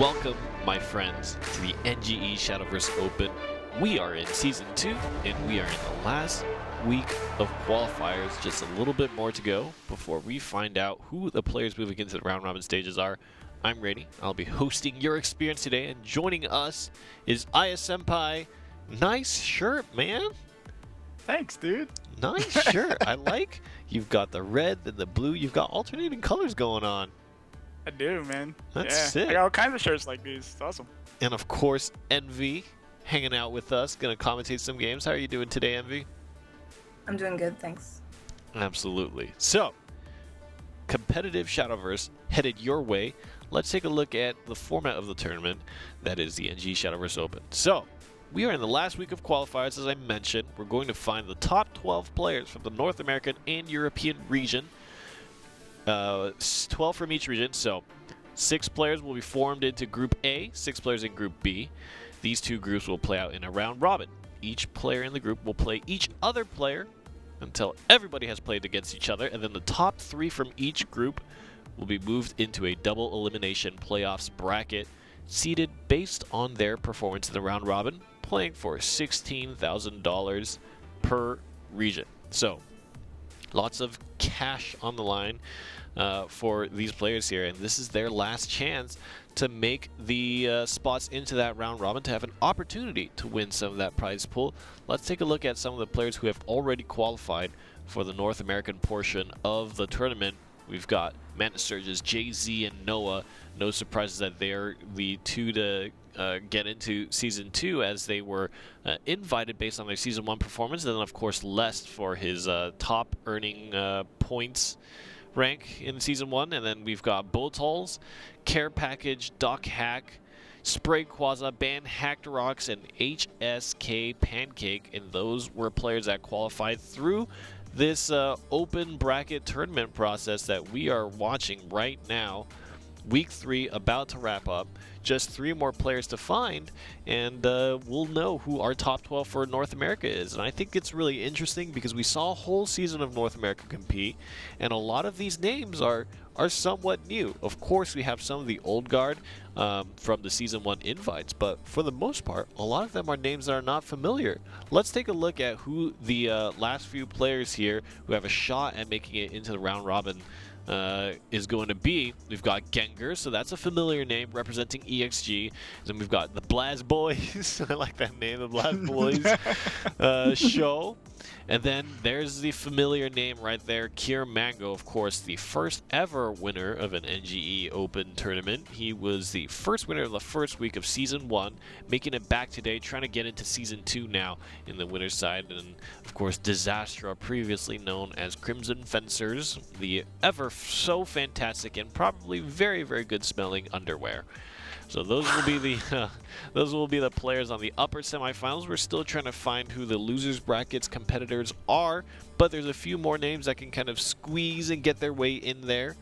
Welcome, my friends, to the NGE Shadowverse Open. We are in Season 2, and we are in the last week of qualifiers. Just a little bit more to go before we find out who the players moving into the round robin stages are. I'm Rainy. I'll be hosting your experience today, and joining us is Aya Senpai. Nice shirt, man. Thanks, dude. Nice shirt. I like. You've got the red and the blue. You've got alternating colors going on. I do, man. That's yeah. sick. I got all kinds of shirts like these. It's awesome. And of course, Envy, hanging out with us, gonna commentate some games. How are you doing today, Envy? I'm doing good, thanks. Absolutely. So, competitive Shadowverse headed your way. Let's take a look at the format of the tournament. That is the NGE Shadowverse Open. So, we are in the last week of qualifiers, as I mentioned. We're going to find the top 12 players from the North American and European region. 12 from each region, so 6 players will be formed into Group A, 6 players in Group B. These two groups will play out in a round robin. Each player in the group will play each other player until everybody has played against each other, and then the top 3 from each group will be moved into a double elimination playoffs bracket, seeded based on their performance in the round robin, playing for $16,000 per region. So, lots of cash on the line for these players here, and this is their last chance to make the spots into that round robin to have an opportunity to win some of that prize pool. Let's take a look at some of the players who have already qualified for the North American portion of the tournament. We've got Mantis Surges, Jay-Z, and Noah. No surprises that they're the two to get into Season 2, as they were invited based on their Season 1 performance. And then, of course, Lest for his top earning points rank in Season 1. And then we've got Botolz, Care Package, Doc Hack, Spray Quaza, Ban Hacked Rocks, and HSK Pancake. And those were players that qualified through this open bracket tournament process that we are watching right now. Week 3 about to wrap up. Just 3 more players to find, and we'll know who our top 12 for North America is. And I think it's really interesting because we saw a whole season of North America compete, and a lot of these names are somewhat new. Of course, we have some of the old guard from the Season 1 invites, but for the most part, a lot of them are names that are not familiar. Let's take a look at who the last few players here who have a shot at making it into the round robin is going to be. We've got Gengar, so that's a familiar name representing EXG. Then we've got the Blaz Boys. I like that name, the Blaz Boys. Show. And then there's the familiar name right there, Kier Mango, of course, the first ever winner of an NGE Open tournament. He was the first winner of the first week of Season 1, making it back today, trying to get into Season 2 now in the winner's side. And, of course, Disastrous, previously known as Crimson Fencers, the ever so fantastic and probably very, very good smelling underwear. So those will be the players on the upper semifinals. We're still trying to find who the losers brackets competitors are, but there's a few more names that can kind of squeeze and get their way in there.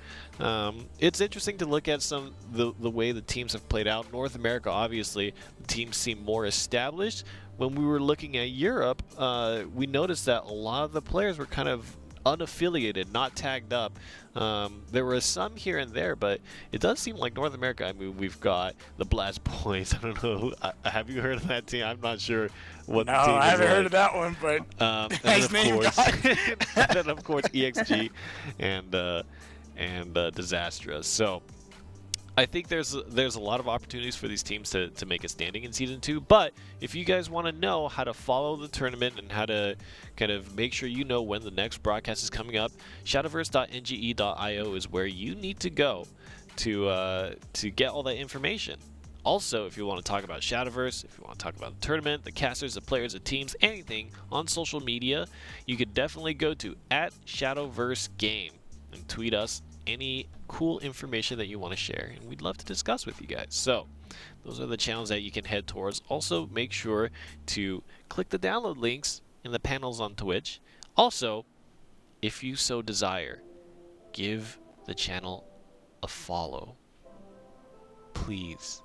It's interesting to look at the way the teams have played out. North America, obviously, the teams seem more established. When we were looking at Europe, we noticed that a lot of the players were kind of unaffiliated, not tagged up. There were some here and there, but it does seem like North America. I mean, we've got the Blast Boys. I don't know. Have you heard of that team? I'm not sure what the team is. No, I haven't heard of that one, but nice name, and then of course EXG and Disastrous. So I think there's a lot of opportunities for these teams to make a standing in Season 2, but if you guys want to know how to follow the tournament and how to kind of make sure you know when the next broadcast is coming up, shadowverse.nge.io is where you need to go to get all that information. Also, if you want to talk about Shadowverse, if you want to talk about the tournament, the casters, the players, the teams, anything on social media, you could definitely go to @ShadowverseGame and tweet us any cool information that you want to share, and we'd love to discuss with you guys. So those are the channels that you can head towards. Also, make sure to click the download links in the panels on Twitch. Also, if you so desire, give the channel a follow, please.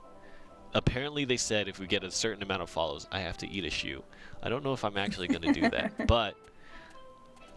Apparently they said if we get a certain amount of follows, I have to eat a shoe. I don't know if I'm actually going to do that, but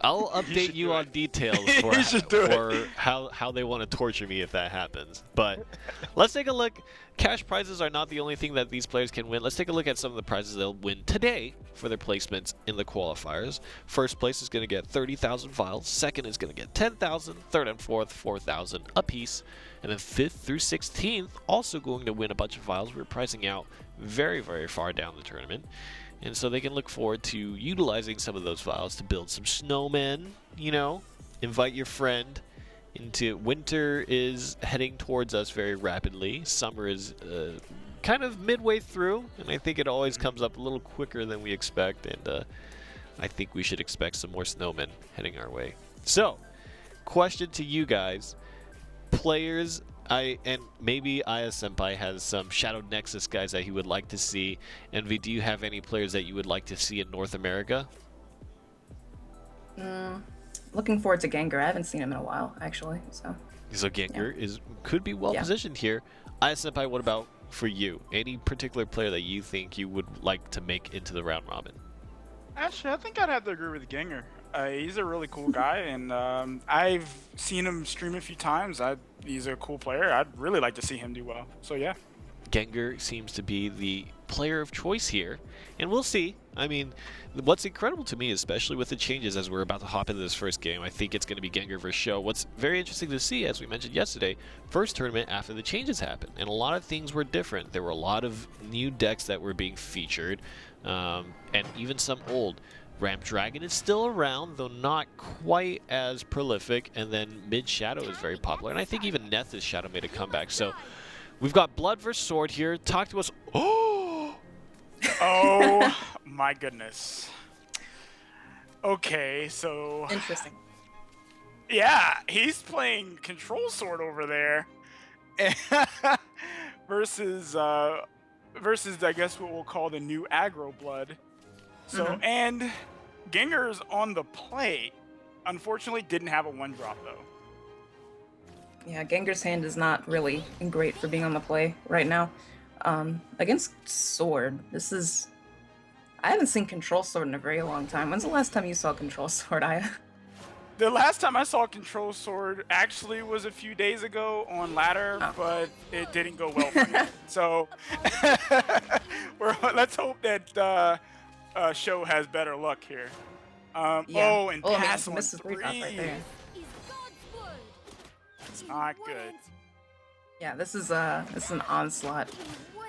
I'll update should you do on it. details You should do it. for how they want to torture me if that happens. But let's take a look. Cash prizes are not the only thing that these players can win. Let's take a look at some of the prizes they'll win today for their placements in the qualifiers. First place is going to get 30,000 vials. Second is going to get 10,000. Third and fourth, 4,000 apiece. And then 5th through 16th also going to win a bunch of vials. We're pricing out very, very far down the tournament. And so they can look forward to utilizing some of those vials to build some snowmen, you know, invite your friend into winter is heading towards us very rapidly. Summer is kind of midway through, and I think it always comes up a little quicker than we expect, and I think we should expect some more snowmen heading our way. So, question to you guys. Players, and maybe Aya Senpai has some Shadow Nexus guys that he would like to see. Envy, do you have any players that you would like to see in North America? Looking forward to Gengar. I haven't seen him in a while, actually. So Gengar could be well positioned here. Aya Senpai, what about for you? Any particular player that you think you would like to make into the round robin? Actually, I think I'd have to agree with Gengar. He's a really cool guy, and I've seen him stream a few times. He's a cool player. I'd really like to see him do well. So yeah. Gengar seems to be the player of choice here, and we'll see. I mean, what's incredible to me, especially with the changes as we're about to hop into this first game, I think it's going to be Gengar versus Show. What's very interesting to see, as we mentioned yesterday, first tournament after the changes happened, and a lot of things were different. There were a lot of new decks that were being featured, and even some old. Ramp Dragon is still around, though not quite as prolific, and then Mid Shadow is very popular, and I think even Neth's Shadow made a comeback. So we've got Blood vs Sword here. Talk to us. Oh my goodness. Okay, so interesting. yeah, he's playing Control Sword over there, versus I guess what we'll call the new aggro Blood. So and Gengar's on the plate. Unfortunately, didn't have a 1-drop though. Yeah, Gengar's hand is not really great for being on the play right now. Against Sword, I haven't seen Control Sword in a very long time. When's the last time you saw Control Sword, Aya? The last time I saw Control Sword actually was a few days ago on ladder, but it didn't go well for me. So let's hope that Show has better luck here. Oh, and pass on misses 3. Right there. It's not good. Yeah, this is an onslaught.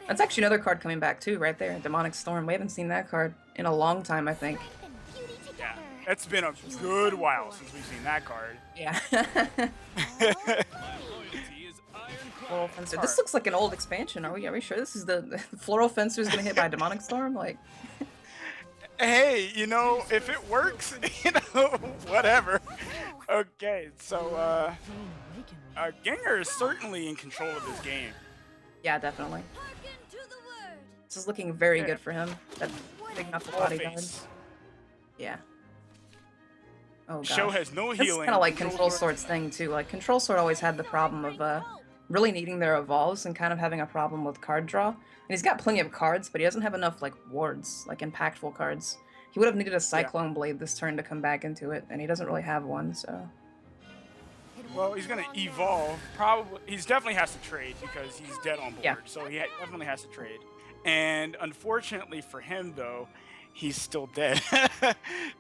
That's actually another card coming back too, right there. Demonic Storm. We haven't seen that card in a long time, I think. Yeah, it's been a good while since we've seen that card. Yeah. Floral Fencer. This looks like an old expansion. Are we sure this is the Floral Fencer is gonna hit by Demonic Storm? Like. Hey, you know, if it works, you know, whatever. Okay, so Gengar is certainly in control of this game. Yeah, definitely. This is looking very good for him. That big enough bodyguard. Yeah. Oh gosh. Show has no healing. It's kind of like Control Sword's thing too. Like Control Sword always had the problem of really needing their evolves and kind of having a problem with card draw. And he's got plenty of cards, but he doesn't have enough like wards, like impactful cards. He would have needed a Cyclone Blade this turn to come back into it, and he doesn't really have one, so. Well, he's gonna evolve. Probably, he definitely has to trade because he's dead on board. Yeah. So he definitely has to trade. And unfortunately for him, though, he's still dead.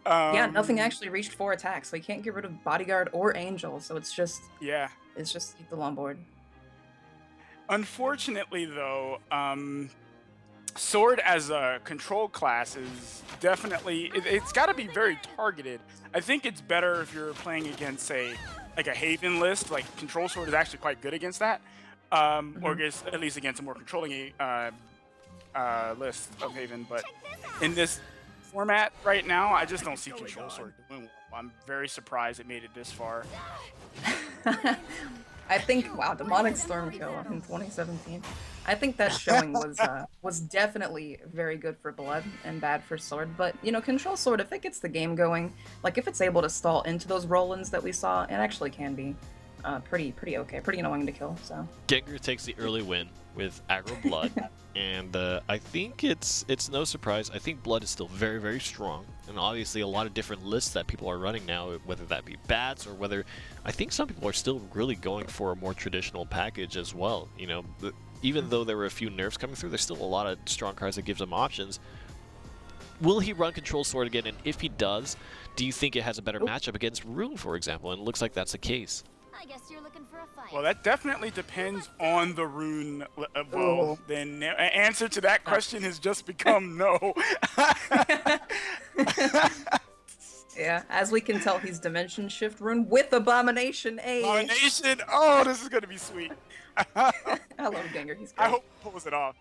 Yeah, nothing actually reached 4 attacks, so he can't get rid of Bodyguard or Angel. So it's just lethal on board. Unfortunately, though, Sword as a control class is definitely it's got to be very targeted. I think it's better if you're playing against, say, like a Haven list. Like Control Sword is actually quite good against that, or at least against a more controlling list of Haven. But in this format right now, I just don't see Control Sword doing well. I'm very surprised it made it this far. I think, wow, Demonic Storm kill in 2017. I think that showing was definitely very good for Blood and bad for Sword. But, you know, Control Sword, if it gets the game going, like if it's able to stall into those roll-ins that we saw, it actually can be pretty okay, pretty annoying to kill, so. Gengar takes the early win. with aggro Blood, and I think it's no surprise. I think Blood is still very, very strong, and obviously a lot of different lists that people are running now, whether that be bats or whether I think some people are still really going for a more traditional package as well. You know, even though there were a few nerfs coming through, there's still a lot of strong cards that gives them options. Will he run Control Sword again? And if he does, do you think it has a better matchup against Rune, for example? And it looks like that's the case. I guess you're looking for a fight. Well, that definitely depends on the rune. Well, then the answer to that question has just become no. Yeah, as we can tell, he's Dimension Shift Rune with Abomination. Abomination! Oh, this is going to be sweet. I love Gengar. He's great. I hope he pulls it off.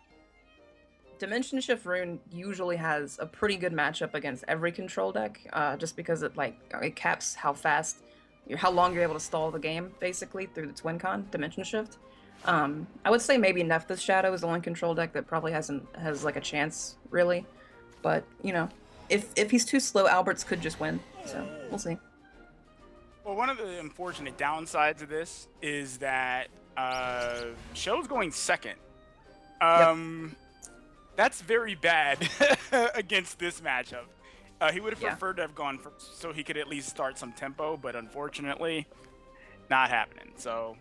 Dimension Shift Rune usually has a pretty good matchup against every control deck, just because it caps how fast, how long you're able to stall the game, basically, through the Twin Con, Dimension Shift. I would say maybe Nephthys Shadow is the one control deck that probably has like a chance, really. But, you know, if he's too slow, Alberts could just win, so we'll see. Well, one of the unfortunate downsides of this is that Show's going second. That's very bad against this matchup. He would have preferred to have gone first so he could at least start some tempo, but unfortunately, not happening. So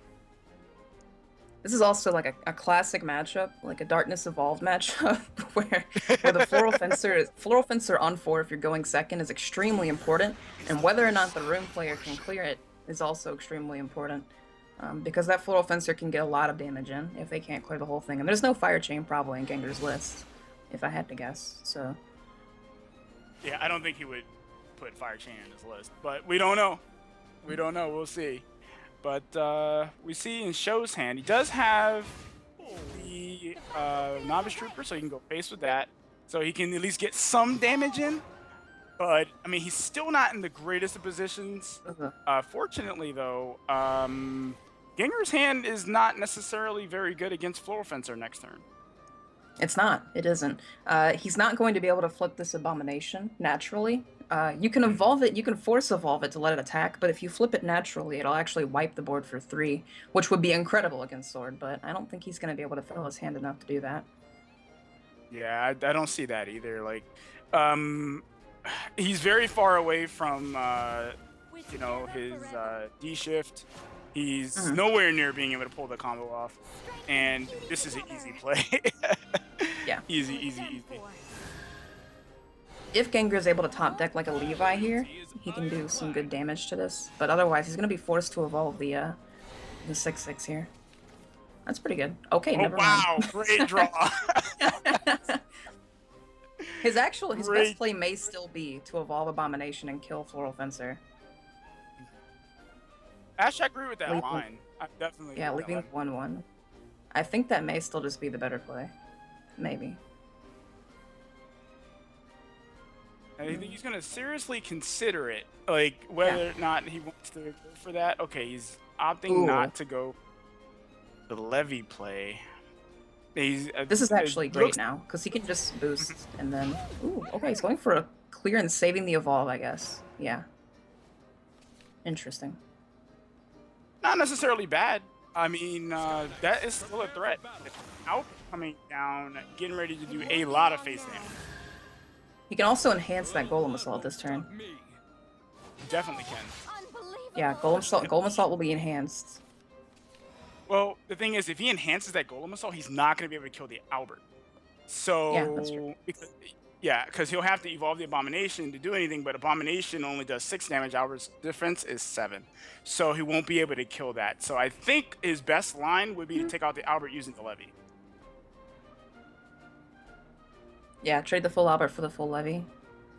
this is also like a classic matchup, like a Darkness Evolved matchup, where the Floral Fencer on 4 if you're going second is extremely important, and whether or not the Rune player can clear it is also extremely important. Because that Floral Fencer can get a lot of damage in if they can't clear the whole thing. And there's no Fire Chain probably in Gengar's list, if I had to guess, so... Yeah, I don't think he would put Fire Chain in his list, but we don't know. We don't know, we'll see. But we see in Show's hand, he does have the Novice Trooper, so he can go face with that. So he can at least get some damage in. But, I mean, he's still not in the greatest of positions. Fortunately, though, Gengar's hand is not necessarily very good against Floral Fencer next turn. It's not. It isn't. He's not going to be able to flip this Abomination naturally. You can evolve it, you can force evolve it to let it attack, but if you flip it naturally, it'll actually wipe the board for 3, which would be incredible against Sword, but I don't think he's going to be able to fill his hand enough to do that. Yeah, I don't see that either. Like, he's very far away from, you know, his D-shift. He's nowhere near being able to pull the combo off. And this is an easy play. Yeah. Easy, easy, easy. If Gengar is able to top deck like a Levi here, he can do some good damage to this. But otherwise, he's going to be forced to evolve the 6/6 here. That's pretty good. Okay, never mind. Wow, great draw. His best play may still be to evolve Abomination and kill Floral Fencer. Ash, I agree with that line. I definitely Yeah, leaving 1/1. I think that may still just be the better play. Maybe. I think he's going to seriously consider it. Like, whether or not he wants to go for that. Okay, he's opting not to go the Levy play. This is actually great now, because he can just boost and then... Ooh, okay, he's going for a clear and saving the evolve, I guess. Yeah. Interesting. Not necessarily bad. I mean, that is still a threat. Out coming down, getting ready to do a lot of face damage. He can also enhance that Golem Assault this turn. Definitely can. Yeah, Golem Assault will be enhanced. Well, the thing is, if he enhances that Golem Assault, he's not going to be able to kill the Albert. So, yeah, that's true. Because he'll have to evolve the Abomination to do anything, but Abomination only does 6 damage. Albert's difference is 7. So he won't be able to kill that. So I think his best line would be to take out the Albert using the Levy. Yeah, trade the full Albert for the full Levy.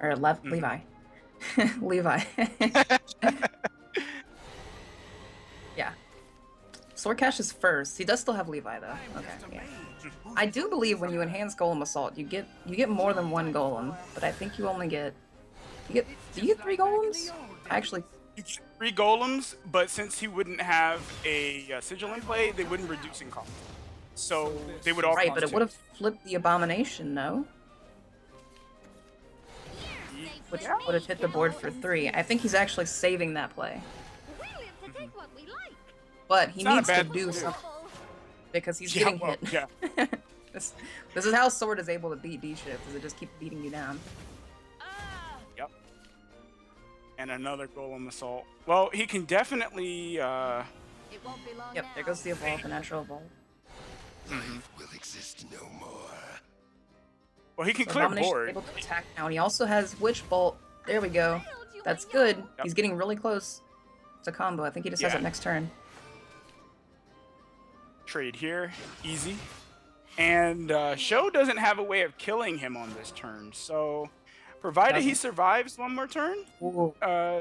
Or Levi. Levi. Yeah. Sword Cash is first. He does still have Levi though. Okay, yeah. I do believe when you enhance Golem Assault, you get more than 1 Golem, but I think you only get... do you get 3 Golems? Actually... You get 3 Golems, but since he wouldn't have a Sigil in play, they wouldn't reduce in cost. So they would all Right, but it would have flipped the Abomination, no? Which would have hit the board for 3. I think he's actually saving that play. But he needs to do something. because he's Yeah, getting well, hit. yeah. this is how Sword is able to beat D-Shift, is it just keep beating you down. Yep. And another Golem Assault. Well, he can definitely. It won't be long Yep, now. there goes the evolve, the natural evolve. Will exist no more. Well, he can So clear Abomination's board. able to attack now, and he also has Witch Bolt. There we go. That's good. Yep. He's getting really close to combo. I think he just has Yeah. it next turn. Trade here, easy. And Sho doesn't have a way of killing him on this turn, so provided he Doesn't. survives one more turn, Ooh, uh,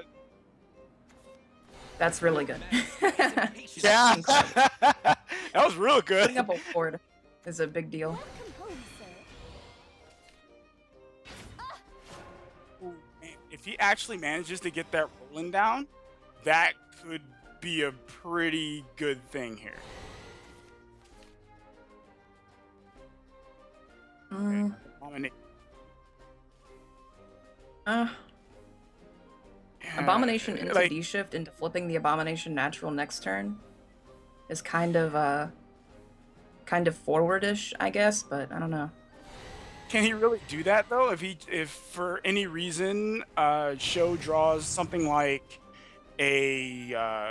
that's really good. yeah, that was real Putting good. up a ward is a big deal. Compose, sir. If he actually manages to get that rolling down, that could be a pretty good thing here. Mm, Abominate- uh, Abomination into like, D-Shift into flipping the Abomination natural next turn is kind of forwardish, I guess, but I don't know. can he really do that though? If for any reason Sho draws something like a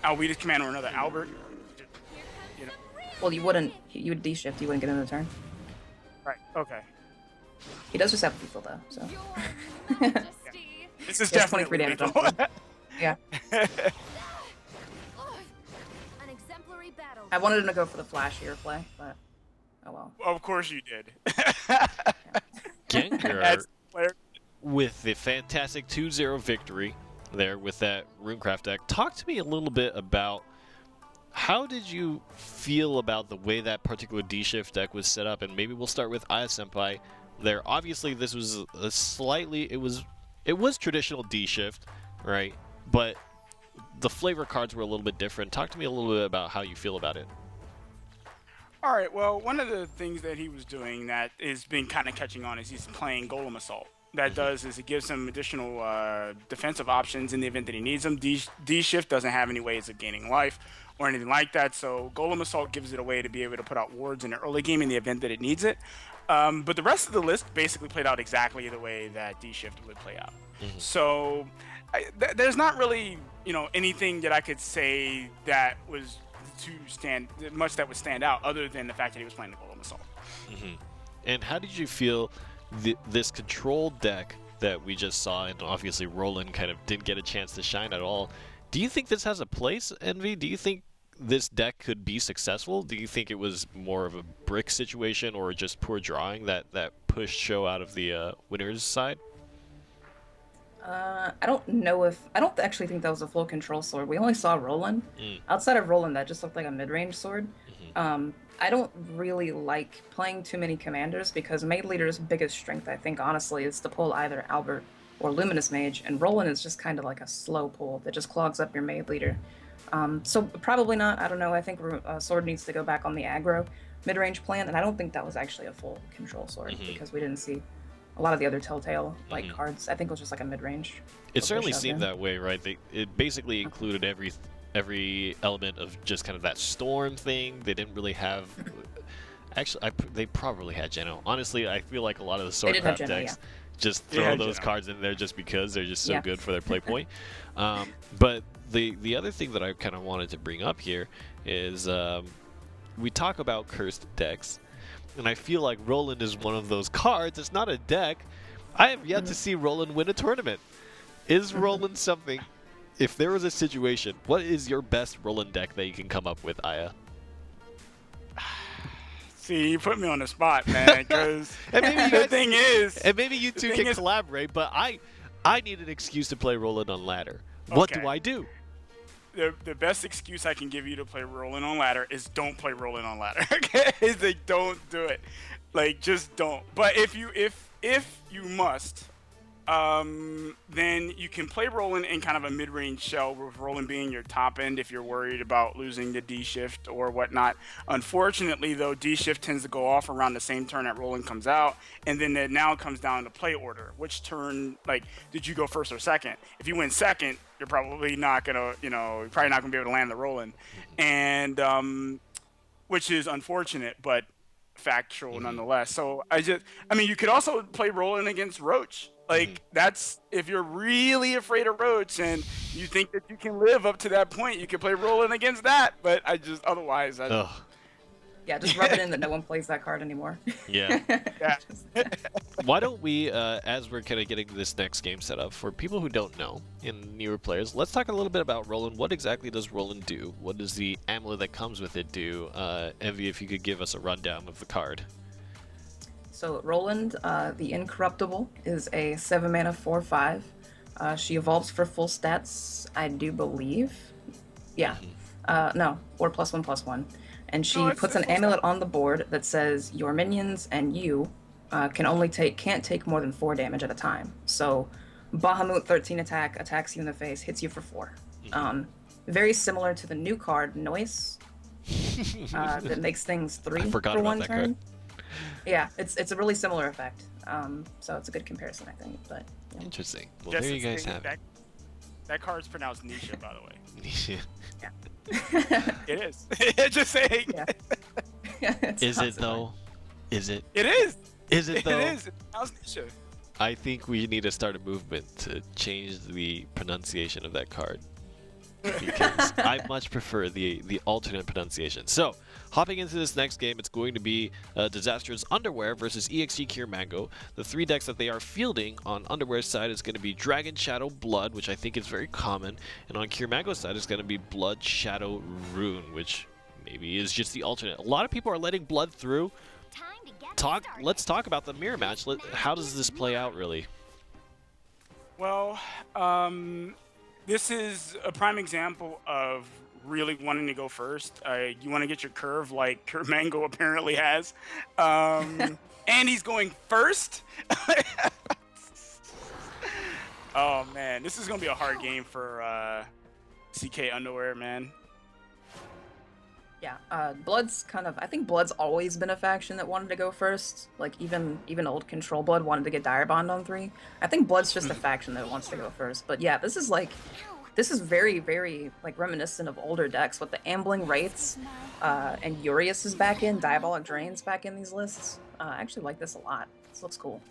Alweda's command or another Albert, you know, Well, you would D-Shift, you wouldn't get in the turn. right? Okay, He does just have lethal though, so. Your Majesty. this is He has definitely 23 damage on lethal. Yeah. An exemplary battle. I wanted him to go for the flashier play, but oh well. Of course you did. Gengar As player, with the fantastic 2-0 victory there with that Runecraft deck. Talk to me a little bit about how did you feel about the way that particular D-Shift deck was set up, and maybe we'll start with Aya Senpai there. Obviously, this was a slightly, it was traditional D-Shift, right? But the flavor cards were a little bit different. Talk to me a little bit about how you feel about it. all right. Well, one of the things that he was doing that is been kind of catching on is he's playing Golem Assault. That does is it gives him additional defensive options in the event that he needs them. D-Shift doesn't have any ways of gaining life or anything like that, so Golem Assault gives it a way to be able to put out wards in the early game in the event that it needs it. But the rest of the list basically played out exactly the way that D-Shift would play out. So there's not really, anything that I could say that was much that would stand out other than the fact that he was playing the Golem Assault. And how did you feel this control deck that we just saw, and obviously Roland kind of didn't get a chance to shine at all? Do you think this has a place, Envy? Do you think this deck could be successful? Do you think it was more of a brick situation or just poor drawing that pushed Sho out of the winner's side? I don't actually think that was a full control sword. We only saw Roland. Outside of Roland, that just looked like a mid-range sword. I don't really like playing too many commanders because Mage Leader's biggest strength, I think, honestly, is to pull either Albert or Luminous Mage, and Roland is just kind of like a slow pull that just clogs up your Mage Leader. So probably not. I don't know. I think Sword needs to go back on the aggro mid-range plan, and I don't think that was actually a full control sword because we didn't see a lot of the other Telltale cards. I think it was just like a mid-range. It certainly seemed that way, right? It basically included every element of just kind of that storm thing. They didn't really have. Actually, they probably had Geno. Honestly, I feel like a lot of the Swordcraft decks just throw those cards in there just because they're just so good for their play point. But the other thing that I kind of wanted to bring up here is we talk about cursed decks, and I feel like Roland is one of those cards. It's not a deck. I have yet to see Roland win a tournament. Is Roland something? If there was a situation, what is your best Roland deck that you can come up with, Aya? See, you put me on the spot, man, because the thing is... And maybe you two can collaborate, but I need an excuse to play Roland on ladder. What do I do? The best excuse I can give you to play Roland on ladder is don't play Roland on ladder. Okay, is like don't do it. Like just don't. But if you must, then you can play Roland in kind of a mid-range shell with Roland being your top end if you're worried about losing the D-Shift or whatnot. Unfortunately, though, D-Shift tends to go off around the same turn that Roland comes out, and then it now comes down to play order. Which turn, did you go first or second? If you went second, you're probably not going to, you're probably not going to be able to land the Roland. And which is unfortunate, but factual nonetheless. So I mean, you could also play Roland against Roach. Like that's if you're really afraid of Roach and you think that you can live up to that point, you could play Roland against that. But otherwise, Ugh. Yeah, just rub it in that no one plays that card anymore. Yeah. yeah. Why don't we, as we're kind of getting this next game set up, for people who don't know, in newer players, let's talk a little bit about Roland. What exactly does Roland do? What does the amulet that comes with it do? Envy, if you could give us a rundown of the card. So Roland, the Incorruptible, is a 7-mana 4/5. She evolves for full stats, I do believe. Yeah. No, or +1/+1. And she puts an amulet on the board that says your minions and you can't take more than 4 damage at a time. So Bahamut 13 attacks you in the face, hits you for 4. Very similar to the new card Noise that makes things 3 for 1 turn. Card. Yeah, it's a really similar effect. So it's a good comparison, I think. But yeah. Interesting. Well, Just there you guys have it. That card's pronounced Nisha, by the way. Yeah. It is. Just saying. Yeah. Is it though? Is it? It is. Is it though? It is. It's pronounced Nisha. I think we need to start a movement to change the pronunciation of that card. Because I much prefer the alternate pronunciation. So, hopping into this next game, it's going to be Disastrous Underwear versus EXE Kier Mango. The 3 decks that they are fielding on Underwear's side is going to be Dragon Shadow Blood, which I think is very common, and on Kier Mango's side is going to be Blood Shadow Rune, which maybe is just the alternate. A lot of people are letting Blood through. Let's talk about the mirror match. How does this play out, really? Well, this is a prime example of really wanting to go first. You want to get your curve like Kier Mango apparently has. And he's going first. Oh, man. This is going to be a hard game for CK Underwear, man. Yeah, I think Blood's always been a faction that wanted to go first. Like, even old Control Blood wanted to get Dire Bond on 3. I think Blood's just a faction that wants to go first. But yeah, this is very, very, like, reminiscent of older decks with the Ambling Wraiths, and Urias is back in, Diabolic Drain's back in these lists. I actually like this a lot. This looks cool.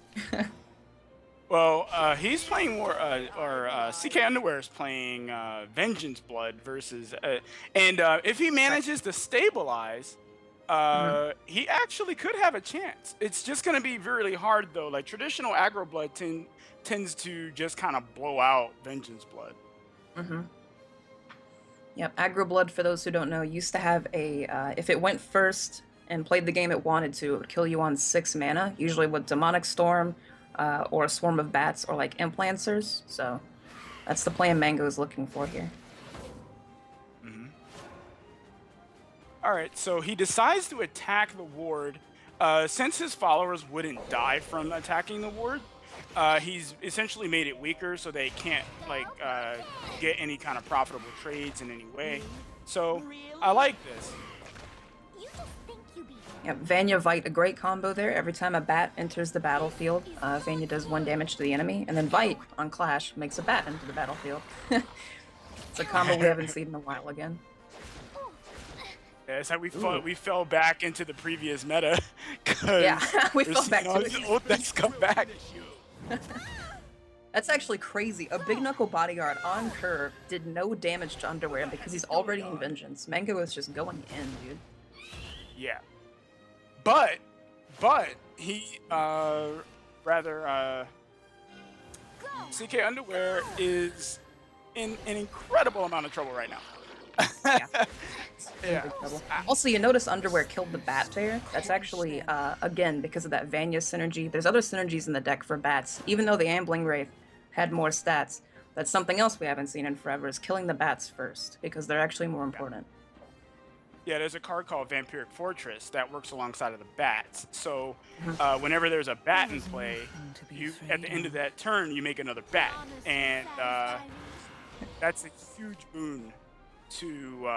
Well, he's playing more, or CK Underwear is playing Vengeance Blood versus, and if he manages to stabilize, he actually could have a chance. It's just going to be really hard, though. Like, traditional aggro blood tends to just kind of blow out Vengeance Blood. Yep, aggro blood, for those who don't know, used to have a, if it went first and played the game it wanted to, it would kill you on 6 mana, usually with Demonic Storm, or a Swarm of Bats, or like Implancers. So that's the plan Mango's looking for here. Alright, so he decides to attack the ward. Since his followers wouldn't die from attacking the ward, he's essentially made it weaker so they can't like get any kind of profitable trades in any way. So I like this. Yeah, Vanya Vite, a great combo there. Every time a bat enters the battlefield, Vanya does 1 damage to the enemy, and then Vite on Clash makes a bat enter the battlefield. It's a combo we haven't seen in a while again. Yeah, it's like we fell back into the previous meta. Yeah, we fell back to it. Let's come back. That's actually crazy. A Big Knuckle Bodyguard on curve did no damage to Underwear because he's already in Vengeance. Mango is just going in, dude. Yeah. But he rather CK Underwear is in an incredible amount of trouble right now. Yeah. Big trouble. Also, you notice Underwear killed the bat there. That's actually, again, because of that Vanya synergy. There's other synergies in the deck for bats. Even though the Ambling Wraith had more stats, that's something else we haven't seen in forever, is killing the bats first, because they're actually more important. Yeah, there's a card called Vampiric Fortress that works alongside of the bats. So whenever there's a bat in play, you at the end of that turn, you make another bat. And that's a huge boon to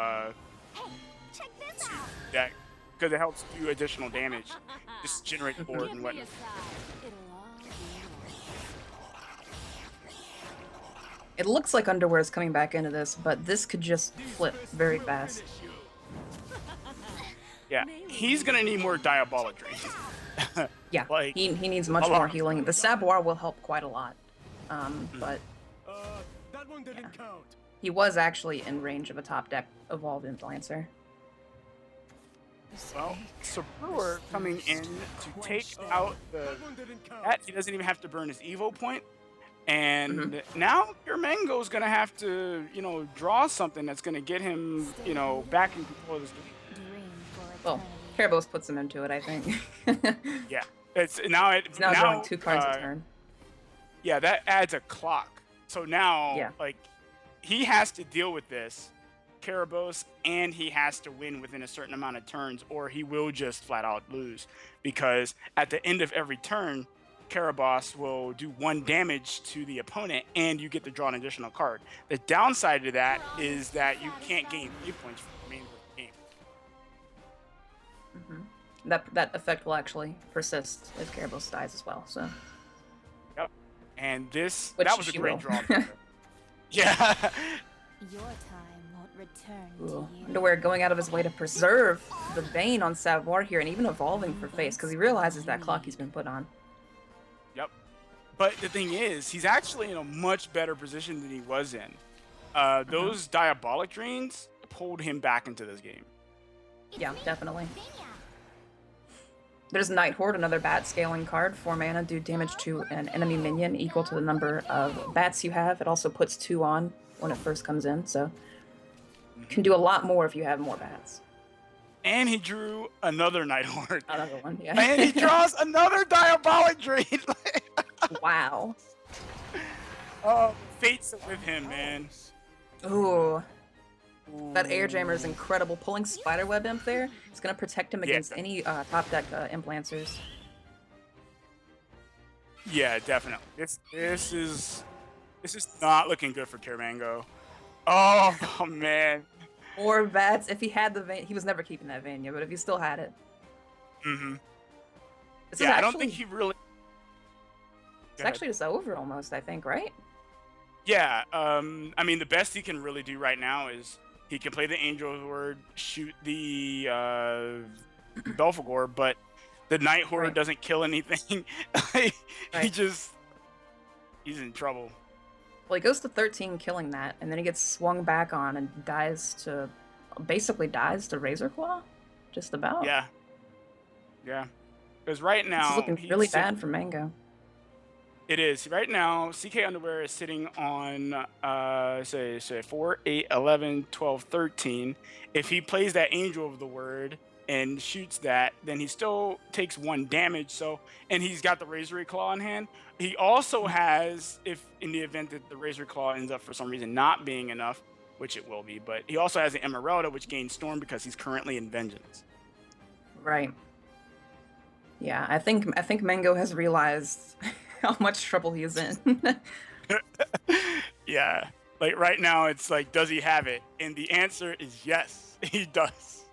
that, because it helps do additional damage, just generate the board and whatnot. It looks like Underwear is coming back into this, but this could just flip very fast. Yeah, he's gonna need more Diabolic Drains. Yeah, Like, he needs much a lot. more healing. The Saboir will help quite a lot, but That one didn't count. he was actually in range of a top deck evolved Lancer. Well, so Brewer coming in to take out the That one didn't count. that he doesn't even have to burn his Evo point. And now Kier Mango is gonna have to, draw something that's gonna get him, back in control of this game. Dream for Well, eternity. Carabos puts him into it, I think. Yeah, it's now He's now drawing 2 cards a turn. Yeah, that adds a clock. So now, Yeah. he has to deal with this, Karabos, and he has to win within a certain amount of turns, or he will just flat out lose. Because at the end of every turn, Karabos will do 1 damage to the opponent, and you get to draw an additional card. The downside to that is that you can't gain 3 points for the remainder of the game. That effect will actually persist if Carabos dies as well. So Yep. And this Which that was a she great will. draw. Yeah. Your time won't return Ooh. to you. Underwear going out of his way to preserve the Bane on Savoir here, and even evolving for face because he realizes that clock he's been put on. Yep. But the thing is, he's actually in a much better position than he was in. Those Diabolic Drains pulled him back into this game. Yeah, definitely. There's Night Horde, another bat scaling card. 4 mana, do damage to an enemy minion equal to the number of bats you have. It also puts 2 on when it first comes in, so you can do a lot more if you have more bats. And he drew another Night Horde. Another one, yeah. And he draws another Diabolic Drain. Wow. Oh, fate's with him, man. Ooh. That Air Jammer is incredible. Pulling Spiderweb Imp there, it's going to protect him against any top deck Imp Lancers. Yeah, definitely. This is not looking good for Kier Mango. Oh, man. Or bats, if he had the Vania. He was never keeping that Vania, but if he still had it. Mm-hmm. This Yeah, is I don't think he really... It's actually just over almost, I think, right? Yeah, I mean, the best he can really do right now is he can play the Angel's Word, shoot the Belphegor, but the Night Horde Right. doesn't kill anything. Right. He's in trouble. Well, he goes to 13 killing that, and then he gets swung back on and basically dies to Razor Claw? Just about. Yeah. Yeah. Because right This now... is looking he's really sit- bad for Mango. It is. Right now, CK Underwear is sitting on, say 4, 8, 11, 12, 13. If he plays that Angel of the Word and shoots that, then he still takes 1 damage. So, and he's got the Razor Claw in hand. He also has, if in the event that the Razor Claw ends up for some reason not being enough, which it will be, but he also has the Emeralda, which gains Storm because he's currently in Vengeance. Right. Yeah, I think Mango has realized how much trouble he is in. Yeah. Like right now, it's like, does he have it? And the answer is yes, he does.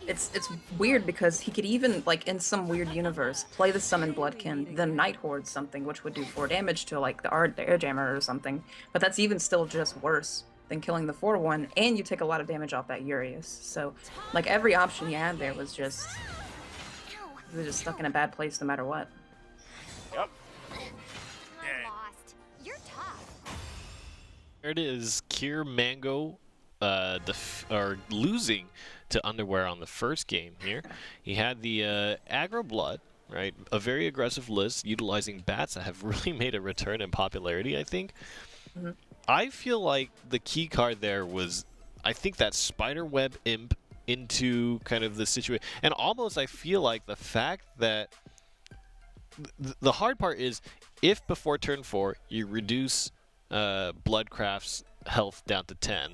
It's weird because he could even, like, in some weird universe, play the Summon Bloodkin, then Night Horde something, which would do 4 damage to, like, the Air Jammer or something. But that's even still just worse than killing the 4-1, and you take a lot of damage off that Urius. So, like, every option you had there was just... He was just stuck in a bad place no matter what. Yep. I'm Yeah. lost. You're tough. There it is. Kier Mango losing to Underwear on the first game here. He had the Aggro Blood, right? A very aggressive list utilizing bats that have really made a return in popularity, I think. Mm-hmm. I feel like the key card there was, I think, that Spiderweb Imp into kind of the situation. And almost I feel like the fact that the hard part is if before turn 4 you reduce Bloodcraft's health down to 10,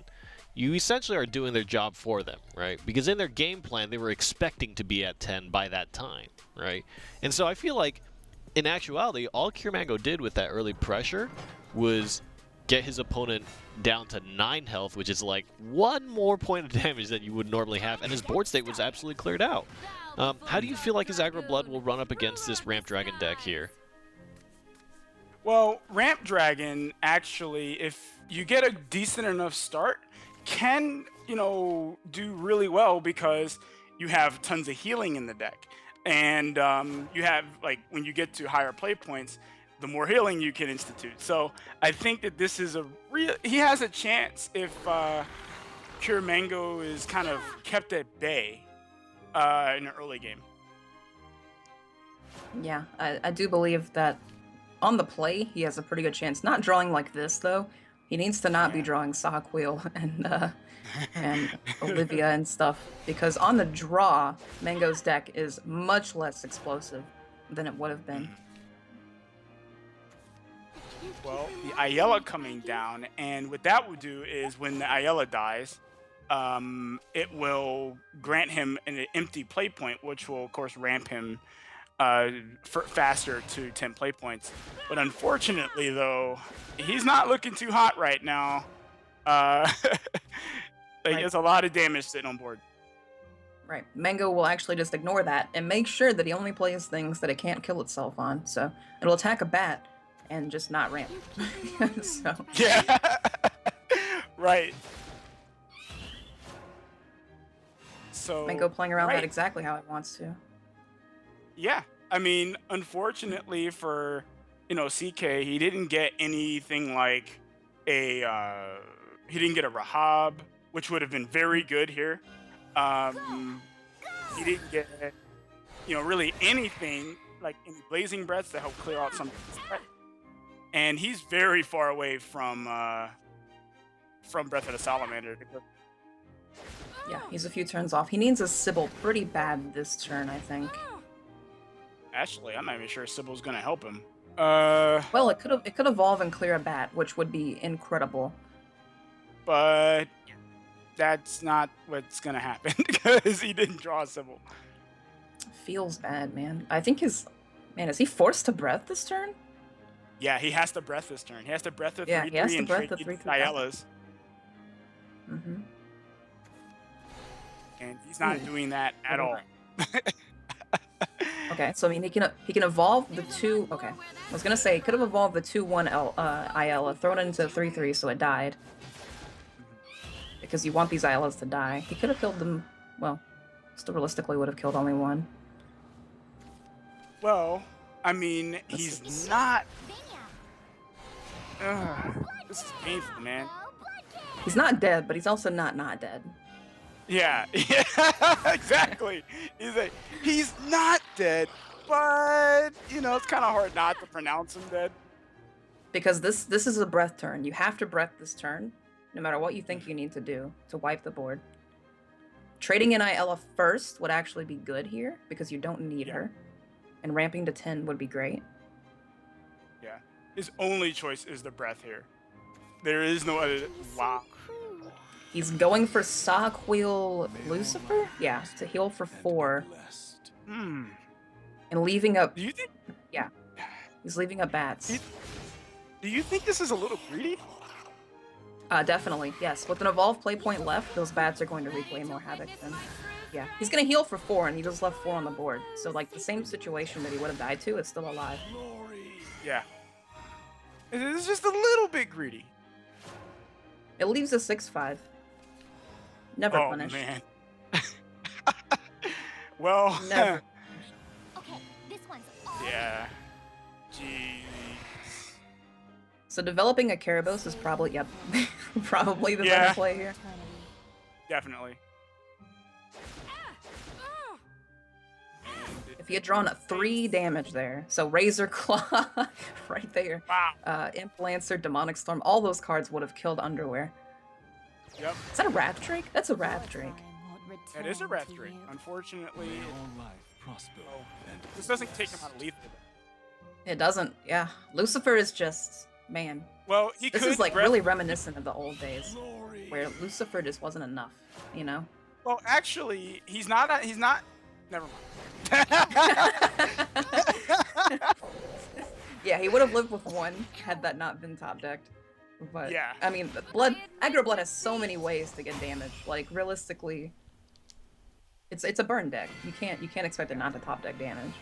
you essentially are doing their job for them, right? Because in their game plan, they were expecting to be at 10 by that time, right? And so I feel like, in actuality, all Kier Mango did with that early pressure was get his opponent down to 9 health, which is like 1 more point of damage than you would normally have, and his board state was absolutely cleared out. How do you feel like his Aggro Blood will run up against this Ramp Dragon deck here? Well, Ramp Dragon, actually, if you get a decent enough start, can, do really well because you have tons of healing in the deck, and you have like when you get to higher play points, the more healing you can institute. So I think that this is a real. He has a chance if Kier Mango is kind of kept at bay in an early game. Yeah, I do believe that on the play, he has a pretty good chance. Not drawing like this, though. He needs to not be drawing Sockwheel and Olivia and stuff, because on the draw, Mango's deck is much less explosive than it would have been. Well, the Ayala coming down, and what that will do is when the Ayala dies, it will grant him an empty play point, which will, of course, ramp him faster to 10 play points. But unfortunately, though, he's not looking too hot right now. He has a lot of damage sitting on board. Right. Mango will actually just ignore that and make sure that he only plays things that it can't kill itself on. So it'll attack a bat and just not ramp. So. Yeah. Right. So Mango playing around that exactly how it wants to. Yeah. I mean, unfortunately for, CK, he didn't get anything like he didn't get a Rahab, which would have been very good here. He didn't get, really anything like any Blazing Breaths to help clear out some of his threat. And he's very far away from Breath of the Salamander. Yeah, he's a few turns off. He needs a Sybil pretty bad this turn, I think. Actually, I'm not even sure Sybil's gonna help him. Well, it could evolve and clear a bat, which would be incredible. But that's not what's gonna happen because he didn't draw a Sybil. Feels bad, man. I think is he forced to breath this turn? Yeah, he has to breath this turn. He has to breath the 3/3 he has to and breath trade the 3/3 Ayalas. Mm-hmm. And he's not doing that at all. Okay, so I mean he can evolve the 2. Okay, I was gonna say he could have evolved the 2/1 Ayala, thrown it into 3/3 so it died. Because you want these Ayalas to die. He could have killed them. Well, still realistically would have killed only one. Well, I mean, he's not. This is painful, man. He's not dead, but he's also not dead. Yeah, exactly. He's not dead, but it's kind of hard not to pronounce him dead. Because this is a breath turn. You have to breath this turn, no matter what you think you need to do to wipe the board. Trading in Ayala first would actually be good here because you don't need her, and ramping to 10 would be great. Yeah, his only choice is the breath here. There is no other. Wow. He's going for Sockwheel Lucifer? Yeah, to heal for 4. And leaving up... Do you think... Yeah. He's leaving up bats. Do you think this is a little greedy? Definitely, yes. With an evolved play point left, those bats are going to wreak way more havoc than... Yeah. He's going to heal for 4, and he just left 4 on the board. So, like, the same situation that he would have died to is still alive. Yeah. It is just a little bit greedy. It leaves a 6/5. Never punish. Oh, man. Well... Never. Okay, this one's Yeah. Jeez. So developing a Karabos is probably, probably the better play here. Definitely. If he had drawn a 3 damage there, so Razor Claw right there. Wow. Imp Lancer, Demonic Storm, all those cards would have killed Underwear. Yep. Is that a Wrath Drake? That's a Wrath Drake. That is a Wrath Drake. Unfortunately, this doesn't take him out of lethal. It doesn't, yeah. Lucifer is just, man. Well, This is like really reminiscent of the old days, where Lucifer just wasn't enough, Well, actually, he's not. Never mind. Yeah, he would have lived with 1 had that not been top decked. But Yeah. I mean, aggro blood has so many ways to get damage. Like realistically, it's a burn deck. You can't expect it not to top deck damage.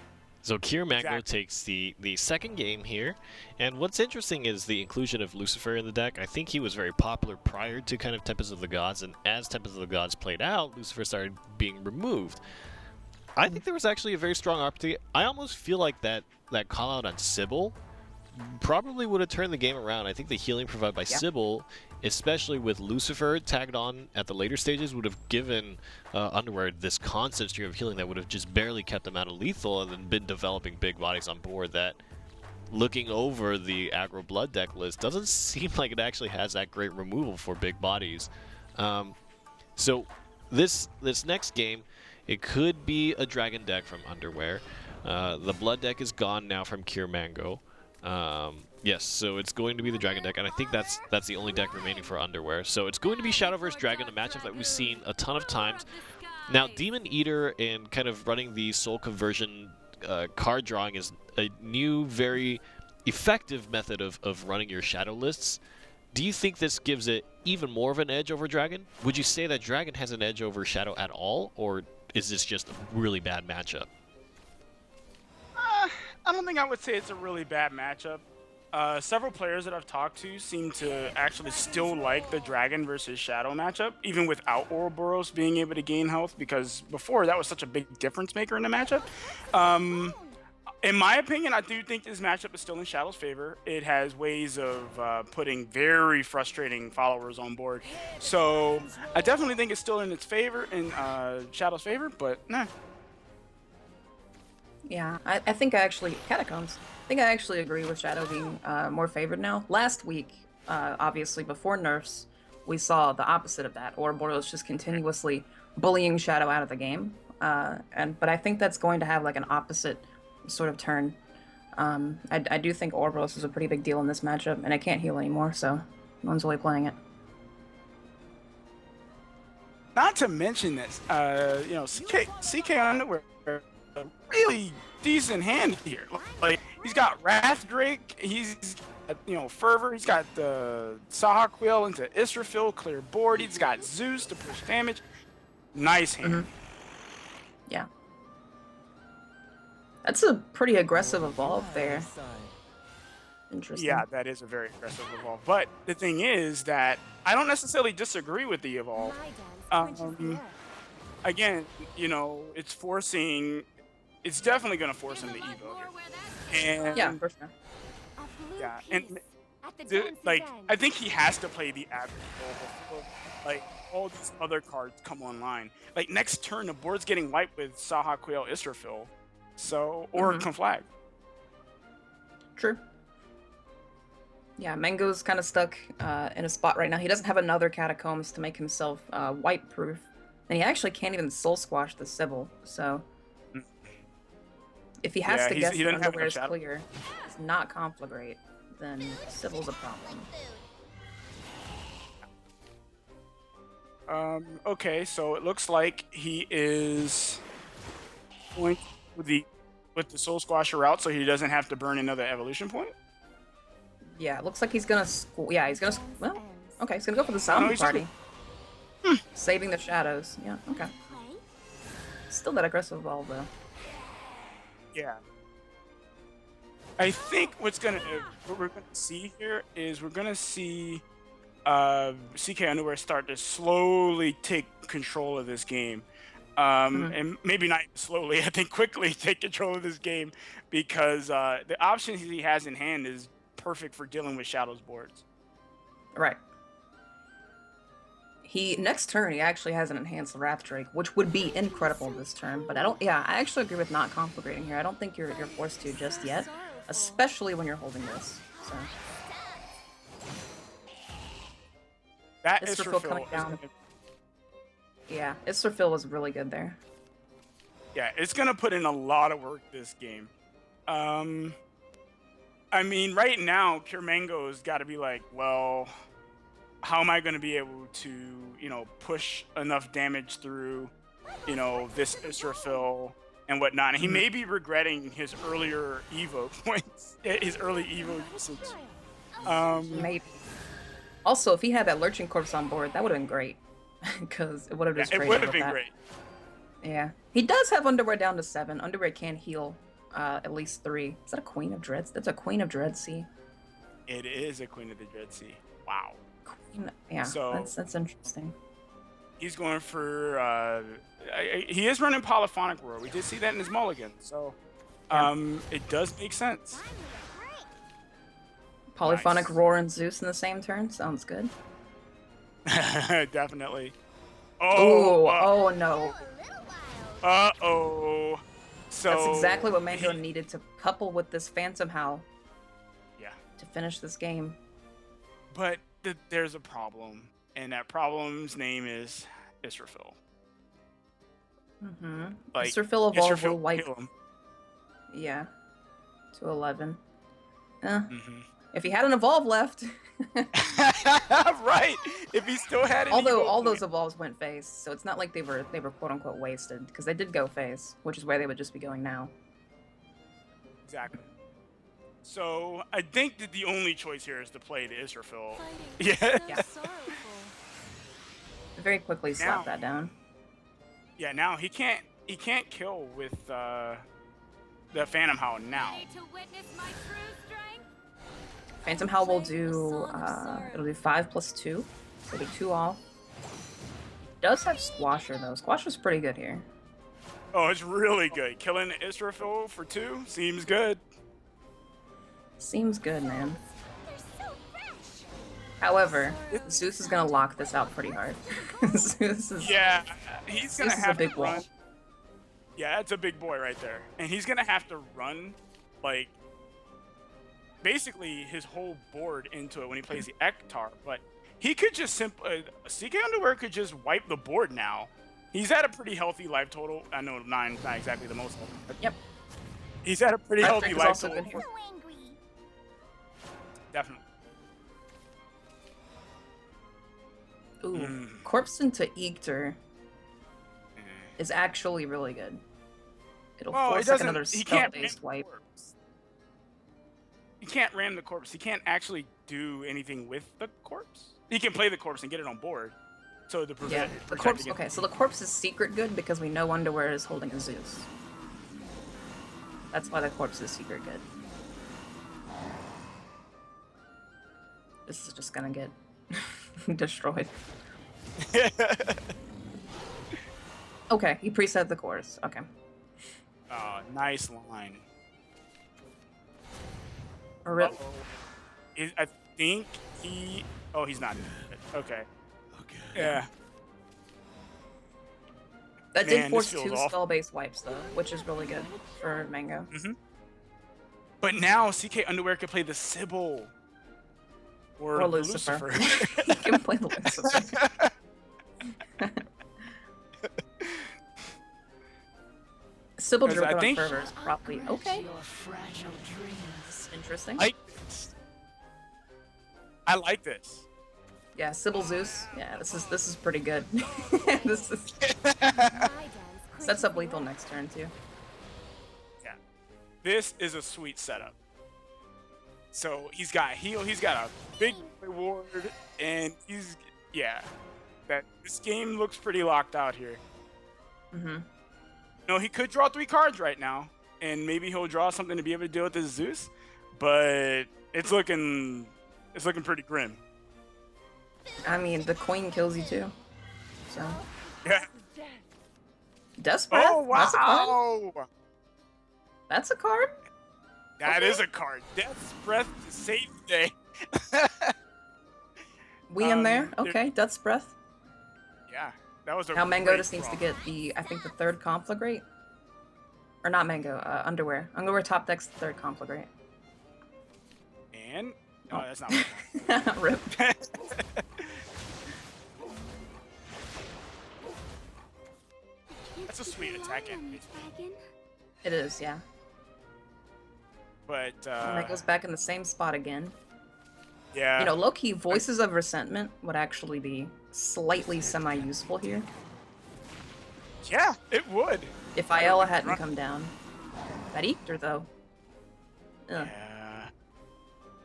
So Kier Mango Exactly. takes the second game here, and what's interesting is the inclusion of Lucifer in the deck. I think he was very popular prior to kind of Tempest of the Gods, and as Tempest of the Gods played out, Lucifer started being removed. I think there was actually a very strong opportunity. I almost feel like that call out on Sybil probably would have turned the game around. I think the healing provided by Sybil, especially with Lucifer tagged on at the later stages, would have given Underwear this constant stream of healing that would have just barely kept them out of lethal, and then been developing big bodies on board that, looking over the aggro blood deck list, doesn't seem like it actually has that great removal for big bodies. So this next game, it could be a dragon deck from Underwear. The blood deck is gone now from Kier Mango. Yes, so it's going to be the dragon deck, and I think that's the only deck remaining for Underwear. So it's going to be Shadowverse Dragon, a matchup that we've seen a ton of times. Now, Demon Eater and kind of running the soul conversion card drawing is a new, very effective method of running your shadow lists. Do you think this gives it even more of an edge over Dragon? Would you say that Dragon has an edge over Shadow at all, or is this just a really bad matchup? I don't think I would say it's a really bad matchup. Several players that I've talked to seem to actually still like the Dragon versus Shadow matchup, even without Ouroboros being able to gain health, because before that was such a big difference maker in the matchup. In my opinion, I do think this matchup is still in Shadow's favor. It has ways of putting very frustrating followers on board. So I definitely think it's still in its favor, in Shadow's favor, but nah. Yeah, I think I actually Catacombs. I think I actually agree with Shadow being more favored now. Last week, obviously before nerfs, we saw the opposite of that. Ouroboros just continuously bullying Shadow out of the game, but I think that's going to have like an opposite sort of turn. I do think Ouroboros is a pretty big deal in this matchup, and I can't heal anymore, so no one's really playing it. Not to mention this, CK Underwear, a really decent hand here. Like, he's got Wrath Drake, he's got, Fervor, he's got the Saha Quill into Israfil, clear board, he's got Zeus to push damage. Nice hand. Yeah. That's a pretty aggressive evolve there. Interesting. Yeah, that is a very aggressive evolve. But the thing is that I don't necessarily disagree with the evolve. Again, it's definitely going to force him to evo here. And Yeah, for sure. yeah, and I think he has to play the average role before like all these other cards come online. Like next turn, the board's getting wiped with Saha Quail Israfil, or Conflag. True. Yeah, Mango's kind of stuck in a spot right now. He doesn't have another Catacombs to make himself wipe-proof, and he actually can't even Soul Squash the Sybil. So if he has to guess that Underwear is clear, it's not Conflagrate, then Sybil's a problem. Okay, so it looks like he is going with the Soul Squasher route, so he doesn't have to burn another evolution point. Yeah, it looks like he's gonna. He's gonna. Well, okay, he's gonna go for the zombie party, saving the shadows. Yeah, okay. Still that aggressive evolve though. Yeah. I think what we're gonna see here is we're gonna see CK Underwear start to slowly take control of this game. And maybe not slowly, I think quickly take control of this game, because the options he has in hand is perfect for dealing with Shadow's boards. Right. Next turn he actually has an enhanced Wrath Drake, which would be incredible this turn. But I actually agree with not conflagrating here. I don't think you're forced to just yet, especially when you're holding this. So that Israfil coming down. Yeah, Israfil was really good there. Yeah, it's gonna put in a lot of work this game. I mean, right now, Kier Mango's got to be like, well, how am I going to be able to, push enough damage through, this Israfil and whatnot? And he may be regretting his earlier Evo points, his early Evo usage. Maybe. Also, if he had that Lurching Corpse on board, that would have been great, because it would have just it would have been great. Yeah, he does have Underwear down to 7. Underwear can heal at least 3. Is that a Queen of Dreads? That's a Queen of Dread Sea. It is a Queen of the Dread Sea. Wow. Queen, yeah, So- that's interesting. He's going for. He is running Polyphonic Roar. We did see that in his mulligan, so it does make sense. Polyphonic Nice. Roar and Zeus in the same turn? Sounds good. Definitely. Oh, Oh, oh no. uh-oh. So That's exactly what Mango he- needed to couple with this Phantom Howl Yeah, to finish this game. but there's a problem, and that problem's name is Israfil. Mm-hmm. Like, Mr. Phil Evolve will Israfil wipe, kill him. yeah, to 11. Mhm. If he had an Evolve left, Right. If he still had an although Evo all point. those Evolves went face, so it's not like they were quote unquote wasted, because they did go face, which is where they would just be going now. Exactly. So I think that the only choice here is to play the Israfil. Yeah. Yeah. Very quickly slap Now- that down. Yeah. Now he can't kill with the Phantom Howl now. Phantom Howl will do, it'll do 5 plus 2, so it'll be 2 all. Does have Squasher though. Squasher's pretty good here. Oh, it's really good. Killing Israfil for 2 seems good. Seems good, man. However, Zeus is gonna lock this out pretty hard. Zeus is Yeah, he's gonna Zeus is a have big to wall. run. Yeah, that's a big boy right there, and he's gonna have to run like basically his whole board into it when he plays the Ektar. But he could just simply CK Underwear could just wipe the board now. He's at a pretty healthy life total. I know 9's not exactly the most. But Yep. He's at a pretty Life healthy Drink is life also total. good here. Definitely. Ooh, Mm. Corpse into Eekter is actually really good. It'll Well, it force like doesn't. another He can't ram spell-based the wipe. corpse. He can't ram the corpse. He can't actually do anything with the corpse. He can play the corpse and get it on board. So the Yeah, the corpse. Okay, so the corpse is secret good because we know Underwear is holding a Zeus. That's why the corpse is secret good. This is just gonna get destroyed. Okay, he preset the course. Okay. Oh, nice line. Rip. Uh-oh. I think he. Oh, he's not. Okay. Okay. Yeah. That Man, did force this feels 2 awful. spell-based wipes though, which is really good for Mango. But now CK Underwear can play the Sybil. Or the Lucifer. He can play the Lucifer. Sybil 'Cause I Dripping on think- Fervor is probably okay. Interesting. I like this. Yeah, Sybil Zeus. Yeah, this is pretty good. This is sets up lethal next turn too. Yeah. This is a sweet setup. So he's got heal, he's got a big reward, and this game looks pretty locked out here. Mm-hmm. No, he could draw 3 cards right now, and maybe he'll draw something to be able to deal with this Zeus, but it's looking pretty grim. I mean, the Queen kills you too. So Yeah. Death Breath. Oh That's a card. wow! That's a card. That Okay. is a card. Death's Breath to save the day. We in there. there- Okay, Death's Breath. Yeah, that was a Now Mango great just needs to draw. get I think the 3rd Conflagrate. Or not Mango, Underwear. Underwear top deck's the 3rd Conflagrate. And Oh. that's not what Rip. That's a sweet attack animation. It is, yeah. But And that goes back in the same spot again. yeah, You know, low-key, Voices of Resentment would actually be slightly semi-useful here. yeah, it would. If Ayala hadn't come down. That Eekter, though. Ugh, Yeah.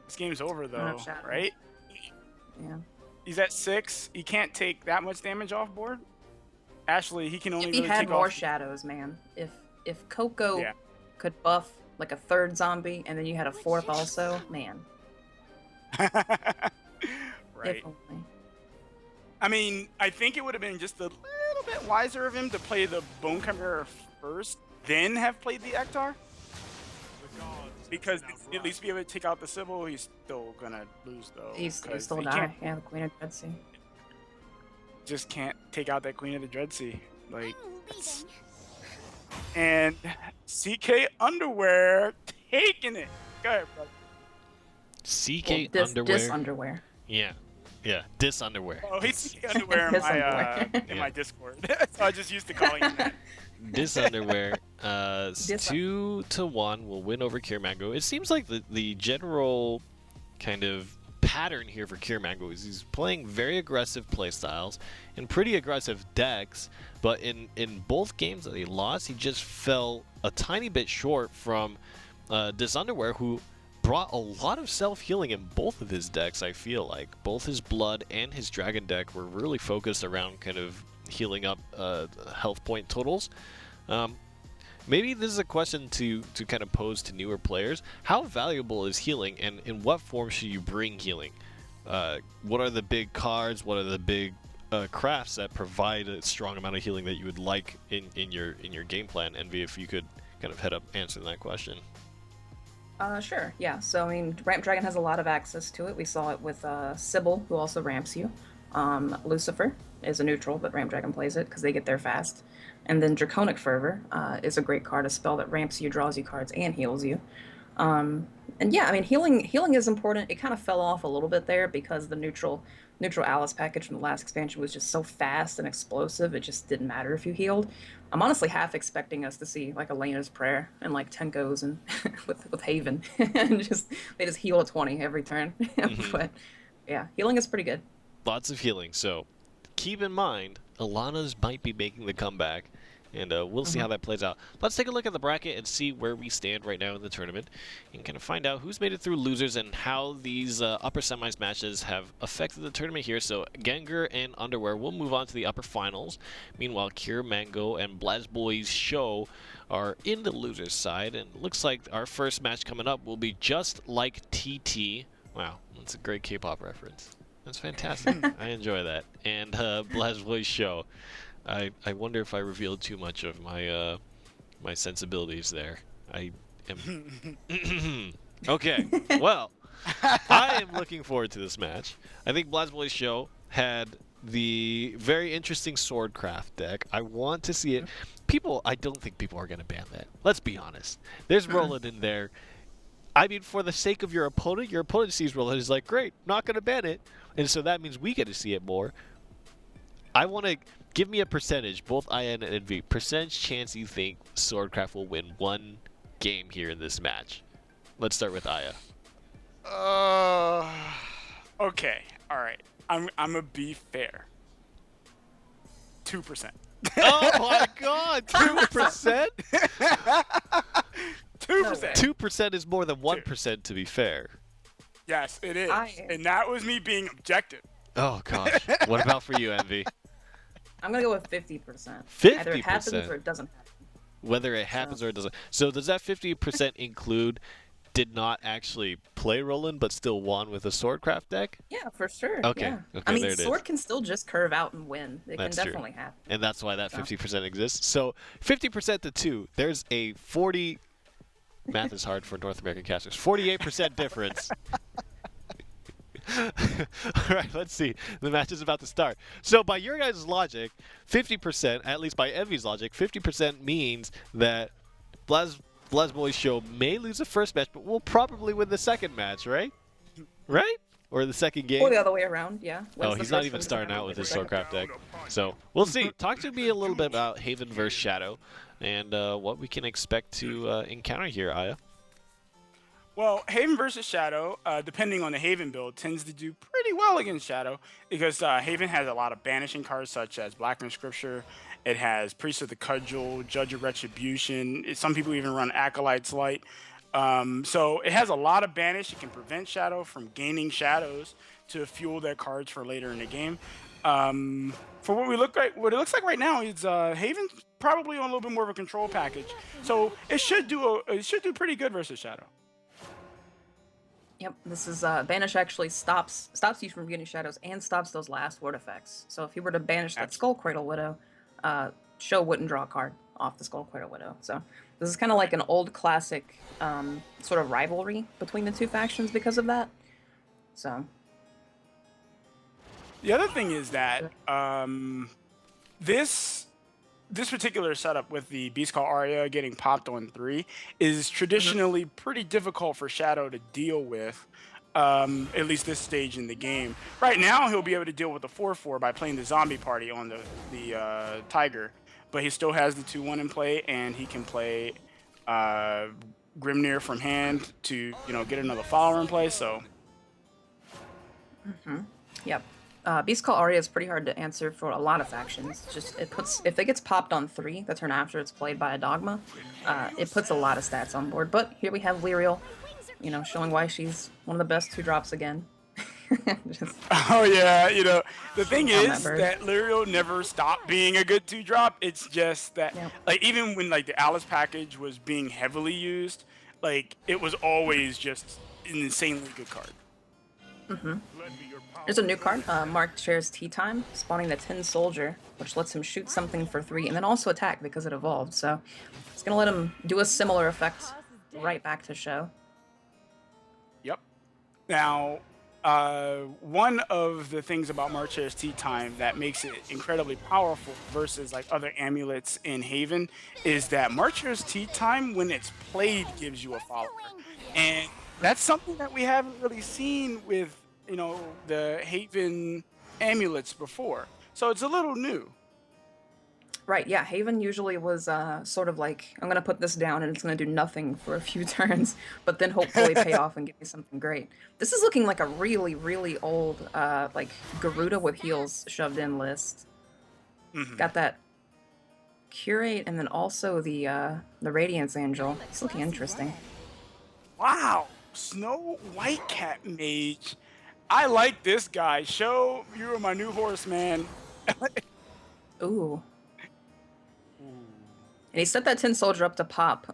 This game's over have though, shadows. right? yeah. He's at 6. He can't take that much damage off board. Actually, he can only If he really had take more off. shadows, man. If Coco Yeah. could buff like a third zombie, and then you had a fourth also. Man, Right. if only. I mean, I think it would have been just a little bit wiser of him to play the Bone Chimera first, then have played the Ektar. Because at least be able to take out the Sybil, he's still gonna lose though. He's 'cause still he die. Yeah, the Queen of Dread Sea. just can't take out that Queen of the Dread Sea. Like, I'm leaving. and CK Underwear taking it. Go ahead, bro. CK Well, underwear. Dis underwear. Yeah. Yeah. Dis underwear. Oh, he's CK Underwear in His my underwear. in my Discord. So I just used to calling him that. Dis underwear. Dis- 2-1 will win over Kier Mango. It seems like the general kind of pattern here for Kier Mango is he's playing very aggressive playstyles and pretty aggressive decks, but in both games that he lost, he just fell a tiny bit short from Dis Underwear, who brought a lot of self-healing in both of his decks. I feel like both his Blood and his Dragon deck were really focused around kind of healing up health point totals. Maybe this is a question to kind of pose to newer players. How valuable is healing, and in what form should you bring healing? What are the big cards? What are the big crafts that provide a strong amount of healing that you would like in your game plan? Envy, if you could kind of head up answering that question. Sure, yeah. So, I mean, Ramp Dragon has a lot of access to it. We saw it with Sybil, who also ramps you. Lucifer is a neutral, but Ramp Dragon plays it because they get there fast. And then Draconic Fervor is a great card, a spell that ramps you, draws you cards, and heals you. And yeah, I mean, healing is important. It kind of fell off a little bit there because the neutral Alice package from the last expansion was just so fast and explosive. It just didn't matter if you healed. I'm honestly half expecting us to see like Elena's Prayer and like Tenko's and with Haven and they just heal at 20 every turn. But yeah, healing is pretty good. Lots of healing. So keep in mind, Alana's might be making the comeback, and we'll see how that plays out. Let's take a look at the bracket and see where we stand right now in the tournament, and kind of find out who's made it through losers and how these upper semis matches have affected the tournament here. So Gengar and Underwear will move on to the upper finals. Meanwhile, Kier Mango and BlazBoy's Show are in the losers side, and it looks like our first match coming up will be Just Like TT. Wow, that's a great K-pop reference. That's fantastic. I enjoy that. And BlazBoy's Show. I wonder if I revealed too much of my my sensibilities there. I am. Okay. Well, I am looking forward to this match. I think BlazBoy's Show had the very interesting Swordcraft deck. I want to see it. I don't think people are going to ban that. Let's be honest. There's Roland in there. I mean, for the sake of your opponent sees Roland is like, great, not going to ban it. And so that means we get to see it more. I want to give me a percentage, both IN and NV. Percentage chance you think Swordcraft will win one game here in this match. Let's start with Aya. Okay, all right. I'm gonna be fair. 2%. Oh my God, 2%? 2%. 2% is more than 1%, to be fair. Yes, it is. I- And that was me being objective. Oh gosh. What about for you, Envy? I'm gonna go with 50%. 50%? Either it happens or it doesn't happen. Whether it happens or it doesn't. So does that 50% include did not actually play Roland but still won with a Swordcraft deck? Yeah, for sure. Okay, Yeah. okay, I mean, there it is. Sword can still just curve out and win. It That's can true. definitely happen. And that's why that 50% exists. So 50% to 2, there's a 40... Math is hard for North American casters. 48% difference. All right, let's see. The match is about to start. So by your guys' logic, 50%, at least by Envy's logic, 50% means that BlazBoy's Show may lose the first match, but will probably win the second match, right? Right? Or the second game? Or the other way around, yeah. Oh, Wins the he's not first even one, starting doesn't out with win his the second. Swordcraft deck. So we'll see. Talk to me a little bit about Haven vs. Shadow and what we can expect to encounter here, Aya. Well, Haven versus Shadow, depending on the Haven build, tends to do pretty well against Shadow because Haven has a lot of banishing cards such as Blackman Scripture. It has Priest of the Cudgel, Judge of Retribution. Some people even run Acolyte's Light. So it has a lot of banish. It can prevent Shadow from gaining shadows to fuel their cards for later in the game. For what it looks like right now is Haven's probably on a little bit more of a control package, so it should do pretty good versus Shadow. Yep, this is Banish actually stops you from getting shadows and stops those last word effects. So if you were to banish that Skull Cradle Widow, Show wouldn't draw a card off the Skull Cradle Widow. So this is kind of like an old classic sort of rivalry between the two factions because of that. So the other thing is that this particular setup with the Beast Call Arya getting popped on 3 is traditionally pretty difficult for Shadow to deal with, at least this stage in the game. Right now, he'll be able to deal with the 4/4 by playing the Zombie Party on the Tiger, but he still has the 2/1 in play, and he can play Grimnir from hand to get another follower in play. So. Yep. Beast Call Arya is pretty hard to answer for a lot of factions. Just if it gets popped on 3 the turn after it's played by a Dogma, it puts a lot of stats on board. But here we have Lyriel, showing why she's one of the best 2-drops again. Oh yeah, the thing is that Lyriel never stopped being a good 2-drop. It's just that like even when like the Alice package was being heavily used, like it was always just an insanely good card. There's a new card, Mark shares Tea Time, spawning the Tin Soldier, which lets him shoot something for 3 and then also attack because it evolved. So it's going to let him do a similar effect right back to Show. Yep. Now, one of the things about Mark shares Tea Time that makes it incredibly powerful versus like other amulets in Haven is that Mark shares Tea Time, when it's played, gives you a follower. And that's something that we haven't really seen with the Haven amulets before, so it's a little new. Right, yeah, Haven usually was sort of like, I'm gonna put this down and it's gonna do nothing for a few turns, but then hopefully pay off and give you something great. This is looking like a really, really old like Garuda with heals shoved in list. Got that Curate and then also the Radiance Angel. It's looking interesting. Wow, Snow White Cat Mage. I like this guy. Show, you are my new horse, man. Ooh. And he set that Tin Soldier up to pop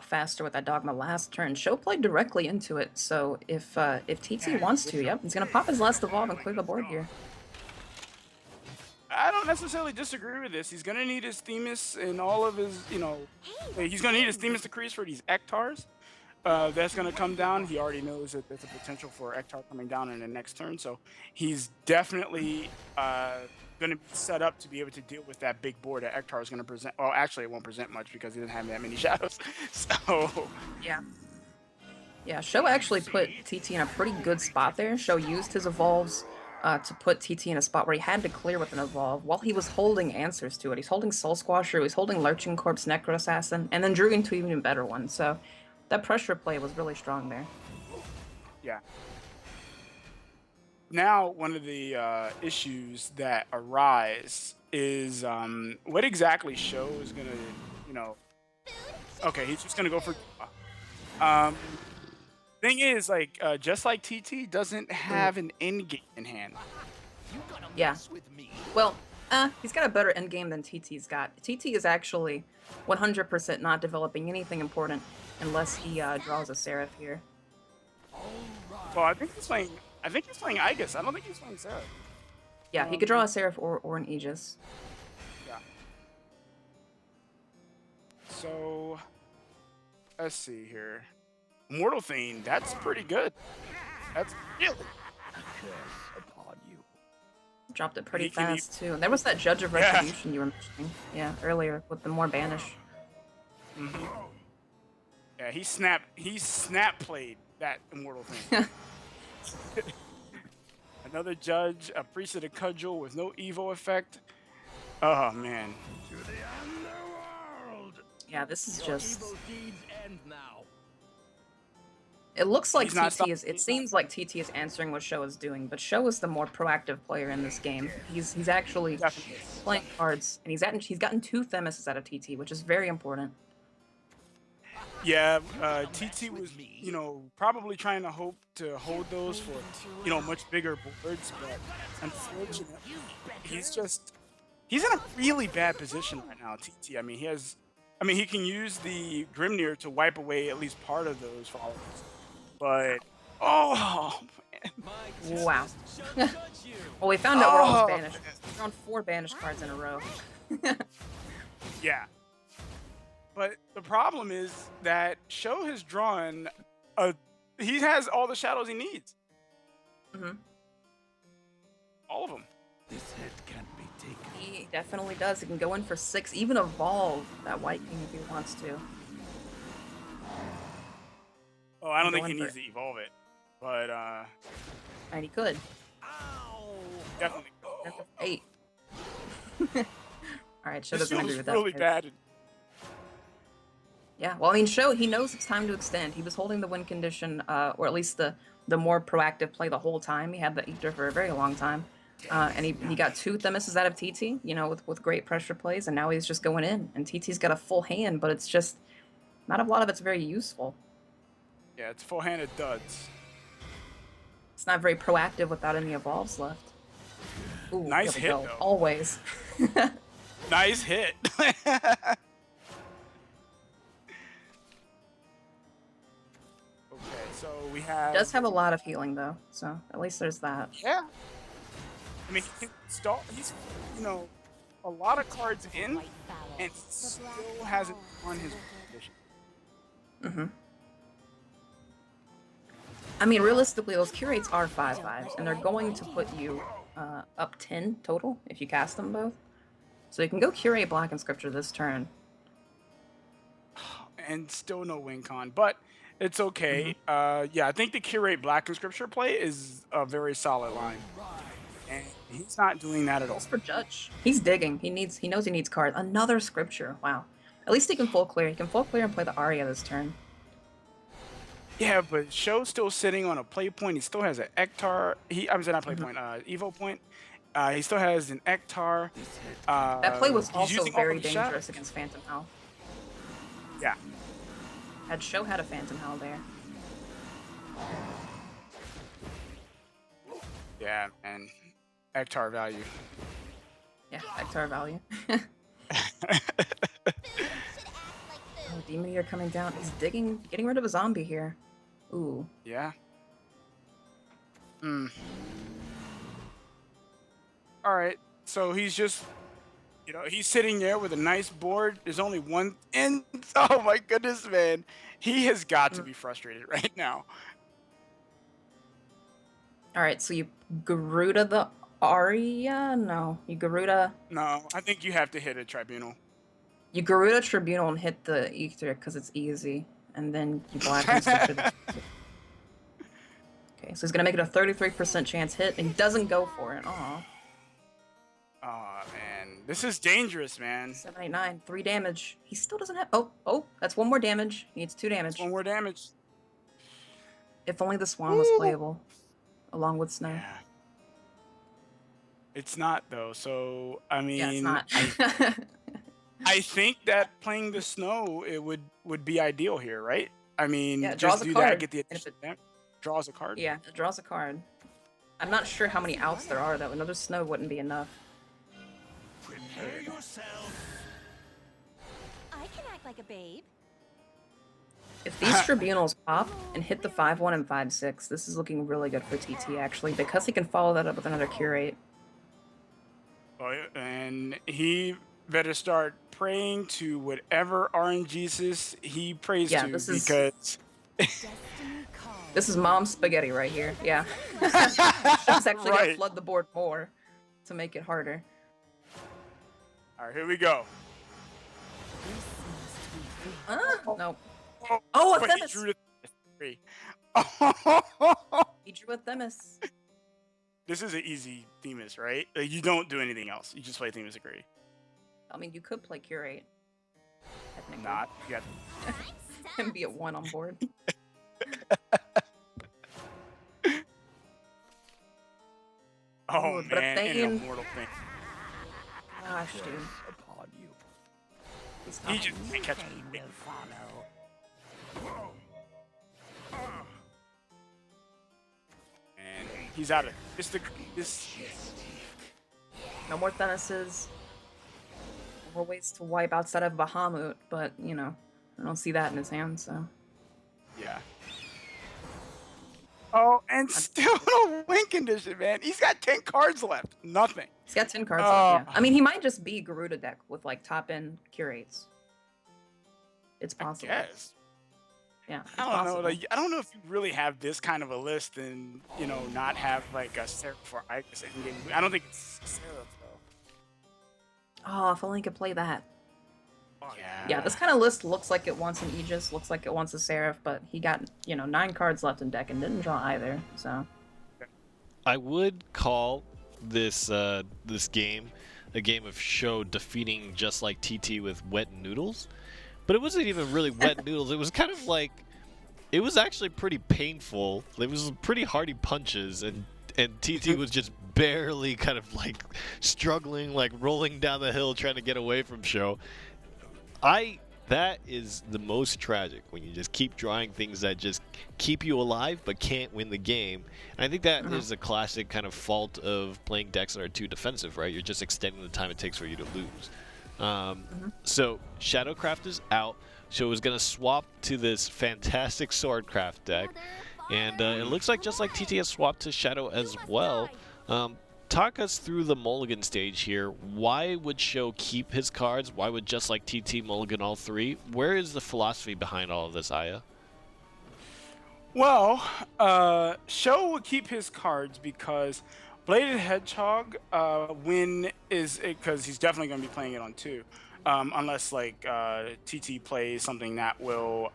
faster with that Dogma last turn. Show played directly into it, so if TT wants to, yep, he's gonna pop his last evolve and clear the board here. I don't necessarily disagree with this. He's gonna need his Themis and all of his, he's gonna need his Themis decrease for these Ektars. That's going to come down. He already knows that there's a potential for Ektar coming down in the next turn, so he's definitely going to be set up to be able to deal with that big board that Ektar is going to present. Well, actually, it won't present much because he doesn't have that many shadows. So yeah, Show actually put TT in a pretty good spot there. Show used his evolves to put TT in a spot where he had to clear with an evolve while he was holding answers to it. He's holding Soul Squasher, he's holding Lurching Corpse, Necro Assassin, and then drew into even better one. So that pressure play was really strong there. Yeah. Now, one of the issues that arise is what exactly Show is going to, okay, he's just going to go for... thing is, like, just like TT doesn't have an end game in hand. Yeah. Well, he's got a better end game than TT's got. TT is actually 100% not developing anything important unless he draws a Seraph here. Well, I think he's playing Aegis. I don't think he's playing Seraph. Yeah, he could draw a Seraph or an Aegis. Yeah. So, let's see here. Mortal Thane, that's pretty good. That's really Dropped it pretty fast too. And there was that Judge of Retribution you were mentioning, earlier with the more banish. Yeah, he snap played that Immortal Thing. Another Judge, a Priest of the Cudgel with no Evo effect. Oh man. Yeah, this is just... It looks like TT is... It seems like TT is answering what Show is doing, but Show is the more proactive player in this game. He's actually playing cards, and he's gotten 2 Themises out of TT, which is very important. Yeah, TT was, probably trying to hope to hold those for, much bigger boards, but unfortunately, he's in a really bad position right now, TT. He can use the Grimnir to wipe away at least part of those follows, but, oh, man. Wow. Well, we found out we're almost Oh, banished. We've drawn 4 banished cards in a row. yeah. But the problem is that Sho has drawn he has all the shadows he needs. Hmm. All of them. This head can't be taken. He definitely does. He can go in for 6, even evolve that White King if he wants to. Oh, I don't think Going he for needs to evolve it. But And he could. definitely. That's a 8. Alright, Sho This doesn't agree feels with that. really guys. bad. Yeah, well, I mean, Sho, he knows it's time to extend. He was holding the win condition, or at least the more proactive play the whole time. He had the Ether for a very long time. And he got 2 Themises out of TT, with great pressure plays, and now he's just going in. And TT's got a full hand, but it's just, not a lot of it's very useful. Yeah, it's full-handed duds. It's not very proactive without any evolves left. Ooh, Nice here we hit, go. though. Always. Nice hit. Okay, so we have. Does have a lot of healing, though, so at least there's that. Yeah. I mean, he can stall. He's, a lot of cards in, and still hasn't won his position. Mm-hmm. I mean, realistically, those curates are 5/5s, and they're going to put you up 10 total if you cast them both. So you can go curate Black and Scripture this turn. And still no win con, but it's okay. Yeah, I think the curate Black and Scripture play is a very solid line, and he's not doing that at all. As for Judge, he's digging. He knows he needs cards. Another Scripture. Wow. At least he can full clear. He can full clear and play the Aria this turn. Yeah, but Sho's still sitting on a play point. He still has an Ektar. I'm saying not play point. Evo point. He still has an Ektar. That play was he's also using all very of his shadows. dangerous against Phantom Howl. Yeah. Had Sho had a Phantom Howl there. Yeah, and Ektar value. Yeah, Ektar value. Oh, Demon Eater coming down. He's digging, getting rid of a zombie here. Ooh. Yeah. All right. So he's just, he's sitting there with a nice board. There's only one. And oh my goodness, man, he has got to be frustrated right now. All right, so you Garuda the Aria? No, you Garuda. No, I think you have to hit a tribunal. You Garuda Tribunal and hit the Ether because it's easy, and then you Black and Scripture the Okay, so he's gonna make it a 33% chance hit, and he doesn't go for it. Aw. Oh man, this is dangerous, man. 789, 3 damage. He still doesn't have. Oh, that's 1 more damage. He needs 2 damage. 1 more damage. If only the Swan was playable, along with Snow. Yeah. It's not though. So I mean, Yeah, it's not. I think that playing the Snow it would be ideal here, right? I mean, Yeah, it just draws a do card, that, get the and if additional damage. Draws a card. Yeah, it draws a card. I'm not sure how many outs there are, though. Another Snow wouldn't be enough. Prepare yourself. I can act like a babe. If these Tribunals pop and hit the 5-1 and 5-6, this is looking really good for TT, actually, because he can follow that up with another Curate. Oh, and he better start praying to whatever RNGesus he prays Yeah, to this is- because This is Mom's spaghetti right here. Yeah. She's actually gonna Right. flood the board more to make it harder. All right, here we go. No. Oh, a But he Themis! drew the 3. He drew a Themis. This is an easy Themis, right? Like, you don't do anything else. You just play Themis Agree. I mean, you could play Curate. Technically. Not. You got And be at 1 on board. oh Ooh, but a man, and Thane- an immortal thing. Gosh, dude. Upon you. He's He not- just can't catch me. He's out of this. No more Thenuses. More ways to wipe outside of Bahamut, but you know, I don't see that in his hand, so. Yeah. Oh, and still no win condition, man. He's got 10 cards left. Nothing. He's got 10 cards left, yeah. I mean, he might just be Garuda deck with like top end curates. It's possible. I guess. Yeah, it's I don't possible. know. Like, I don't know if you really have this kind of a list and, you know, not have like a Seraph for Iris in game. I don't think it's Seraph though. Oh, if only he could play that. Yeah. Yeah, this kind of list looks like it wants an Aegis, looks like it wants a Seraph, but he got, you know, 9 cards left in deck and didn't draw either, so. I would call this this game a game of Show defeating just like TT with wet noodles, but it wasn't even really wet noodles. It was kind of like, it was actually pretty painful. It was pretty hardy punches, and TT was just barely kind of like struggling, like rolling down the hill trying to get away from Show. That is the most tragic, when you just keep drawing things that just keep you alive but can't win the game. And I think that is a classic kind of fault of playing decks that are too defensive, right? You're just extending the time it takes for you to lose. So Shadowcraft is out. So is going to swap to this fantastic Swordcraft deck. And it looks like just like TT has swapped to Shadow as well. Talk us through the mulligan stage here. Why would Show keep his cards? Why would just like TT mulligan all 3? Where is the philosophy behind all of this, Aya? Well, Show would keep his cards because Bladed Hedgehog because he's definitely going to be playing it on 2. Unless like TT plays something that will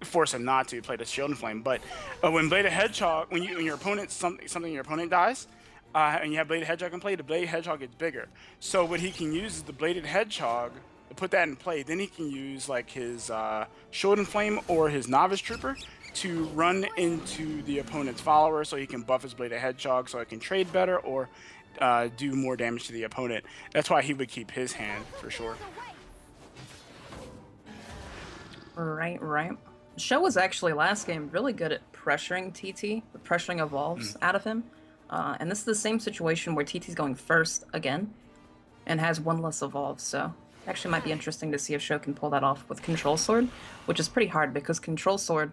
force him not to play the Shield and Flame. But when Bladed Hedgehog, when your opponent something your opponent dies, and you have Bladed Hedgehog in play, the Bladed Hedgehog gets bigger. So what he can use is the Bladed Hedgehog to put that in play. Then he can use like his Shield and Flame or his Novice Trooper to run into the opponent's follower, so he can buff his Bladed Hedgehog so it can trade better or do more damage to the opponent. That's why he would keep his hand for sure. Right. Show was actually last game really good at pressuring TT, pressuring evolves out of him. And this is the same situation where TT's going first again and has 1 less evolve, so actually might be interesting to see if Show can pull that off with Control Sword, which is pretty hard because Control Sword,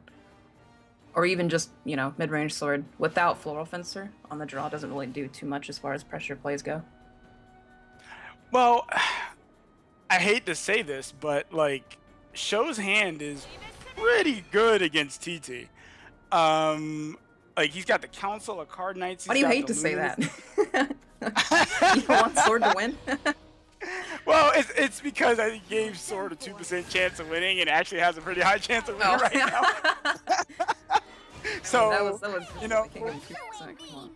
or even just, you know, mid-range sword, without Floral Fencer on the draw doesn't really do too much as far as pressure plays go. Well, I hate to say this, but like Show's hand is pretty good against TT. Like he's got the Council of Card Knights. Why do you hate to say that? You want Sword to win? Well, it's because I gave Sword a 2% chance of winning and actually has a pretty high chance of winning right now. So, that was you know, making him 2%. Come on.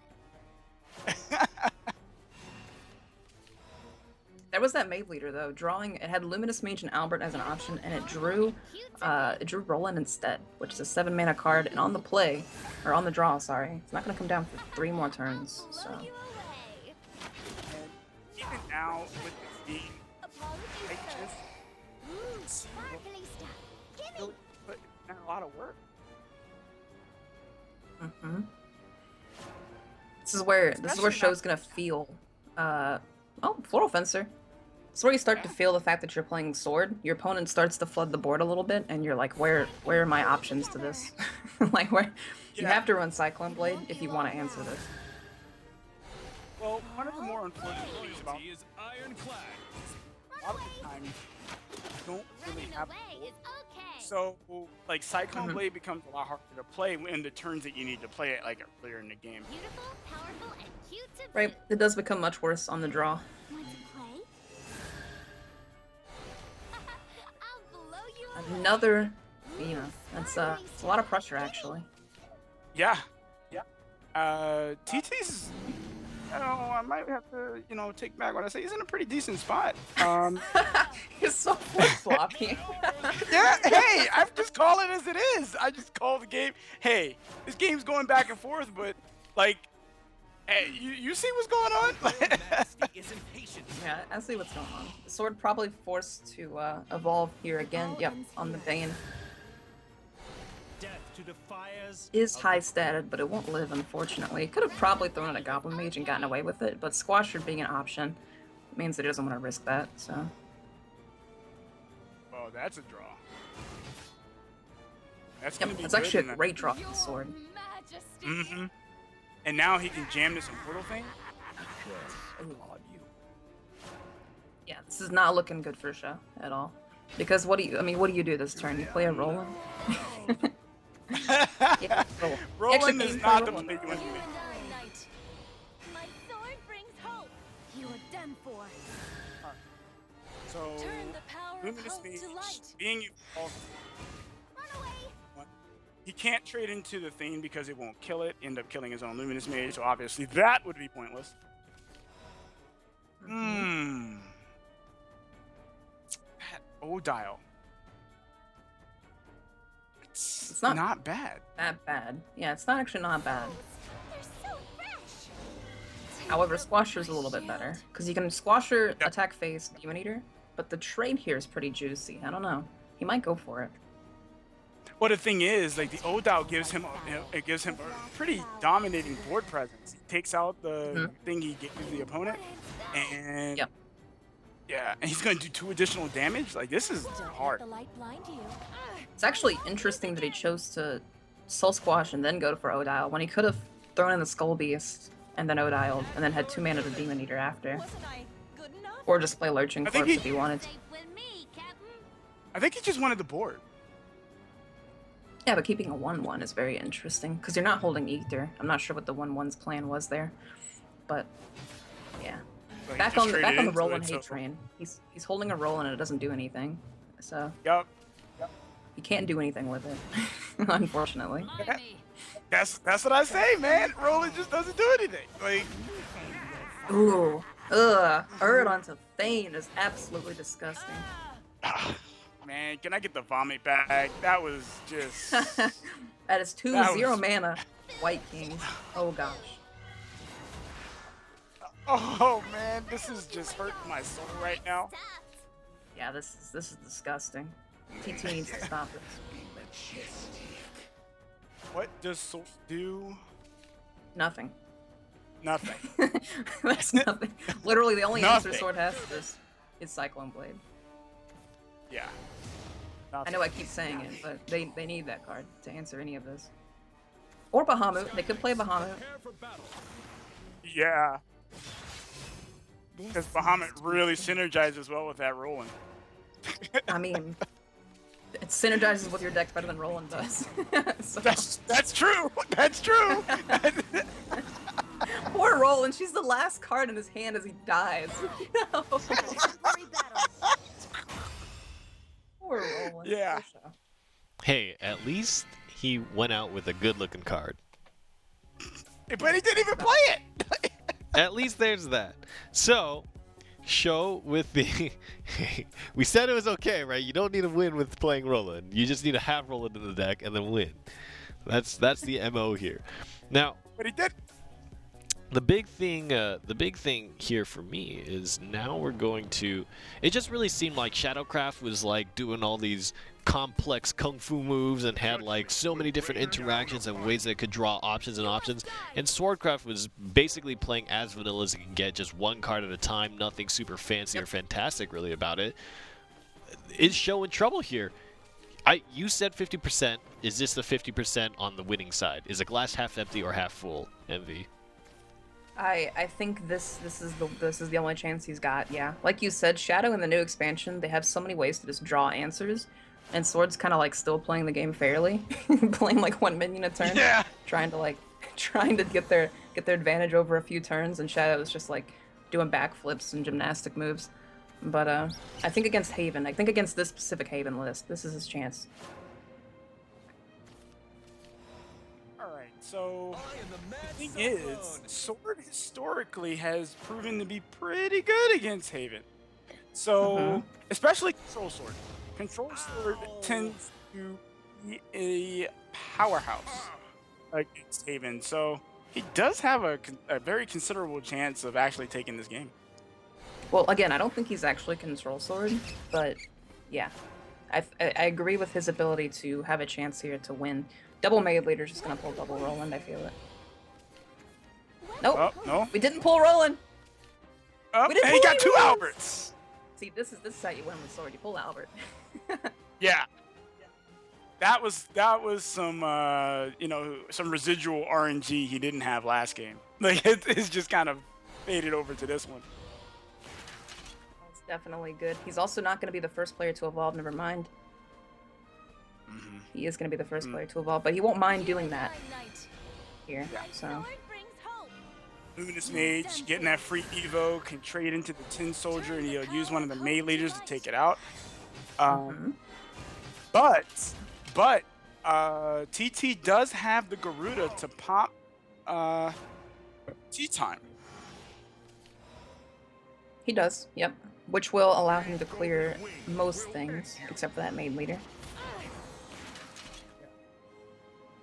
There was that Mave Leader though, drawing. It had Luminous Mage and Albert as an option, and it drew Roland instead, which is a 7-mana card. And on the play, or on the draw, sorry, it's not gonna come down for 3 more turns. So even now with the game, I just really put in a lot of work. This is where Show's gonna feel. Floral Fencer. It's where you start to feel the fact that you're playing Sword. Your opponent starts to flood the board a little bit, and you're like, where are my options to this? Like, where you have to run Cyclone Blade if you want to answer this. Well, one of the more unfortunate things about a lot of the time, you don't really have a board. So, like, Cyclone Blade becomes a lot harder to play in the turns that you need to play it, like, earlier in the game. Right, it does become much worse on the draw. Another, you know, it's a lot of pressure actually. Yeah. TT's, you know, I might have to, you know, take back what I say. He's in a pretty decent spot. He's so flip-floppy. Yeah, hey, I'm just calling it as it is. I just call the game. Hey, this game's going back and forth, but like, hey, you see what's going on? Yeah, I see what's going on. The Sword probably forced to evolve here again. Yep, on the Bane. to the fires is of high the statted, but it won't live, unfortunately. Could have probably thrown in a Goblin Mage and gotten away with it, but Squasher being an option means that he doesn't want to risk that, so. Oh, that's a draw. That's Yep, gonna be that's good actually in a that- great draw for the sword. Mhm. And now he can jam this Portal thing. Yeah, this is not looking good for Sha at all. Because what do you do this turn? You play a Roland? Yeah, roll. Roland Actually, is you not play the Roland. play you want to You make. and I, knight. My sword brings hope. You are done for. So, Turn the power of Luminous hope to Mage light. being evolved, Run away. he can't trade into the Thane because it won't kill it. End up killing his own Luminous Mage, so obviously that would be pointless. Hmm. That Odile. It's not- not bad. That bad. Yeah, it's not actually not bad. They're so fresh. However, Squasher's a little bit better. Because you can Squasher, attack face, Demon Eater, but the trade here is pretty juicy. I don't know. He might go for it. Well, the thing is, like the Odile gives him, it gives him a pretty dominating board presence. He takes out the thing he gave the opponent, and Yep. yeah, and he's going to do 2 additional damage. Like this is Don't let hard. the light blind you. It's actually interesting that he chose to Soul Squash and then go for Odile when he could have thrown in the Skull Beast and then Odiled and then had 2 mana to Demon Eater after. Wasn't I good enough? Or just play Lurching I think Corpse he- if he wanted to. I think he just wanted the board. Yeah, but keeping a 1/1 is very interesting because you're not holding Ether. I'm not sure what the 1/1's plan was there, but yeah. Like, Back just on the traded into roll and it, hate so- train. He's holding a roll and it doesn't do anything, so Yup. he can't do anything with it, unfortunately. That's what I say, man. Roland just doesn't do anything. Like, Ooh, ugh, Erd onto Thane is absolutely disgusting. man, can I get the vomit bag? That was just. That is 2 That 0 was- mana, White Kings. Oh gosh. Oh man, this is just hurting my soul right now. Yeah, this is disgusting. TT needs to stop it. What does Soul do? Nothing. Nothing. That's nothing. Literally, the only answer Nothing. Sword has to this is Cyclone Blade. Yeah. I know I keep saying it, but they need that card to answer any of this. Or Bahamut. They could play Bahamut. prepare for battle. Yeah. Because Bahamut really synergizes well with that Roland. I mean, it synergizes with your deck better than Roland does. So, That's true. That's true. poor Roland. She's the last card in his hand as he dies. No. Temporary battle. Poor Roland. Yeah. Poor Sha. Hey, at least he went out with a good-looking card. But he didn't even play it. At least there's that. So, show with the... we said it was okay, right? You don't need to win with playing Roland. You just need to have Roland in the deck and then win. That's the MO here. Now, But he did. the big thing here for me is now we're going to. It just really seemed like Shadowcraft was like doing all these complex kung fu moves and had like so many different interactions and ways that it could draw options and options. And Swordcraft was basically playing as vanilla as it can get, just 1 card at a time, nothing super fancy or fantastic really about it. Is Show in trouble here? You said 50%. Is this the 50% on the winning side? Is a glass half empty or half full, MV? I think this is the only chance he's got. Yeah, like you said, Shadow in the new expansion, they have so many ways to just draw answers, and Sword's kind of like still playing the game fairly, playing like 1 minion a turn, Yeah. trying to get their advantage over a few turns, and Shadow is just like doing backflips and gymnastic moves. But I think against Haven, I think against this specific Haven list, this is his chance. All right. So the thing is, Sword historically has proven to be pretty good against Haven. So especially Control Sword. Control Sword tends to be a powerhouse against Haven. So he does have a very considerable chance of actually taking this game. Well, again, I don't think he's actually Control Sword, but yeah. I agree with his ability to have a chance here to win. Double Made Leader's just gonna pull double Roland, I feel it. Nope. Oh, no. We didn't pull Roland! Oh, We didn't and he pull got any 2 Rolands! Alberts. See, this is how you win with Sword. You pull Albert. Yeah. That was some some residual RNG he didn't have last game. Like it's just kind of faded over to this one. That's definitely good. He's also not going to be the first player to evolve, never mind. Mm-hmm. He is going to be the first player to evolve, but he won't mind doing that My knight. here, Yeah. so... Sword brings hope. Luminous Mage getting that free Evo can trade into the Tin Soldier and he'll use one of the Mage Leaders to take it out. But TT does have the Garuda to pop Tea Time. He does, yep. Which will allow him to clear most things, except for that main leader.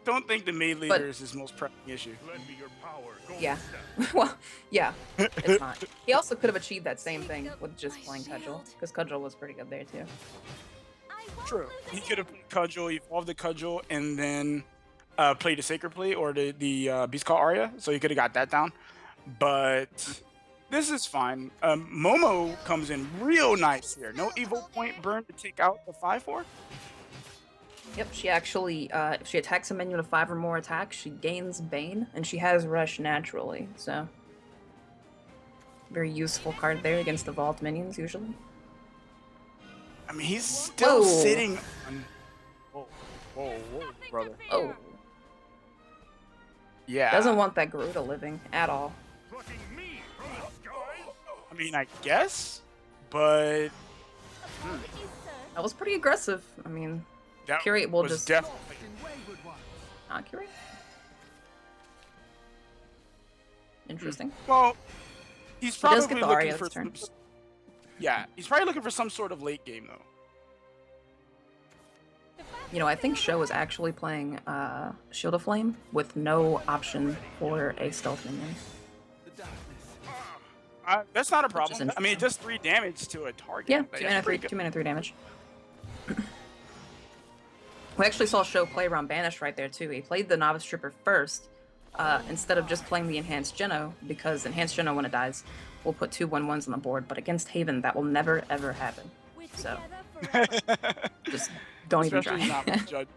Don't think the Mage Leader is his most pressing issue. Lend me your power. Yeah. Well, yeah, it's not. He also could have achieved that same thing with just playing Cudgel, because Cudgel was pretty good there too. I won't True. lose He again. could have played Cudgel, evolved the Cudgel, and then played a Sacred Plate or the Beast Call Aria, so he could have got that down. But this is fine. Momo comes in real nice here. No Evil Point burn to take out the 5/4. Yep, she actually, if she attacks a minion with 5 or more attacks, she gains Bane, and she has Rush naturally, so... Very useful card there against evolved minions, usually. I mean, he's still Whoa. sitting on... Whoa, brother. Oh, Yeah. doesn't want that Garuda living at all. Plucking me from the sky. I mean, I guess, but Apologies, sir. That was pretty aggressive. I mean, that Curate will was just- definitely... accurate. Interesting. Well, he's He does probably get the looking Aria for this turn. Yeah, he's probably looking for some sort of late game though. You know, I think Sho is actually playing Shield of Flame with no option for a stealth minion. That's not a is problem. I mean, it does 3 damage to a target. Yeah, Like, 2 that's mana 3, pretty good. 2 mana 3 damage. We actually saw Sho play around Banish right there too. He played the Novice Trooper first, instead of just playing the Enhanced Geno, because Enhanced Geno, when it dies, will put 2 1/1s on the board, but against Haven, that will never ever happen. We're So. together forever. Just don't even Especially try. not with Judge.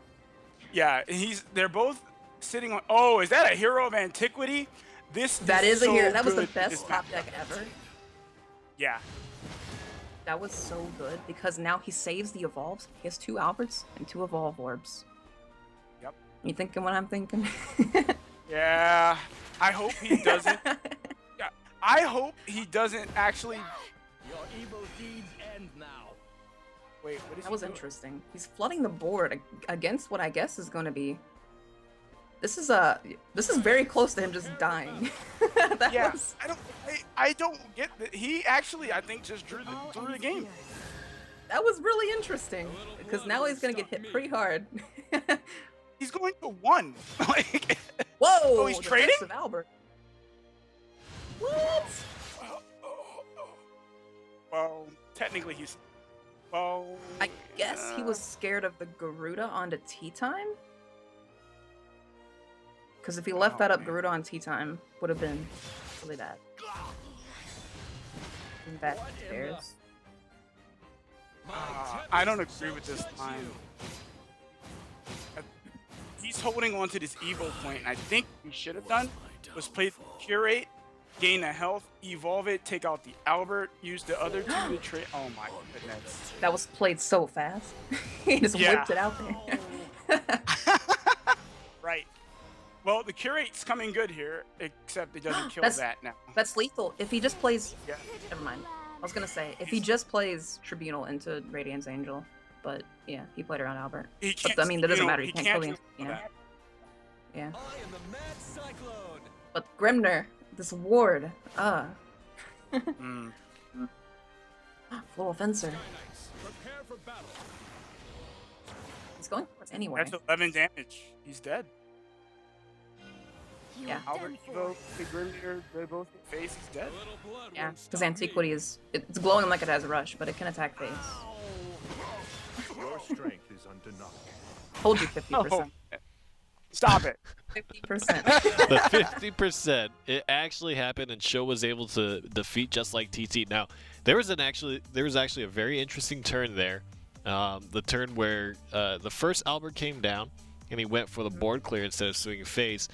Yeah, they're both sitting on. Oh, is that a Hero of Antiquity? That is a so hero. That was the good, best this top matchup. deck ever. Yeah. That was so good because now he saves the evolves. He has 2 Alberts and 2 Evolve Orbs. Yep. You thinking what I'm thinking? Yeah. I hope he doesn't. Yeah. I hope he doesn't actually. Your evil deeds end now. Wait, what is That he was doing? interesting. He's flooding the board against what I guess is going to be. This is very close to him just dying. That Yeah, was I don't get that. He actually, I think, just drew the game. that was really interesting because now he's going to get hit pretty hard. He's going to 1. Like, Whoa! Oh, he's trading? Defensive Albert. What? well, technically he's. Well. I guess he was scared of the Garuda onto Tea Time. Because if he left that up, man. Garuda on Tea Time would have been really bad. And back upstairs. I don't agree with this line. He's holding on to this evil point, and I think what he should have done was play Curate, gain a health, evolve it, take out the Albert, use the other 2 to trade. Oh my goodness. That was played so fast. He just Yeah. whipped it out there. Right. Well, the Curate's coming good here, except it doesn't kill That's- that now. That's lethal. If he just plays... Yeah. Never mind. I was going to say, if he just plays Tribunal into Radiance Angel, but yeah, he played around Albert. He But, can't, I mean, that doesn't matter. He He can't can't kill the... kill You know? that. Yeah. I am the mad cyclone. But Grimner, this ward, Mm. Floral Fencer. Prepare for battle. He's going for it anyway. That's 11 damage. He's dead. You Yeah. are Albert done for. Evo, the Grimnir, they both hit face. He's dead. A little blood Yeah, won't because stop Antiquity me. is... It's glowing like it has a rush, but it can attack face. Your strength is undeniable. Told you 50%. Oh, stop it. 50%. The 50%, it actually happened, and Sho was able to defeat just like TT. Now, there was actually a very interesting turn there. The turn where the first Albert came down, and he went for the board clear instead of swinging face.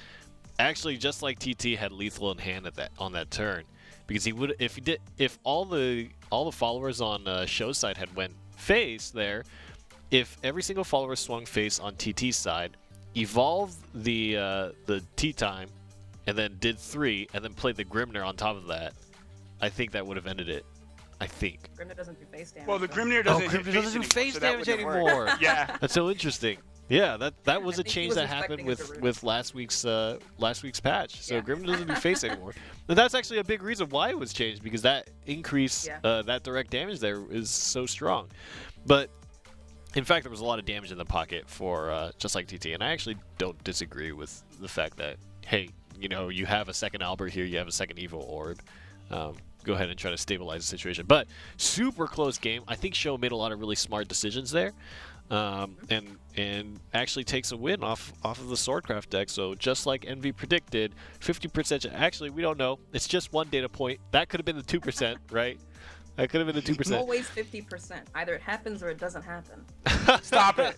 Actually, just like TT had lethal in hand on that turn, because he would if all the followers on Sho's side had went face there, if every single follower swung face on TT's side, evolved the T time, and then did 3, and then played the Grimner on top of that, I think that would have ended it. I think. Grimner doesn't do face damage. Well, the though. Grimnir doesn't, hit Grimner doesn't do anymore, face so that damage wouldn't work. anymore. Yeah. That's so interesting. Yeah, that was a think he change was that happened expecting it to with last week's patch. So Yeah. Grimner doesn't do face anymore. And that's actually a big reason why it was changed, because that increase, that direct damage there is so strong. But in fact, there was a lot of damage in the pocket for just like TT, and I actually don't disagree with the fact that, hey, you have a second Albert here, you have a second Evo Orb. Go ahead and try to stabilize the situation. But super close game. I think Sho made a lot of really smart decisions there, and actually takes a win off of the Swordcraft deck. So just like Envy predicted, 50%. Actually, we don't know. It's just one data point. That could have been the 2%, right? That could have been the 2%. Always 50%. Either it happens or it doesn't happen. Stop it.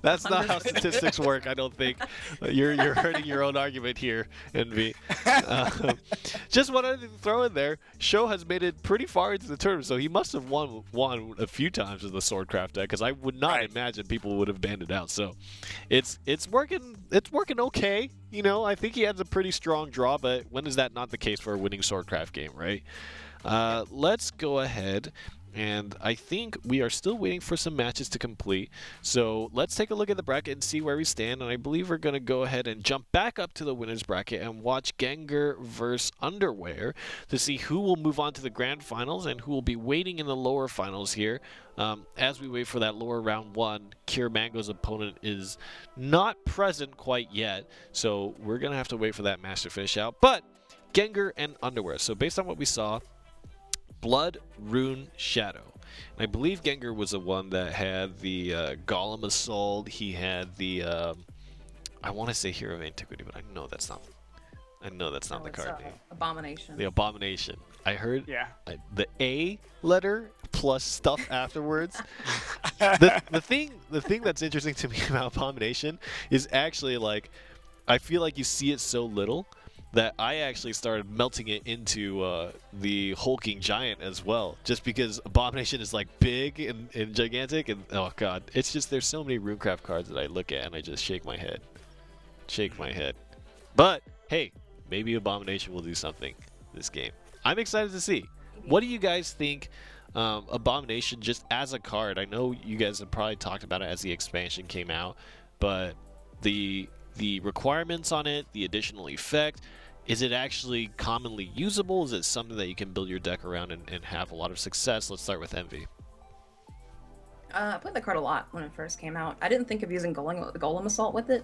That's not how statistics work, I don't think. You're hurting your own argument here, Envy. Just wanted to throw in there, Sho has made it pretty far into the tournament, so he must have won a few times with the Swordcraft deck, because I would not imagine people would have banned it out. So it's working okay. I think he has a pretty strong draw, but when is that not the case for a winning Swordcraft game, right? Let's go ahead. And I think we are still waiting for some matches to complete. So let's take a look at the bracket and see where we stand. And I believe we're going to go ahead and jump back up to the winner's bracket and watch Gengar versus Underwear to see who will move on to the grand finals and who will be waiting in the lower finals here. As we wait for that lower round 1, Kier Mango's opponent is not present quite yet. So we're going to have to wait for that match to finish out. But Gengar and Underwear. So based on what we saw, Blood, Rune, Shadow. And I believe Gengar was the one that had the Golem Assault. He had the I want to say Hero of Antiquity, but I know that's not the card name. Abomination. The Abomination. I heard Yeah. the A letter plus stuff afterwards. the thing that's interesting to me about Abomination is actually, like, I feel like you see it so little that I actually started melting it into the hulking giant as well, just because Abomination is like big and gigantic, and oh god, it's just, there's so many Runecraft cards that I look at and I just shake my head. But hey, maybe Abomination will do something this game. I'm excited to see. What do you guys think? Abomination just as a card, I know you guys have probably talked about it as the expansion came out, but the requirements on it, the additional effect, is it actually commonly usable? Is it something that you can build your deck around and have a lot of success? Let's start with Envy. I played the card a lot when it first came out. I didn't think of using Golem Assault with it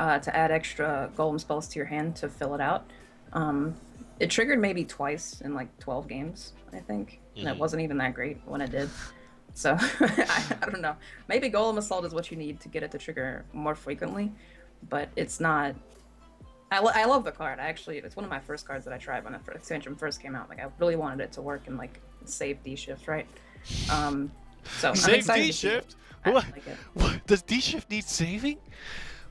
to add extra Golem spells to your hand to fill it out. It triggered maybe twice in like 12 games, I think. And it wasn't even that great when it did. So I don't know. Maybe Golem Assault is what you need to get it to trigger more frequently, but it's not. I love the card. It's one of my first cards that I tried when the expansion first came out. Like, I really wanted it to work and like save D-Shift, right? So Save D-Shift? What? What? Does D-Shift need saving?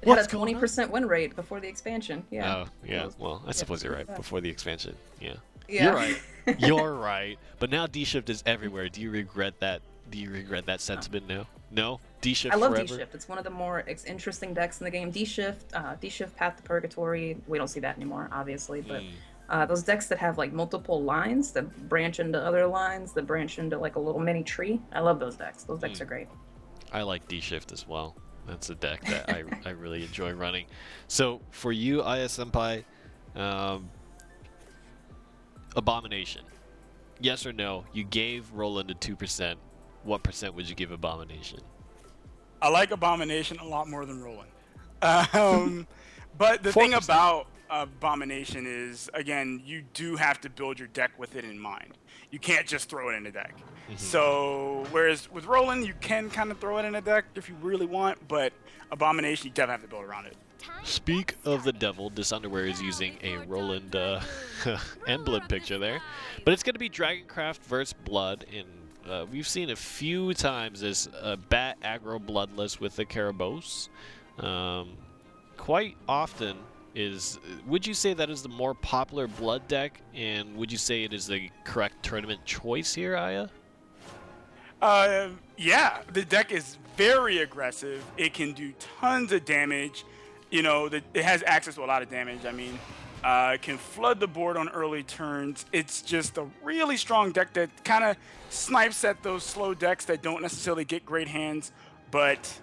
It had a 20% win rate before the expansion. Yeah. Oh, yeah. Well, I suppose you're right. Before the expansion. Yeah. Yeah. You're right. You're right. But now D-Shift is everywhere. Do you regret that? Do you regret that sentiment now? No? D-Shift I love forever? D-Shift. It's one of the more interesting decks in the game. D-Shift, Path to Purgatory. We don't see that anymore, obviously, but those decks that have like multiple lines that branch into other lines, that branch into like a little mini tree. I love those decks. Those decks are great. I like D-Shift as well. That's a deck that I really enjoy running. So for you, IS Senpai, Abomination. Yes or no? You gave Roland a 2%. What percent would you give Abomination? I like Abomination a lot more than Roland. But the thing 4%. about Abomination is, again, you do have to build your deck with it in mind. You can't just throw it in a deck. So, whereas with Roland, you can kind of throw it in a deck if you really want, but Abomination, you definitely have to build around it. Speak of the devil, this underwear is using a Roland emblem picture there. But it's going to be Dragoncraft versus Blood. And we've seen a few times this Bat aggro Bloodless with the Karabos. Quite often would you say that is the more popular Blood deck? And would you say it is the correct tournament choice here, Aya? Yeah, the deck is very aggressive. It can do tons of damage. You know, it has access to a lot of damage. I mean, it can flood the board on early turns. It's just a really strong deck that kind of snipes at those slow decks that don't necessarily get great hands. But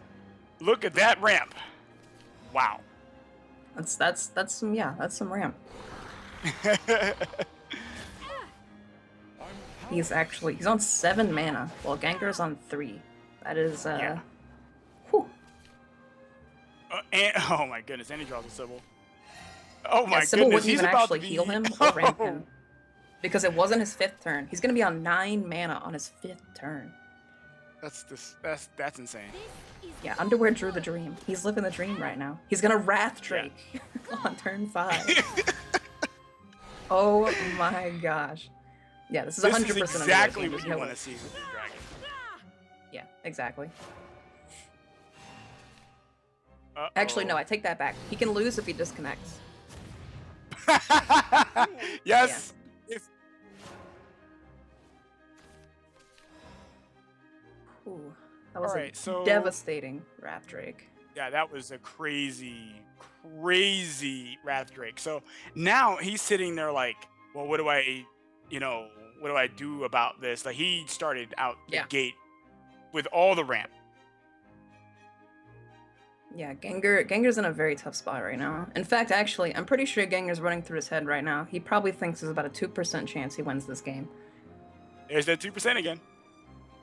look at that ramp. Wow. That's some ramp. He's on 7 mana, while Gengar's on 3. That is Yeah. Whew. And, oh my goodness, and he draws a Sybil. Oh Yeah, my Sybil goodness, wouldn't he's even about actually to be... heal him or ramp him. Because it wasn't his 5th turn. He's gonna be on 9 mana on his 5th turn. That's insane. Yeah, Underwear drew the dream. He's living the dream right now. He's gonna Wrath Drake on turn 5. Oh my gosh. Yeah, this is 100% This is exactly what you want to see with the dragon. Yeah, exactly. Uh-oh. Actually, no, I take that back. He can lose if he disconnects. Yes. Ooh, that was Alright, a so- devastating Wrath Drake. Yeah, that was a crazy Wrath Drake. So now he's sitting there like, well, what do I do about this? Like, he started out the Yeah. gate with all the ramp. Yeah, Gengar's in a very tough spot right now. In fact, actually, I'm pretty sure Gengar's running through his head right now. He probably thinks there's about a 2% chance he wins this game. There's that 2% again.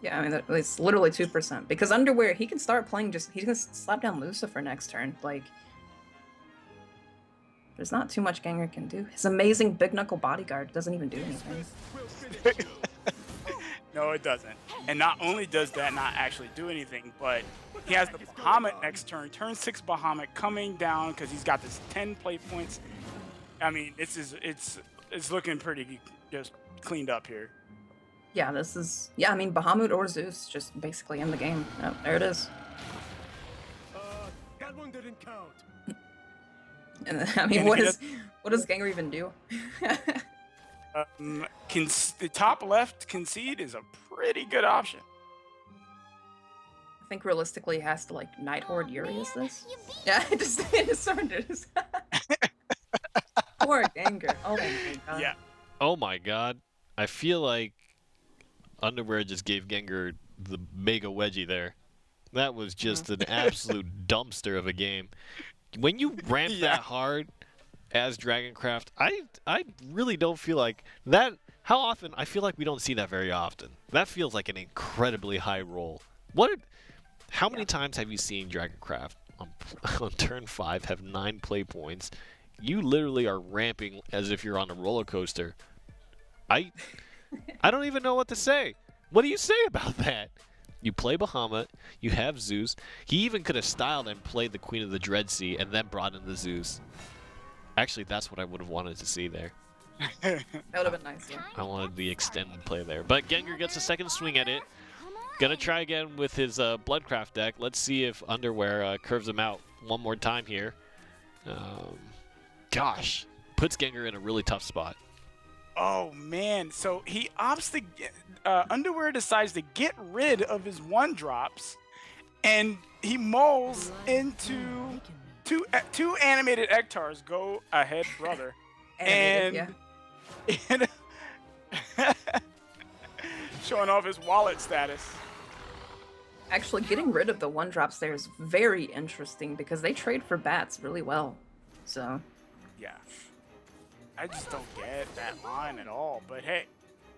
Yeah, I mean, it's literally 2%. Because Underwear, he can start playing he can slap down Lucifer next turn. Like, there's not too much Gengar can do. His amazing Big Knuckle Bodyguard doesn't even do anything. No, it doesn't. And not only does that not actually do anything, but he has the Bahamut next turn. Turn 6 Bahamut coming down because he's got this 10 play points. I mean, it's looking pretty just cleaned up here. Yeah, I mean, Bahamut or Zeus just basically in the game. Oh, there it is. That one didn't count. And I mean, And what he does Gengar even do? The top left concede is a pretty good option. I think realistically, he has to like Night Horde Urias this. Yeah, it just surrenders. Poor Gengar. Oh my god. Yeah. Oh my god. I feel like Underwear just gave Gengar the mega wedgie there. That was just an absolute dumpster of a game. When you ramp that hard as Dragoncraft, I really don't feel like that. How often? I feel like we don't see that very often. That feels like an incredibly high roll. How many times have you seen Dragoncraft on turn 5 have 9 play points? You literally are ramping as if you're on a roller coaster. I don't even know what to say. What do you say about that? You play Bahamut, you have Zeus. He even could have styled and played the Queen of the Dread Sea and then brought in the Zeus. Actually, that's what I would have wanted to see there. That would have been nice. Yeah. I wanted the extended play there. But Gengar gets a second swing at it. Gonna try again with his Bloodcraft deck. Let's see if Underwear curves him out one more time here. Gosh, puts Gengar in a really tough spot. Oh man, so he opts to Underwear decides to get rid of his 1-drops, and he mulls into two animated Ektars. Go ahead, brother. Animated, and showing off his wallet status. Actually, getting rid of the 1-drops there is very interesting because they trade for bats really well. So, Yeah. I just don't get that line at all. But hey,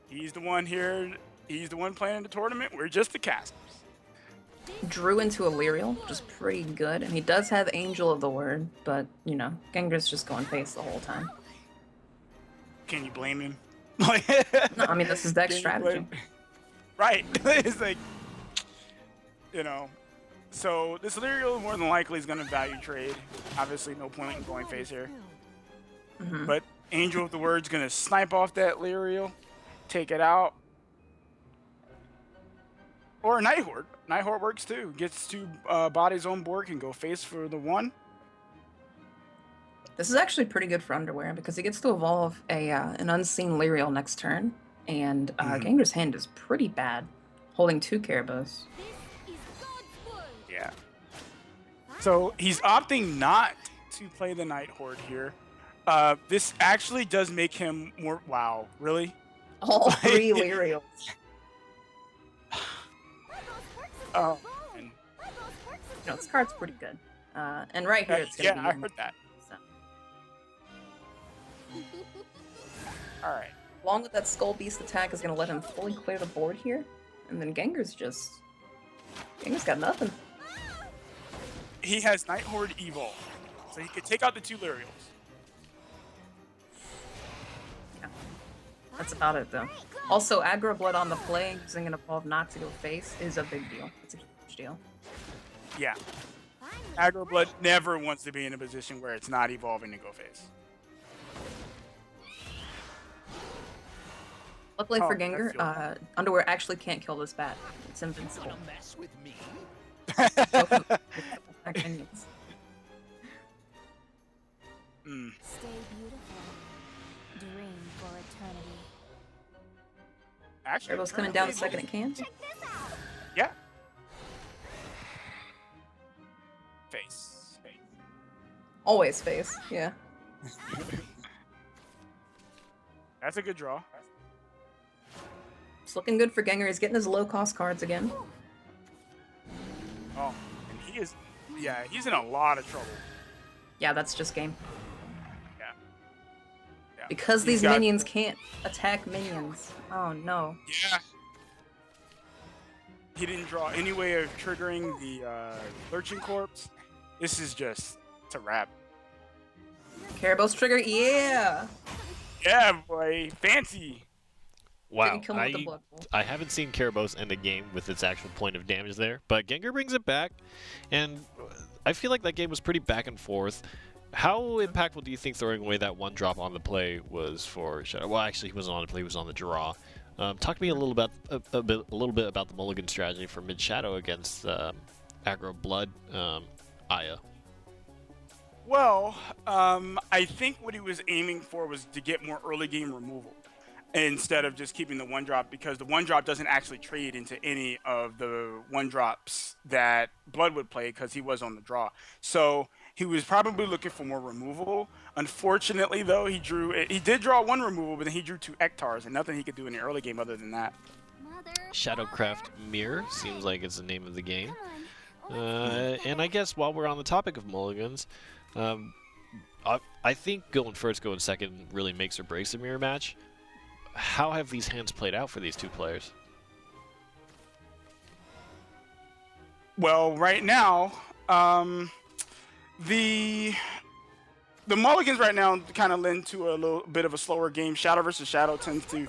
he's the one here. He's the one playing in the tournament. We're just the casters. Drew into a Lyrial, which is pretty good, and he does have Angel of the Word, but, you know, Gengar's just going face the whole time. Can you blame him? No, I mean, this is deck Can you strategy. blame- Right. It's like, you know. So this Lyrial more than likely is going to value trade. Obviously, no point in going face here. Mhm. But Angel of the Word's going to snipe off that Lyrial, take it out. Or Nighthorde. Nighthorde works too. Gets two bodies on board, can go face for the 1. This is actually pretty good for Underwear because he gets to evolve an unseen Lyrial next turn, and Gengar's hand is pretty bad, holding 2 Caribous. This is God's word. Yeah. So he's opting not to play the Nighthorde here. This actually does make him more. Wow, really? All 3 Lyrials. Oh. You know, this card's pretty good. And right here, it's gonna be. I heard that. So. All right. Along with that Skull Beast attack is gonna let him fully clear the board here, and then Gengar's got nothing. He has Nighthorde Evolve, so he could take out the 2 Lyrials. That's about it, though. Also, aggro blood on the play using an evolve not to go face is a big deal. It's a huge deal. Yeah. Aggro Blood never wants to be in a position where it's not evolving to go face. Luckily for Oh, Gengar, Underwear actually can't kill this bat. It's invincible. Wanna mess with me? Minions. Stay beautiful. Dream for eternity. Actually, Turbo's coming down the second it can. Check this out. Yeah. Face. Always face, yeah. That's a good draw. It's looking good for Gengar. He's getting his low-cost cards again. Oh, and he is. Yeah, he's in a lot of trouble. Yeah, that's just game. Yeah. Because He's these got- minions can't attack minions. Oh, no. Yeah. He didn't draw any way of triggering the Lurching Corpse. This is just it's a wrap. Caribou's trigger, yeah! Yeah, boy, fancy. Wow, Didn't kill him with the blood pool. I haven't seen Caribos end a game with its actual point of damage there, but Gengar brings it back, and I feel like that game was pretty back and forth. How impactful do you think throwing away that 1 drop on the play was for Shadow? Well, actually, he wasn't on the play; he was on the draw. Talk to me a little bit about the mulligan strategy for mid Shadow against aggro blood Aya. Well, I think what he was aiming for was to get more early game removal instead of just keeping the 1 drop, because the 1 drop doesn't actually trade into any of the 1 drops that Blood would play because he was on the draw. So he was probably looking for more removal. Unfortunately, though, he did draw 1 removal, but then he drew 2 Ektars and nothing he could do in the early game other than that. Mother, Shadowcraft Mirror seems like it's the name of the game. come on. And I guess while we're on the topic of mulligans, I think going first, going second really makes or breaks a mirror match. How have these hands played out for these 2 players? Well, right now, the mulligans right now kind of lend to a little bit of a slower game. Shadow versus Shadow tends to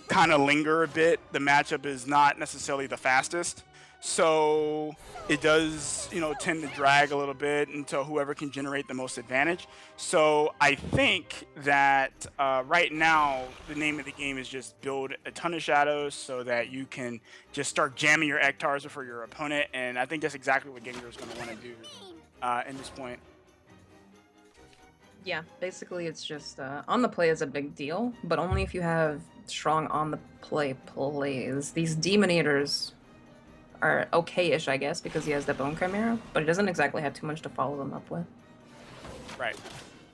kind of linger a bit. The matchup is not necessarily the fastest, so it does, tend to drag a little bit until whoever can generate the most advantage. So I think that right now the name of the game is just build a ton of shadows so that you can just start jamming your Ektars for your opponent, and I think that's exactly what Gengar is going to want to do in this point. Yeah, basically it's just on the play is a big deal, but only if you have strong on the play plays. These Demon Eaters are okay-ish, I guess, because he has the Bone Chimera, but he doesn't exactly have too much to follow them up with. Right.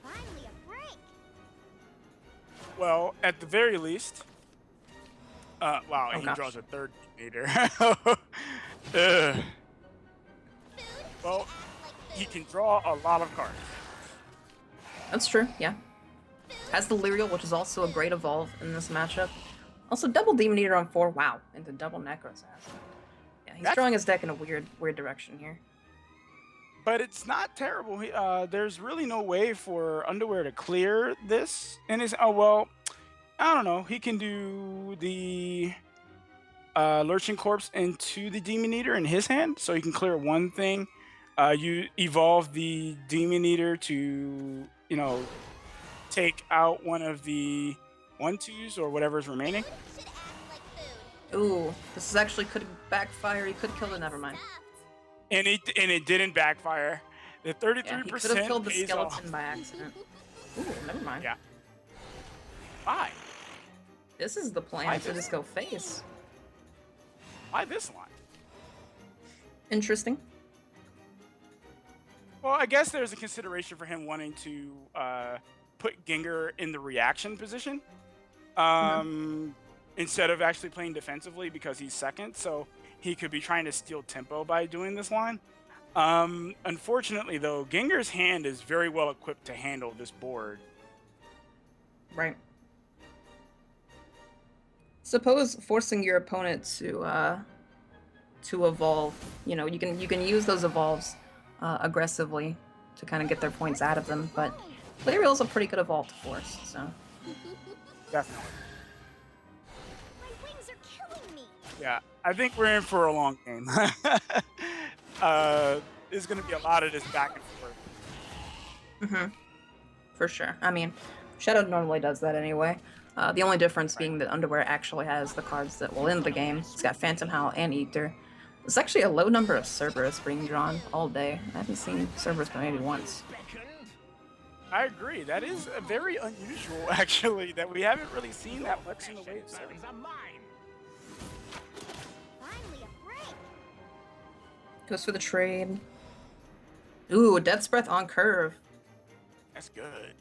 Finally a break. Well, at the very least, wow, Oh, he gosh. draws a 3rd meter. Well, he can draw a lot of cards. That's true, yeah. Has the Lyrial, which is also a great evolve in this matchup. Also, double Demon Eater on 4, wow, into double Necro Assassin. Yeah, Yeah, he's That's- throwing his deck in a weird direction here. But it's not terrible. There's really no way for Underwear to clear this. And his well, I don't know. He can do the Lurching Corpse into the Demon Eater in his hand, so he can clear one thing. You evolve the Demon Eater to, take out one of the 1/2s or whatever's remaining. Should act like food. Ooh, this is actually could backfire. He could kill it. Never mind. And it didn't backfire. The 33% Yeah, he could have killed the pays skeleton off. by accident. Ooh, never mind. Yeah. Why? This is the plan Why to this? just go face. Why this line? Interesting. Well, I guess there's a consideration for him wanting to put Gengar in the reaction position instead of actually playing defensively because he's second. So he could be trying to steal tempo by doing this line. Unfortunately, though, Gengar's hand is very well equipped to handle this board. Right. Suppose forcing your opponent to evolve. You can use those evolves aggressively to kind of get their points out of them. But Glareal's a pretty good evolve to force. So Definitely. My wings are killing me. Yeah, I think we're in for a long game. There's going to be a lot of this back and forth. for sure. I mean, Shadow normally does that anyway. The only difference being that Underwear actually has the cards that will end the game. It's got Phantom Howl and Ether. There's actually a low number of Cerberus being drawn all day. I haven't seen Cerberus maybe once. I agree. That is very unusual, actually, that we haven't really seen that much in the way of series. Finally a break. Goes for the trade. Ooh, Death's Breath on curve. That's good.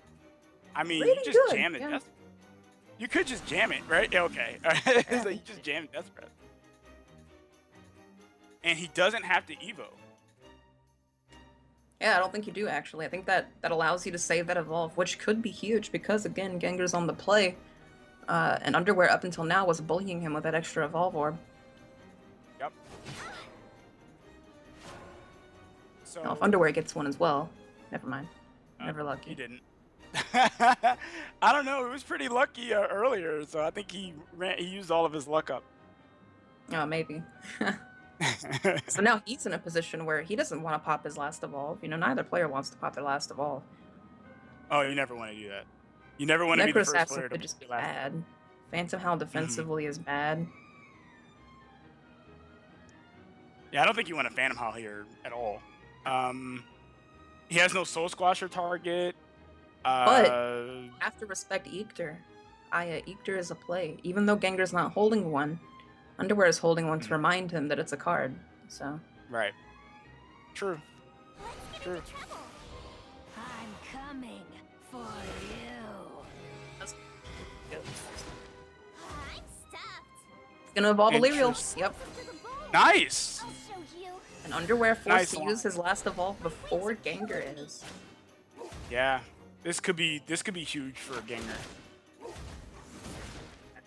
I mean, Pretty you just good, jam the yeah. Death. You could just jam it, right? Yeah, okay. So you just jam Death Breath. And he doesn't have to Evo. Yeah, I don't think you do actually. I think that allows you to save that evolve, which could be huge because again, Gengar's on the play, and Underwear up until now was bullying him with that extra evolve orb. Yep. So Now, if Underwear gets one as well, never mind. Never he lucky. didn't. I don't know. He was pretty lucky earlier, so I think he used all of his luck up. Oh, maybe. So now he's in a position where he doesn't want to pop his last evolve. Neither player wants to pop their last evolve. Oh, you never want to do that. You never want to be the first Necrosassin player to could just be put your last. bad. Phantom Howl defensively is bad. Yeah, I don't think you want a Phantom Howl here at all. He has no Soul Squasher target. But have to respect Eekter. Eekter is a play. Even though Gengar's not holding one, Underwear is holding one to remind him that it's a card. So Right. True. Let's get True. into trouble. I'm coming for you. that's I'm stuffed. he's gonna evolve Illyrial. Interest- Yep. To the bone. Nice. I'll show you. And Underwear forced Nice to line. use his last evolve before Gengar is. Yeah. This could be huge for a Gengar.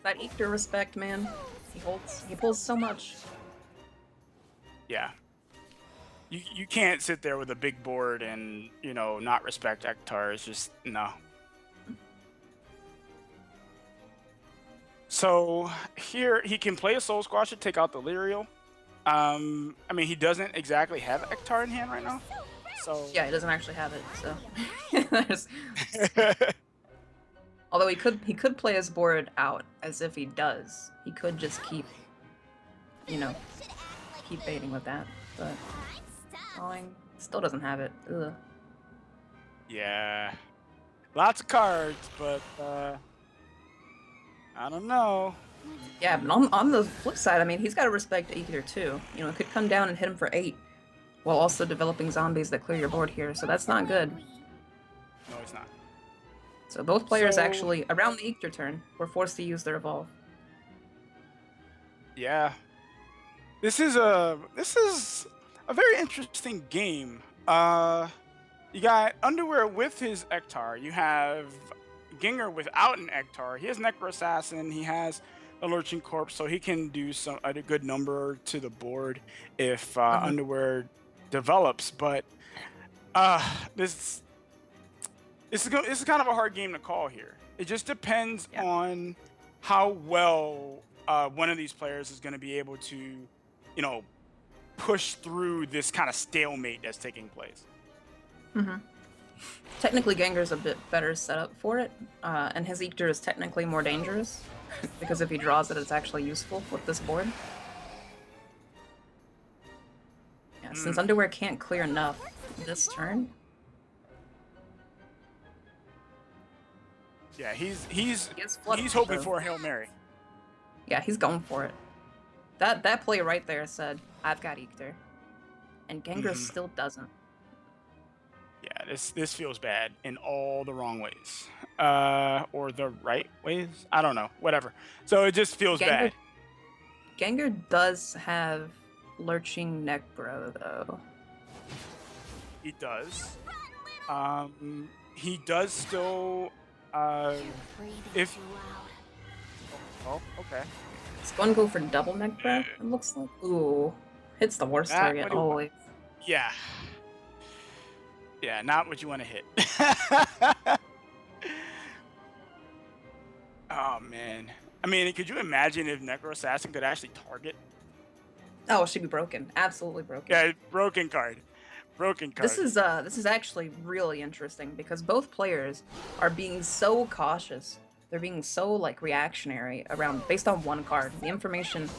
That Eekter respect, man. He pulls so much. Yeah. You can't sit there with a big board and, not respect Ektar. It's just, no. So here he can play a Soul Squasher, take out the Lyrial. I mean, he doesn't exactly have Ektar in hand right now. So Yeah, he doesn't actually have it, so there's although he could play his board out as if he does. He could just keep Should act like baiting with that. But I'm stuffed. drawing still doesn't have it. Ugh. yeah, lots of cards, but I don't know. Yeah, but on the flip side, I mean, he's got to respect Eekter too. It could come down and hit him for 8, while also developing zombies that clear your board here. So that's not good. No, it's not. So both players So- actually, around the Eekter turn, were forced to use their evolve. Yeah. This is a very interesting game. You got Underwear with his Ektar. You have Gengar without an Ektar. He has Necro Assassin. He has a Lurching Corpse, so he can do a good number to the board if Uh-huh. Underwear develops. But this is kind of a hard game to call here. It just depends Yeah. on how well one of these players is going to be able to, you know, push through this kind of stalemate that's taking place. Mm-hmm. Technically, Gengar's a bit better set up for it, and his Eector is technically more dangerous, because if he draws it, it's actually useful with this board. Yeah, since Underwear can't clear enough this turn. Yeah, he's gets Flutter hoping Show. for a Hail Mary. Yeah, he's going for it. That play right there said, "I've got Eector," and Gengar still doesn't. Yeah, this feels bad in all the wrong ways, or the right ways. I don't know, whatever. So it just feels bad. Gengar does have Lurching Necro though. He does. He does still. If oh, okay. It's going to go for double Necro. It looks like ooh, hits the worst That target what he wa- always. Yeah. Yeah, not what you want to hit. Oh man. I mean, could you imagine if Necro Assassin could actually target? Oh, it should be broken. Absolutely broken. Yeah, broken card. Broken card. This is actually really interesting because both players are being so cautious. They're being so like reactionary around based on one card. The information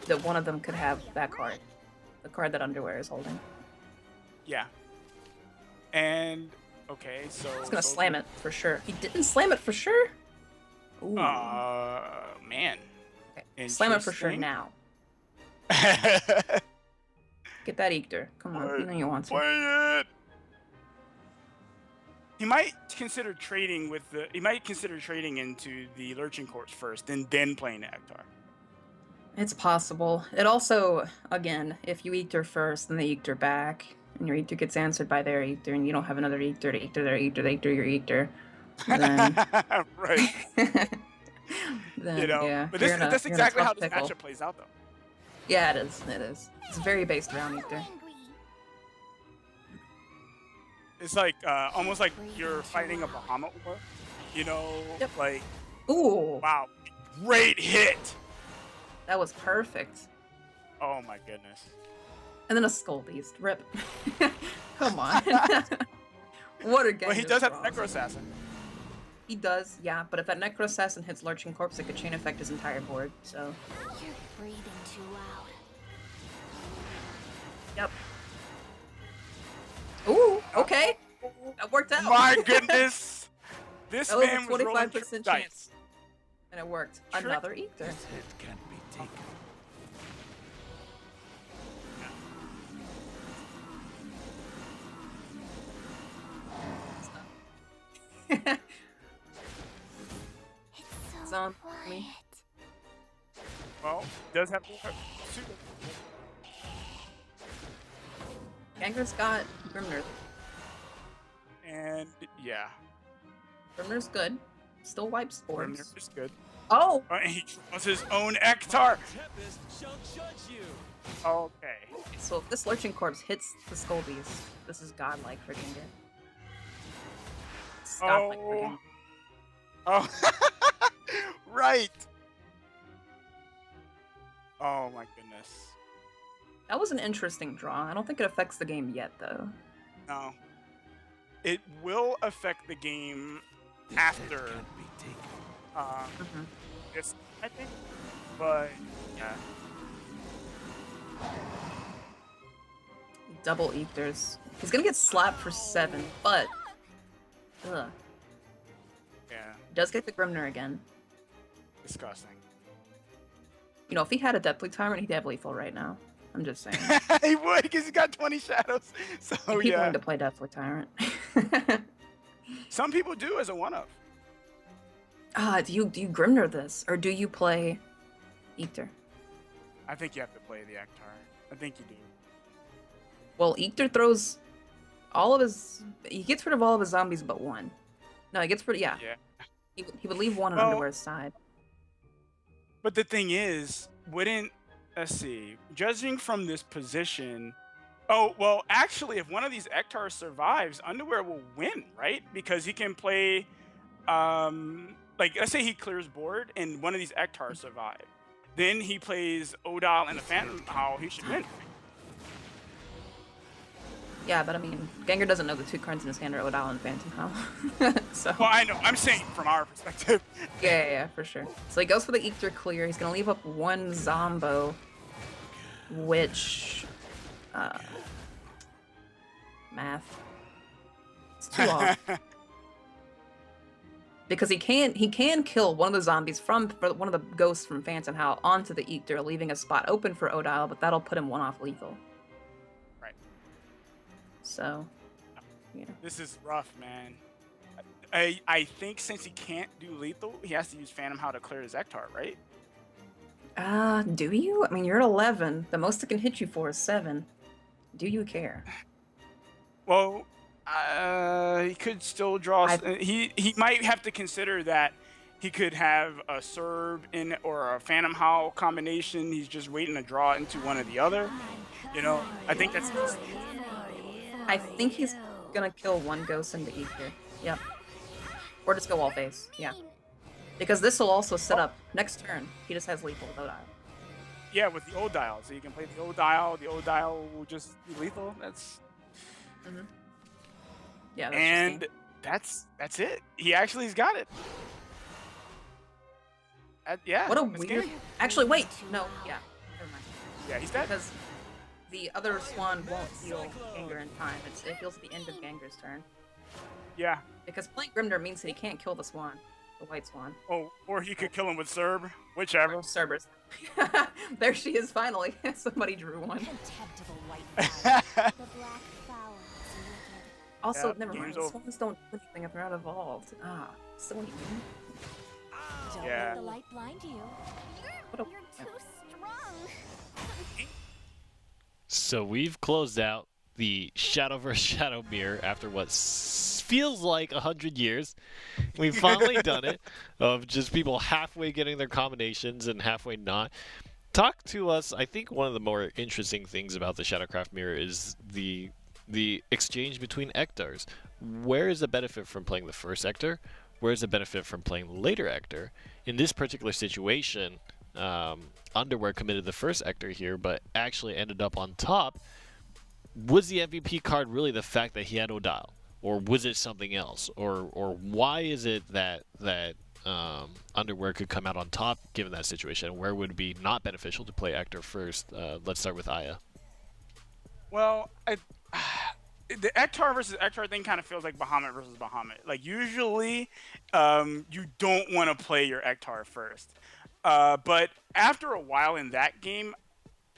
that one of them could have that card, the card that Underwear is holding. Yeah. And okay, so He's gonna slam it for sure. He didn't slam it for sure. Ooh. Man. Okay. Slam it for sure Interesting. now. Get that Eector. Come on, you know you want to. Play it. He might consider trading into the Lurching Corpse first, and then playing the Ektar. It's possible. It also, again, if you Eector first, then the Eector back, and your Eector gets answered by their Eector, and you don't have another Eector to Eector their Eector, they Eector your Eector. Then, Right. then You know, yeah, but you're in a- that's you're in a exactly how tough this pickle. matchup plays out, though. Yeah, it is. It is. It's very based around Eector. It's like almost like you're fighting a Bahamut war. You know, Yep. like Ooh, wow, great hit. that was perfect. Oh my goodness. And then a Skull Beast. Rip. Come on. What a game. Well, he does have Necro Assassin. He does, yeah, but if that Necro Assassin hits Lurching Corpse, it could chain effect his entire board, so. You're breathing too loud. Yep. Ooh, okay. That worked out. My goodness. This That was man a was rolling 25% dice. chance. And it worked. Trick. Another Eector. This hit can't be taken. It's so Zombie. quiet. Well, does have super. Gengar's got Grimner. And yeah, Grimner's good. Still wipes Grimnir boards. is good. Oh! And he draws his own Ektar. Tempest shall judge you. Okay. So if this Lurching Corpse hits the Skull Beast, this is godlike for Gengar. It's godlike for Oh. Gengar. Oh, right. Oh my goodness. That was an interesting draw. I don't think it affects the game yet, though. No. It will affect the game after Can't be taken. Mhm. this, I think. But yeah. Double Eectors. He's gonna get slapped for 7, but... Ugh. Yeah. He does get the Grimner again. Disgusting. You know, if he had a Deathly Tyrant, he'd have lethal right now. I'm just saying. He would, because he's got 20 shadows. So People yeah. need to play Deathly Tyrant. Some people do as a one-up. Do you Grimner this, or do you play Eector? I think you have to play the Ektar. I think you do. Well, Eector throws all of his... He gets rid of all of his zombies but one. No, he gets rid of... Yeah. Yeah. He would leave one on Well- Underwear's side. But the thing is, let's see, judging from this position, oh, well, actually, if one of these Ektars survives, Underwear will win, right? Because he can play, like, let's say he clears board and one of these Ektars survive. Then he plays Odile and a Phantom Howl, he should win. Yeah, but I mean, Gengar doesn't know the 2 cards in his hand are Odile and Phantom Howl. So. Well, I know, I'm saying from our perspective. Yeah, for sure. So he goes for the Ether Clear. He's gonna leave up 1 Zombo, which, math. It's too off. Because he can kill one of the zombies for one of the ghosts from Phantom Howl onto the Ether, leaving a spot open for Odile, but that'll put him 1 off lethal. Right. So, yeah. This is rough, man. I think since he can't do lethal, he has to use Phantom Howl to clear his Ektar, right? Do you? I mean, you're at 11. The most it can hit you for is 7. Do you care? Well, he could still draw. He might have to consider that he could have a Serb in or a Phantom Howl combination. He's just waiting to draw into one or the other. You know, I think that's. I think he's gonna kill 1 ghost into Ether. Yep. Or just go all face. Yeah. Because this will also set up next turn. He just has lethal with Odile. Yeah, with the Odile, so you can play the Odile. The Odile will just be lethal. That's. Mm-hmm. Yeah. And that's it. He actually's got it. Yeah. What a that's weird. game. Actually, wait. No. Yeah. Never mind. Yeah, he's dead. Because the other Swan won't heal Gengar in time. It heals at the end of Gengar's turn. Yeah. Because playing Grimnir means that he can't kill the Swan, the White Swan. Oh, or he could kill him with Serb, whichever. Or Cerberus. There she is finally. Somebody drew one. Contemptible white flower. The black flower is wicked. Also, Yep, never mind. game's over. Swans don't do anything if they're not evolved. Ah, so annoying. Don't Yeah. let the light blind you. What a- You're too strong. So we've closed out the Shadowverse Shadow Mirror after what feels like 100 years. We've finally done it, of just people halfway getting their combinations and halfway not. Talk to us. I think one of the more interesting things about the Shadowcraft Mirror is the exchange between Ektars. Where is the benefit from playing the first Ektar? Where is the benefit from playing the later Ektar? In this particular situation, Underwear committed the first Ektar here, but actually ended up on top. Was the MVP card really the fact that he had Odile, or was it something else, or why is it that Underwear could come out on top given that situation? Where would it be not beneficial to play Ektar first? Let's start with Aya. Well, the Ektar versus Ektar thing kind of feels like Bahamut versus Bahamut. Like, usually, you don't want to play your Ektar first. But after a while in that game,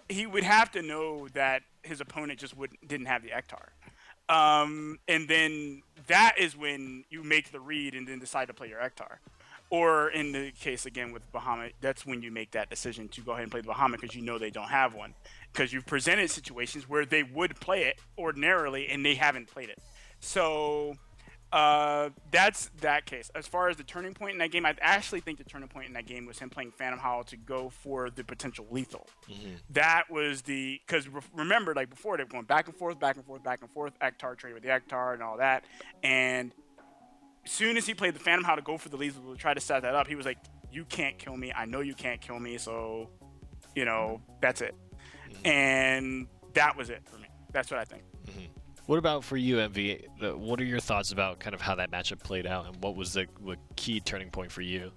he would have to know that his opponent just didn't have the Ektar. And then that is when you make the read and then decide to play your Ektar. Or in the case, again, with Bahamut, that's when you make that decision to go ahead and play the Bahamut because you know they don't have one. Because you've presented situations where they would play it ordinarily and they haven't played it. So that's that case. As far as the turning point in that game, I actually think the turning point in that game was him playing Phantom Howl to go for the potential lethal. Mm-hmm. That was because remember, like before, they were going back and forth, Ektar trade with the Ektar and all that. And as soon as he played the Phantom Howl to go for the lethal to try to set that up, he was like, you can't kill me. I know you can't kill me. So, that's it. Mm-hmm. And that was it for me. That's what I think. Mm-hmm. What about for you, MV? What are your thoughts about kind of how that matchup played out, and what was the key turning point for you?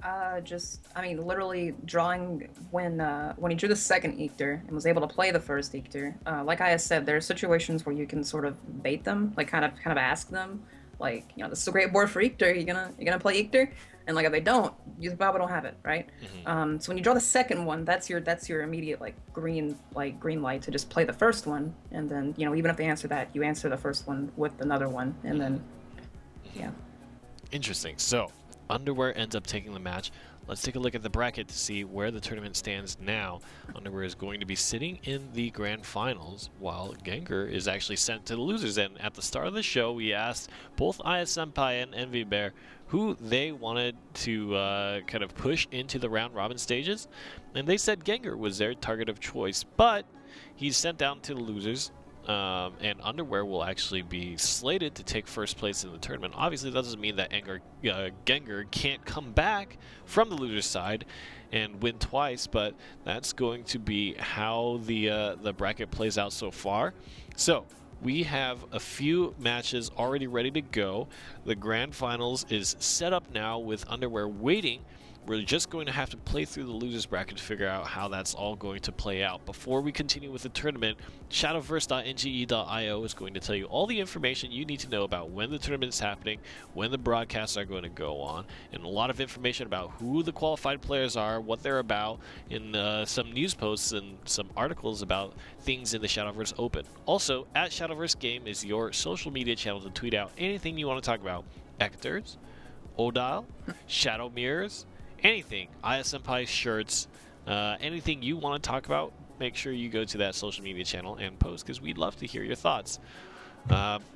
Literally drawing when he drew the second Ether and was able to play the first Ether. Like I said, there are situations where you can sort of bait them, like kind of ask them, like, this is a great board for Ether. You gonna play Ether? And like if they don't, you probably don't have it, right? Mm-hmm. So when you draw the second one, that's your immediate green light to just play the first one, and then even if they answer that, you answer the first one with another one, and then yeah. Interesting. So Underwear ends up taking the match. Let's take a look at the bracket to see where the tournament stands now. Underwear is going to be sitting in the grand finals, while Gengar is actually sent to the losers. And at the start of the show, we asked both Aya Senpai and Envy Bear who they wanted to kind of push into the round robin stages, and they said Gengar was their target of choice, but he's sent down to the losers. And Underwear will actually be slated to take first place in the tournament. Obviously, that doesn't mean that Gengar can't come back from the loser's side and win twice, but that's going to be how the bracket plays out so far. So we have a few matches already ready to go. The grand finals is set up now with Underwear waiting. We're just going to have to play through the losers bracket to figure out how that's all going to play out. Before we continue with the tournament, Shadowverse.nge.io is going to tell you all the information you need to know about when the tournament is happening, when the broadcasts are going to go on, and a lot of information about who the qualified players are, what they're about, and some news posts and some articles about things in the Shadowverse Open. Also, at Shadowverse Game is your social media channel to tweet out anything you want to talk about. Ectors, Odile, Shadow Mirrors, anything, Aya Senpai shirts, anything you want to talk about, make sure you go to that social media channel and post, because we'd love to hear your thoughts.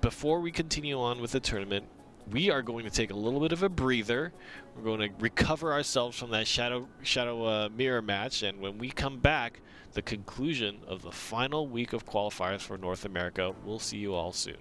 Before we continue on with the tournament, we are going to take a little bit of a breather. We're going to recover ourselves from that Shadow Mirror match, and when we come back, the conclusion of the final week of qualifiers for North America. We'll see you all soon.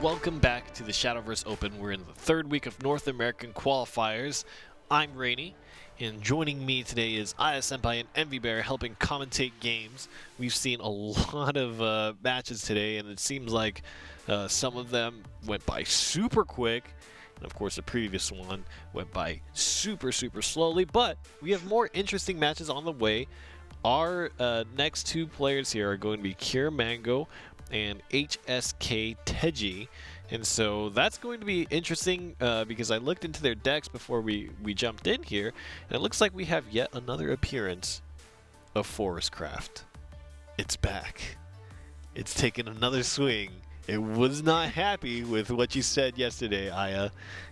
welcome back to the Shadowverse Open. We're in the third week of North American qualifiers. I'm Rainey, and joining me today is Aya Senpai and Envy Bear helping commentate games. We've seen a lot of matches today, and it seems like some of them went by super quick, and of course the previous one went by super slowly, but we have more interesting matches on the way. Our next two players here are going to be Kier Mango and HSK Tedi, and so that's going to be interesting because I looked into their decks before we jumped in here, and it looks like we have yet another appearance of Forestcraft. It's back. It's taken another swing. It was not happy with what you said yesterday, Aya,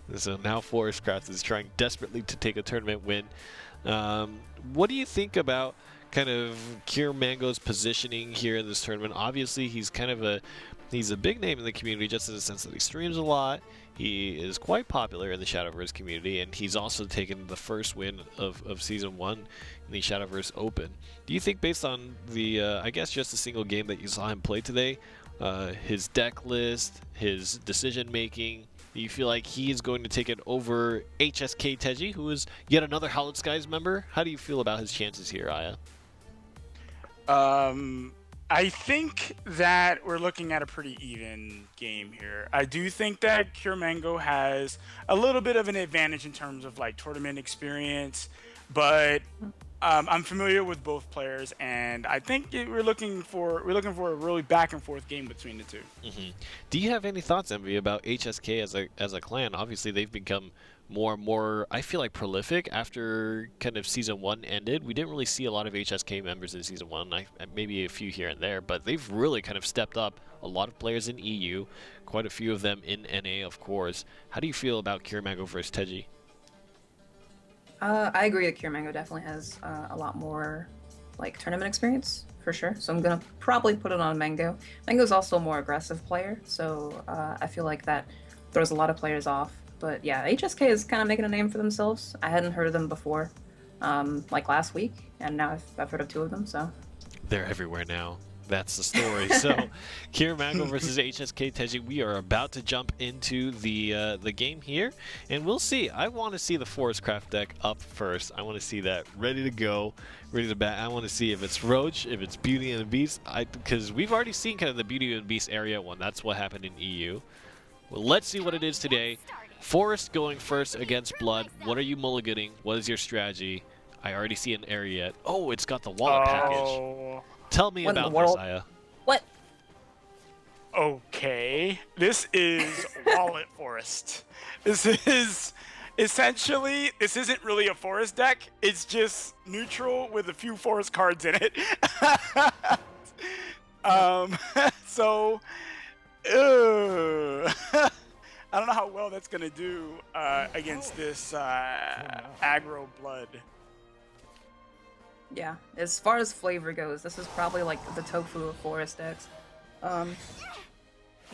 and so now Forestcraft is trying desperately to take a tournament win. What do you think about kind of Kier Mango's positioning here in this tournament? Obviously, he's kind of a big name in the community, just in the sense that he streams a lot. He is quite popular in the Shadowverse community, and he's also taken the first win of Season 1 in the Shadowverse Open. Do you think, based on the, I guess just a single game that you saw him play today, his deck list, his decision-making, do you feel like he is going to take it over HSK Tedi, who is yet another Howled Skies member? How do you feel about his chances here, Aya? I think that we're looking at a pretty even game here. I do think that Kier Mango has a little bit of an advantage in terms of like tournament experience, but I'm familiar with both players, and I think we're looking for a really back and forth game between the two. Mm-hmm. Do you have any thoughts, Envy, about HSK as a clan? Obviously, they've become more and more, I feel like, prolific after kind of Season 1 ended. We didn't really see a lot of HSK members in Season 1, maybe a few here and there, but they've really kind of stepped up. A lot of players in EU, quite a few of them in NA, of course. How do you feel about Kier Mango versus Tedi? I agree that Kier Mango definitely has a lot more like tournament experience, for sure. So I'm gonna probably put it on Mango. Mango's also a more aggressive player, so I feel like that throws a lot of players off. But yeah, HSK is kind of making a name for themselves. I hadn't heard of them before, like last week, and now I've heard of two of them, so. They're everywhere now. That's the story. So, Kier Mango versus HSK Tedi. We are about to jump into the game here, and we'll see. I want to see the Forestcraft deck up first. I want to see that ready to go, ready to bat. I want to see if it's Roach, if it's Beauty and the Beast, because we've already seen kind of the Beauty and the Beast area one. That's what happened in EU. Well, let's see what it is today. Forest going first against Blood. What are you mulliganing? What is your strategy? I already see an area yet. Oh, it's got the wallet package. Tell me What in about the world? this, Aya. What? Okay, this is Wallet Forest. This is essentially, this isn't really a forest deck. It's just neutral with a few forest cards in it. So, I don't know how well that's gonna do against this aggro Blood. Yeah, as far as flavor goes, this is probably like the tofu of forest decks.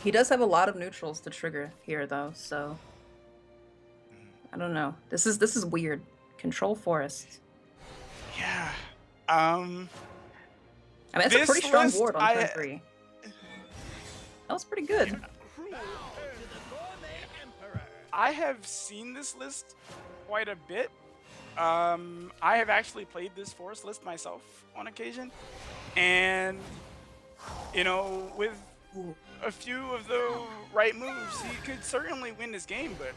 He does have a lot of neutrals to trigger here though, so I don't know. This is weird. Control forest. Yeah. I mean, it's a pretty strong ward on turn 3. That was pretty good. I have seen this list quite a bit. I have actually played this forest list myself on occasion, and you know, with a few of the right moves, he could certainly win this game. But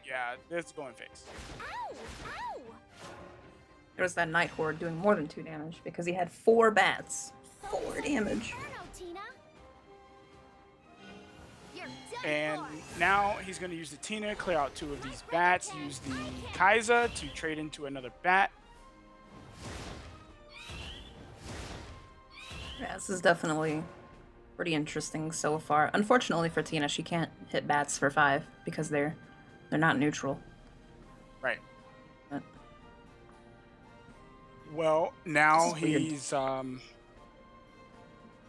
yeah, it's going face. There was that Night Horde doing more than 2 damage because he had 4 bats. 4 damage. And now he's going to use the Tina, clear out 2 of these bats, use the Kaiser to trade into another bat. Yeah, this is definitely pretty interesting so far. Unfortunately for Tina, she can't hit bats for 5 because they're not neutral. Right. But well, now this is weird. he's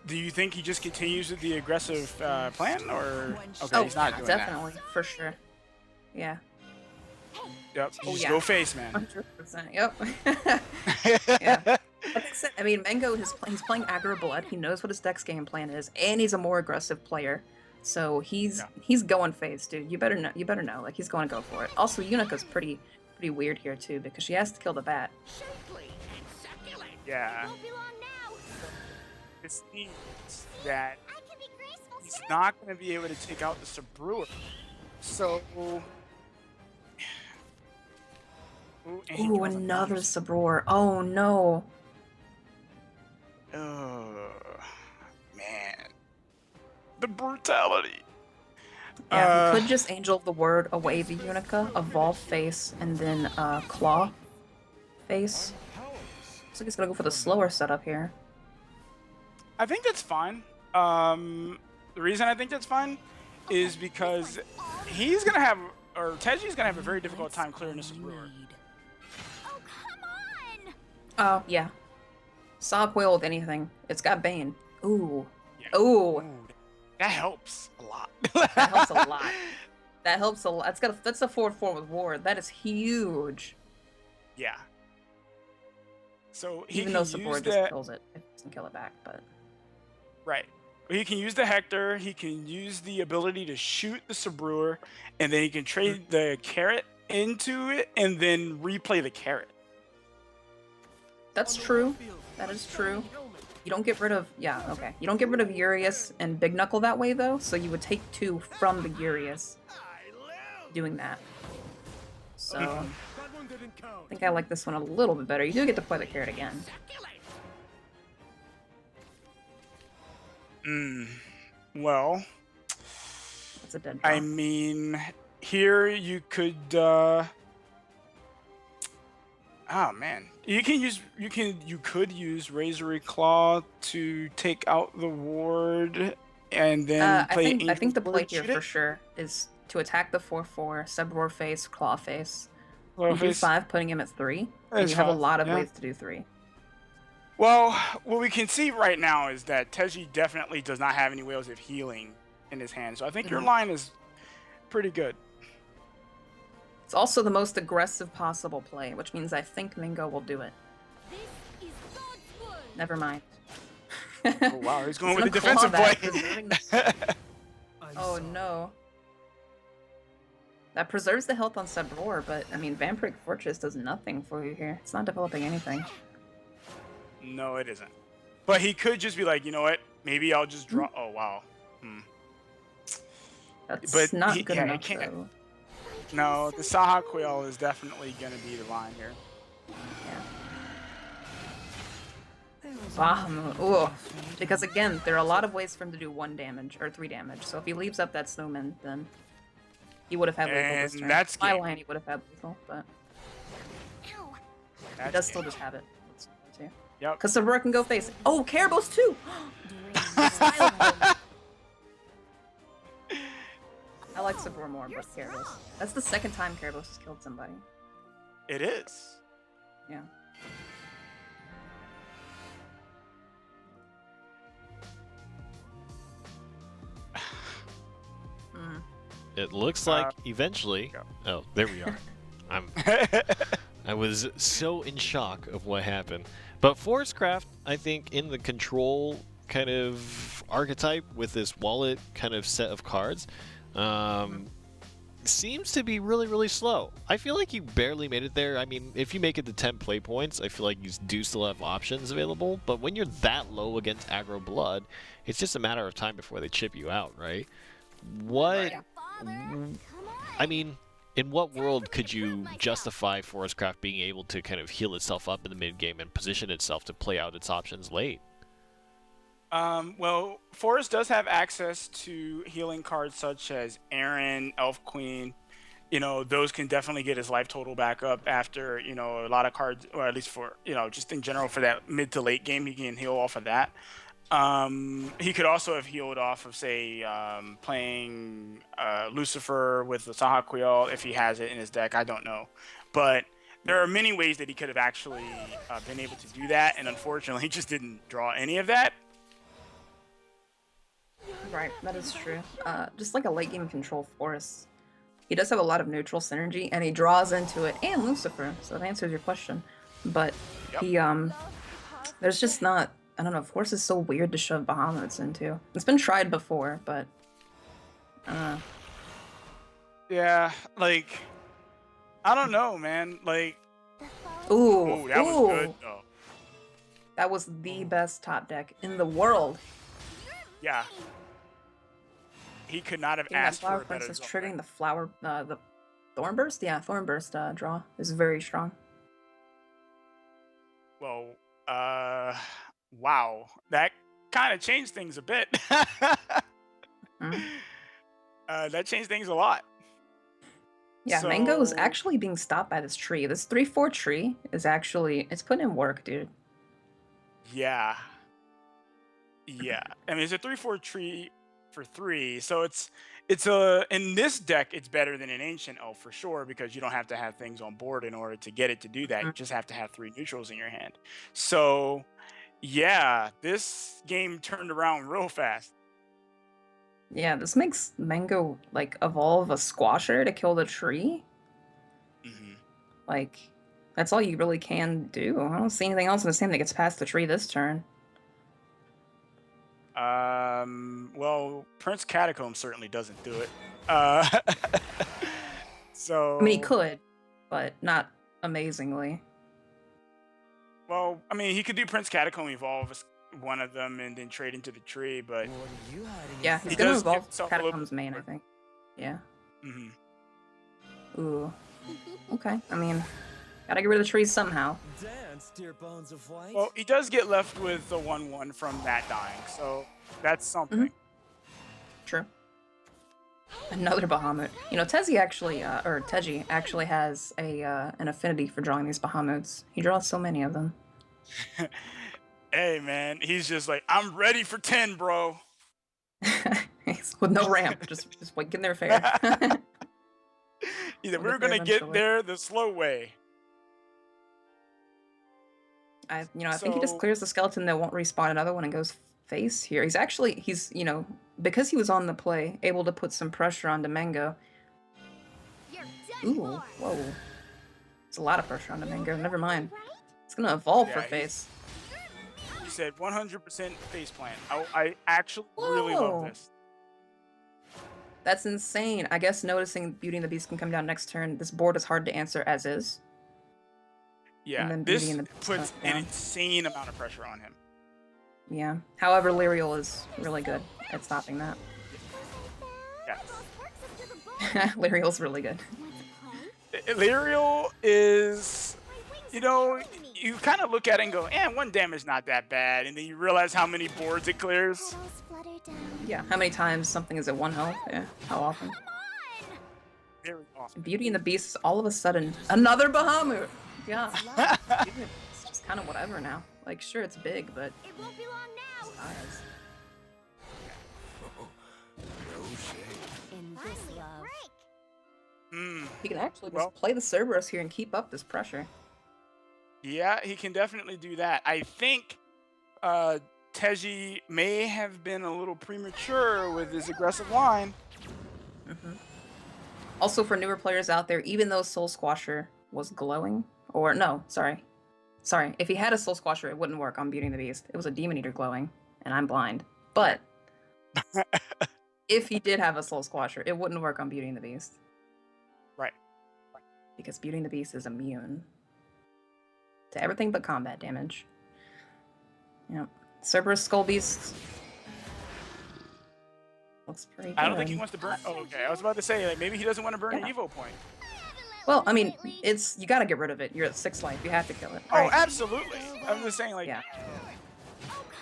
do you think he just continues with the aggressive plan, or okay, he's not doing definitely, for sure. Yeah. that? Yep. Oh, Just yeah. go face, man. 100%. Yep. Yeah. Like I said, I mean, Mango he's playing aggro Blood. He knows what his deck's game plan is, and he's a more aggressive player. So he's Yeah. he's going phase, dude. You better know. You better know. Like he's going to go for it. Also, Unica's pretty weird here too because she has to kill the bat. Yeah. Won't be long now. This means that I can be graceful he's too. not going to be able to take out the Sabrewer. So. Ooh, and he Ooh, draws another Sabror. Oh no. Oh, man. The brutality. Yeah, he could just Angel of the Word away the Unica, evolve face, and then claw face. Looks like he's gonna go for the slower setup here. I think that's fine. The reason I think that's fine is because he's gonna have, or Teji's gonna have a very difficult time clearing this Sabrewer. Oh, come on. Oh, yeah. Saw Quail with anything. It's got Bane. Ooh. Yeah. Ooh. That helps a lot. That helps a lot. That helps a lot. That's a 4/4 with Ward. That is huge. Yeah. So he Even can though use Sabor just that. kills it. It doesn't kill it back, but Right. He can use the Hector. He can use the ability to shoot the Sabrewer, and then he can trade the carrot into it, and then replay the carrot. that's true. That is true. You don't get rid of You don't get rid of Urias and Big Knuckle that way though, so you would take 2 from the Urias doing that. So I think I like this one a little bit better. You do get to play the carrot again. Well, It's a dead draw. I mean, here you could. Oh man, you could use Razor Claw to take out the ward, and then I play. think the Angel play Ward, here shoot for it. sure is to attack the 4/4, Subroar face, Claw face. Claw You do face. 5, putting him at 3, and That's you have a fine, lot of yeah. ways to do 3. Well, what we can see right now is that Teji definitely does not have any ways of healing in his hand, so I think your line is pretty good. It's also the most aggressive possible play, which means I think Mingo will do it. This is God's word. Never mind. Oh wow, he's going He's with the gonna claw defensive that, play. preserving Oh no. That preserves the health on Subroar, but I mean, Vampiric Fortress does nothing for you here. It's not developing anything. No, it isn't. But he could just be like, you know what? Maybe I'll just draw. Oh wow. That's But not he- good yeah, he enough, can't. though. No, the Saha Quail is definitely going to be the line here. Yeah. Ooh. Because again, there are a lot of ways for him to do 1 damage, or 3 damage. So if he leaves up that snowman, then he would have had lethal this And turn. that's My game. line, he would have had lethal, but Ow. he That's does still game. just have it. Too. Yep. Because Sabroar can go face. Oh, Caribou's too! I like Sabroar more, but Caribou. That's the second time Caribou has killed somebody. It is. Yeah. It looks like eventually. go. Oh, there we are. I was so in shock of what happened. But Forestcraft, I think, in the control kind of archetype with this wallet kind of set of cards, seems to be really, really slow. I feel like you barely made it there. I mean, if you make it to 10 play points, I feel like you do still have options available. But when you're that low against aggro blood, it's just a matter of time before they chip you out, right? What? Father, come on. I mean, in what world could you justify Forestcraft being able to kind of heal itself up in the mid game and position itself to play out its options late? Well, Forest does have access to healing cards such as Aaron, Elf Queen. You know, those can definitely get his life total back up after, you know, a lot of cards, or at least for, you know, just in general for that mid to late game, he can heal off of that. He could also have healed off of, say, playing Lucifer with the Saha Quail if he has it in his deck. I don't know. But there are many ways that he could have actually been able to do that, and unfortunately, he just didn't draw any of that. Right, that is true. Just like a late game control Forest, he does have a lot of neutral synergy, and he draws into it, and Lucifer, so that answers your question. But Yep. he, there's just not, I don't know, Forest is so weird to shove Bahamut's into. It's been tried before, but Yeah, like I don't know, man. Like, Ooh, that was good though. That was the best top deck in the world. Yeah. He could not have Getting that asked for Flower a better Princess draw. triggering the Thornburst? Yeah, Thornburst draw is very strong. Well, wow. That kind of changed things a bit. That changed things a lot. Yeah, Mango is actually being stopped by this tree. This 3/4 tree is actually, it's putting in work, dude. Yeah. Yeah. I mean, it's a 3/4 tree for 3, so it's in this deck it's better than an Ancient Elf for sure, because you don't have to have things on board in order to get it to do that. You just have to have 3 neutrals in your hand. So yeah, this game turned around real fast. Yeah, this makes Mango like evolve a Squasher to kill the tree. Like, that's all you really can do. I don't see anything else in this game that gets past the tree this turn. Well, Prince Catacomb certainly doesn't do it. So I mean, he could, but not amazingly. Well, I mean, he could do Prince Catacomb evolve as one of them and then trade into the tree, but What are you hiding Yeah, inside? he's He gonna does give evolve himself a little Catacombs bit main, I more. think. Yeah. Mhm. Ooh. Okay, I mean, gotta get rid of the trees somehow. Dance, dear bones of white. Well, he does get left with the 1/1 from that dying, so that's something. True. Another Bahamut. You know, Tezi actually, or Teji actually has an affinity for drawing these Bahamuts. He draws so many of them. Hey, man, he's just like, I'm ready for 10, bro. With no ramp, just wait, get there fair. Either We'll we're get there gonna get eventually. there the slow way. I think he just So- clears the skeleton that won't respawn another one and goes face here. He's because he was on the play, able to put some pressure onto Mango. You're done Ooh, for. whoa. It's a lot of pressure onto Mango. Never mind. It's gonna evolve for Yeah, face. He said 100% face plant. I actually really love Whoa. this. That's insane. I guess noticing Beauty and the Beast can come down next turn. This board is hard to answer as is. Yeah, then Beauty this and the Beast puts comes an down. insane amount of pressure on him. Yeah. However, Lyriel is really good at stopping that. Yes. Lyriel's really good. Illyriel is, you kind of look at it and go, 1 damage not that bad, and then you realize how many boards it clears. Yeah. How many times something is at 1 health? Yeah. How often? Very awesome. Beauty and the Beast is all of a sudden another Bahamut. Yeah. It's just kind of whatever now. Like, sure, it's big, but It won't be long now. size. No shade. In this love. He can actually Well- just play the Cerberus here and keep up this pressure. Yeah, he can definitely do that. I think Teji may have been a little premature with his aggressive line. Also, for newer players out there, even though Soul Squasher was glowing, or no, sorry, if he had a Soul Squasher, it wouldn't work on Beauty and the Beast. It was a Demon Eater glowing, and I'm blind. But if he did have a Soul Squasher, it wouldn't work on Beauty and the Beast. Right. Because Beauty and the Beast is immune to everything but combat damage. Yep. Cerberus Skull Beast looks pretty good. I don't think he wants to burn. Oh, okay. I was about to say, like, maybe he doesn't want to burn an Yeah. Evo point. Well, I mean, you gotta get rid of it. You're at 6 life. You have to kill it. Oh, right? absolutely. I'm just saying, like, Yeah.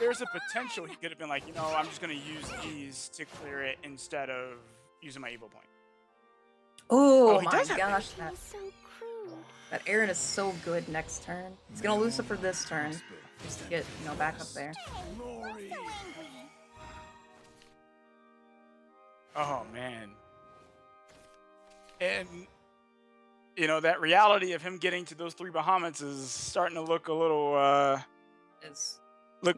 there's a potential he could have been like, I'm just going to use these to clear it instead of using my Evo point. Oh he my does have gosh, You're so cruel. that Aaron is so good next turn. He's gonna Lucifer this turn. Just to get, back up there. Glory. Oh, man. And, that reality of him getting to those 3 Bahamuts is starting to look a little, It's look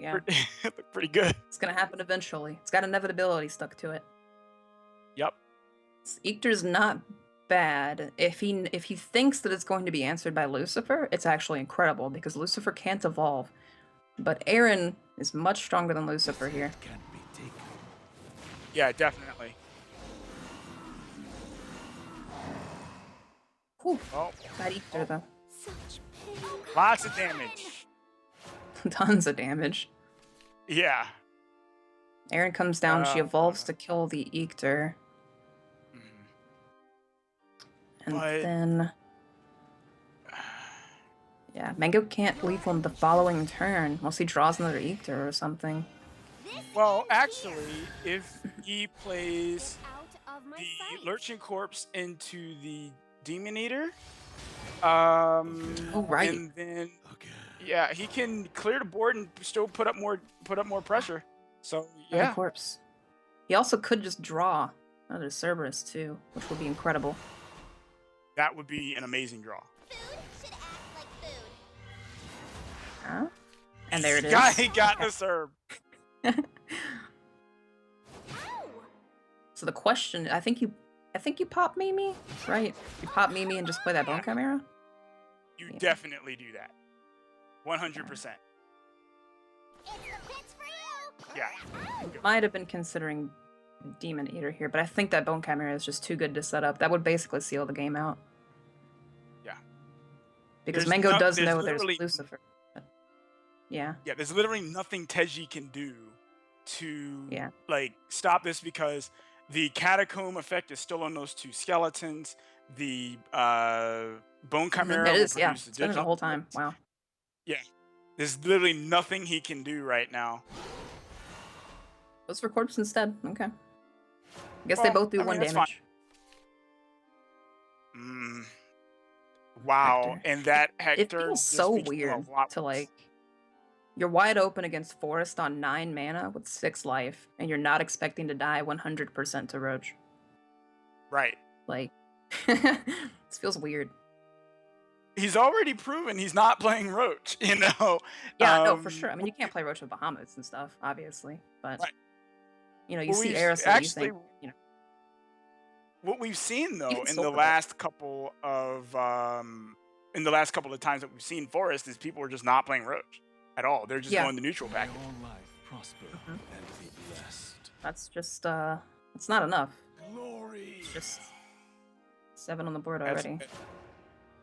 pretty good. It's gonna happen eventually. It's got inevitability stuck to it. Yep. Ichter's not bad. If he thinks that it's going to be answered by Lucifer, it's actually incredible because Lucifer can't evolve. But Aaron is much stronger than Lucifer here. Can't be taken. Yeah, definitely. Whew, Oh, that Ether though. Such pain. lots of damage. Tons of damage. Yeah. Aaron comes down, she evolves Uh, to kill the Eector. mhm. And But- then... Yeah, Mango can't leave on the following turn unless he draws another Eector or something. Well, actually, if he plays Out of my the sight. Lurching Corpse into the Demon Eater, Oh, right. and then Okay. yeah, he can clear the board and still put up more pressure. So Another yeah, corpse. He also could just draw another Cerberus too, which would be incredible. that would be an amazing draw. Food should act like food. Huh? And there it is. He got the serve. Ow! So the question, I think you pop Mimi, right? You pop Mimi and just play that Bone Chimera? You Yeah. definitely do that. 100%. It's the pits for you. Yeah. Might have been considering Demon Eater here, but I think that Bone Chimera is just too good to set up. That would basically seal the game out. Yeah. Because There's Mango does there's know there's literally- Lucifer. But- yeah. Yeah, there's literally nothing Tedi can do to Yeah. like stop this because the catacomb effect is still on those two skeletons. The bone chimera It will is, yeah. produce It's been the digital whole time. effects. Wow. There's literally nothing he can do right now. Goes for corpse instead. Okay. I guess they Well, both do I mean, one that's damage. Mm. Wow, Hector. and that It Hector feels just so became a weird lot to worse. like you're wide open against Forest on 9 mana with 6 life, and you're not expecting to die 100% to Roach. Right. Like, this feels weird. He's already proven he's not playing Roach, you know. Yeah, no, for sure. I mean, you can't play Roach with Bahamut's and stuff, obviously, but Right. you know, you Well, see we've Eris, and you actually- think, you know, What we've seen though Even in the Silver last couple of times that we've seen Forest is people are just not playing Roach at all. They're just Yeah. going the neutral May package. all life prosper Mhm. and be blessed. that's just it's not enough. Glory. It's just 7 on the board That's, already.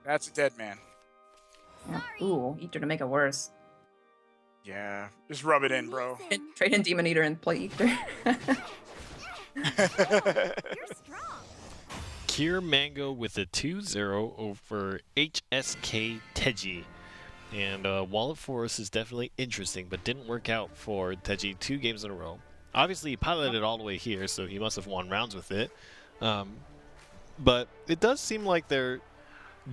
that's a dead man. Yeah. Ooh, Eater to make it worse. Yeah, just rub it in, bro. Listen, Trade in Demon Eater and play Eater. you're strong. Kier Mango with a 2-0 over HSK Tedi. And Wallet Forest is definitely interesting, but didn't work out for Tedi 2 games in a row. Obviously, he piloted it all the way here, so he must have won rounds with it. But it does seem like there are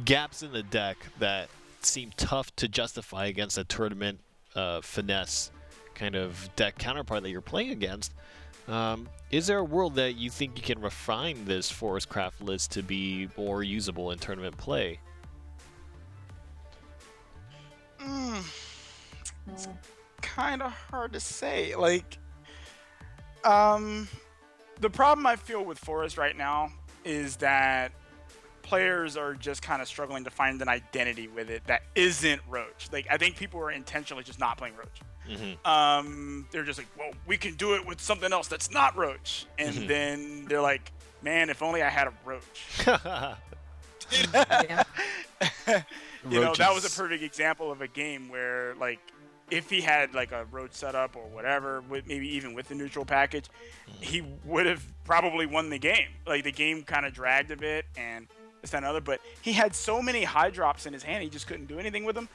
gaps in the deck that seem tough to justify against a tournament finesse kind of deck counterpart that you're playing against. Is there a world that you think you can refine this Forest Craft list to be more usable in tournament play? It's kind of hard to say. Like, the problem I feel with Forest right now is that players are just kind of struggling to find an identity with it that isn't Roach. Like, I think people are intentionally just not playing Roach. They're just like, well, we can do it with something else that's not Roach. And then they're like, man, if only I had a Roach. Yeah. You know, that was Roaches. a perfect example of a game where, like, if he had like a road setup or whatever, with maybe even with the neutral package, he would have probably won the game. Like, the game kind of dragged a bit and this that, and other, but he had so many high drops in his hand, he just couldn't do anything with them.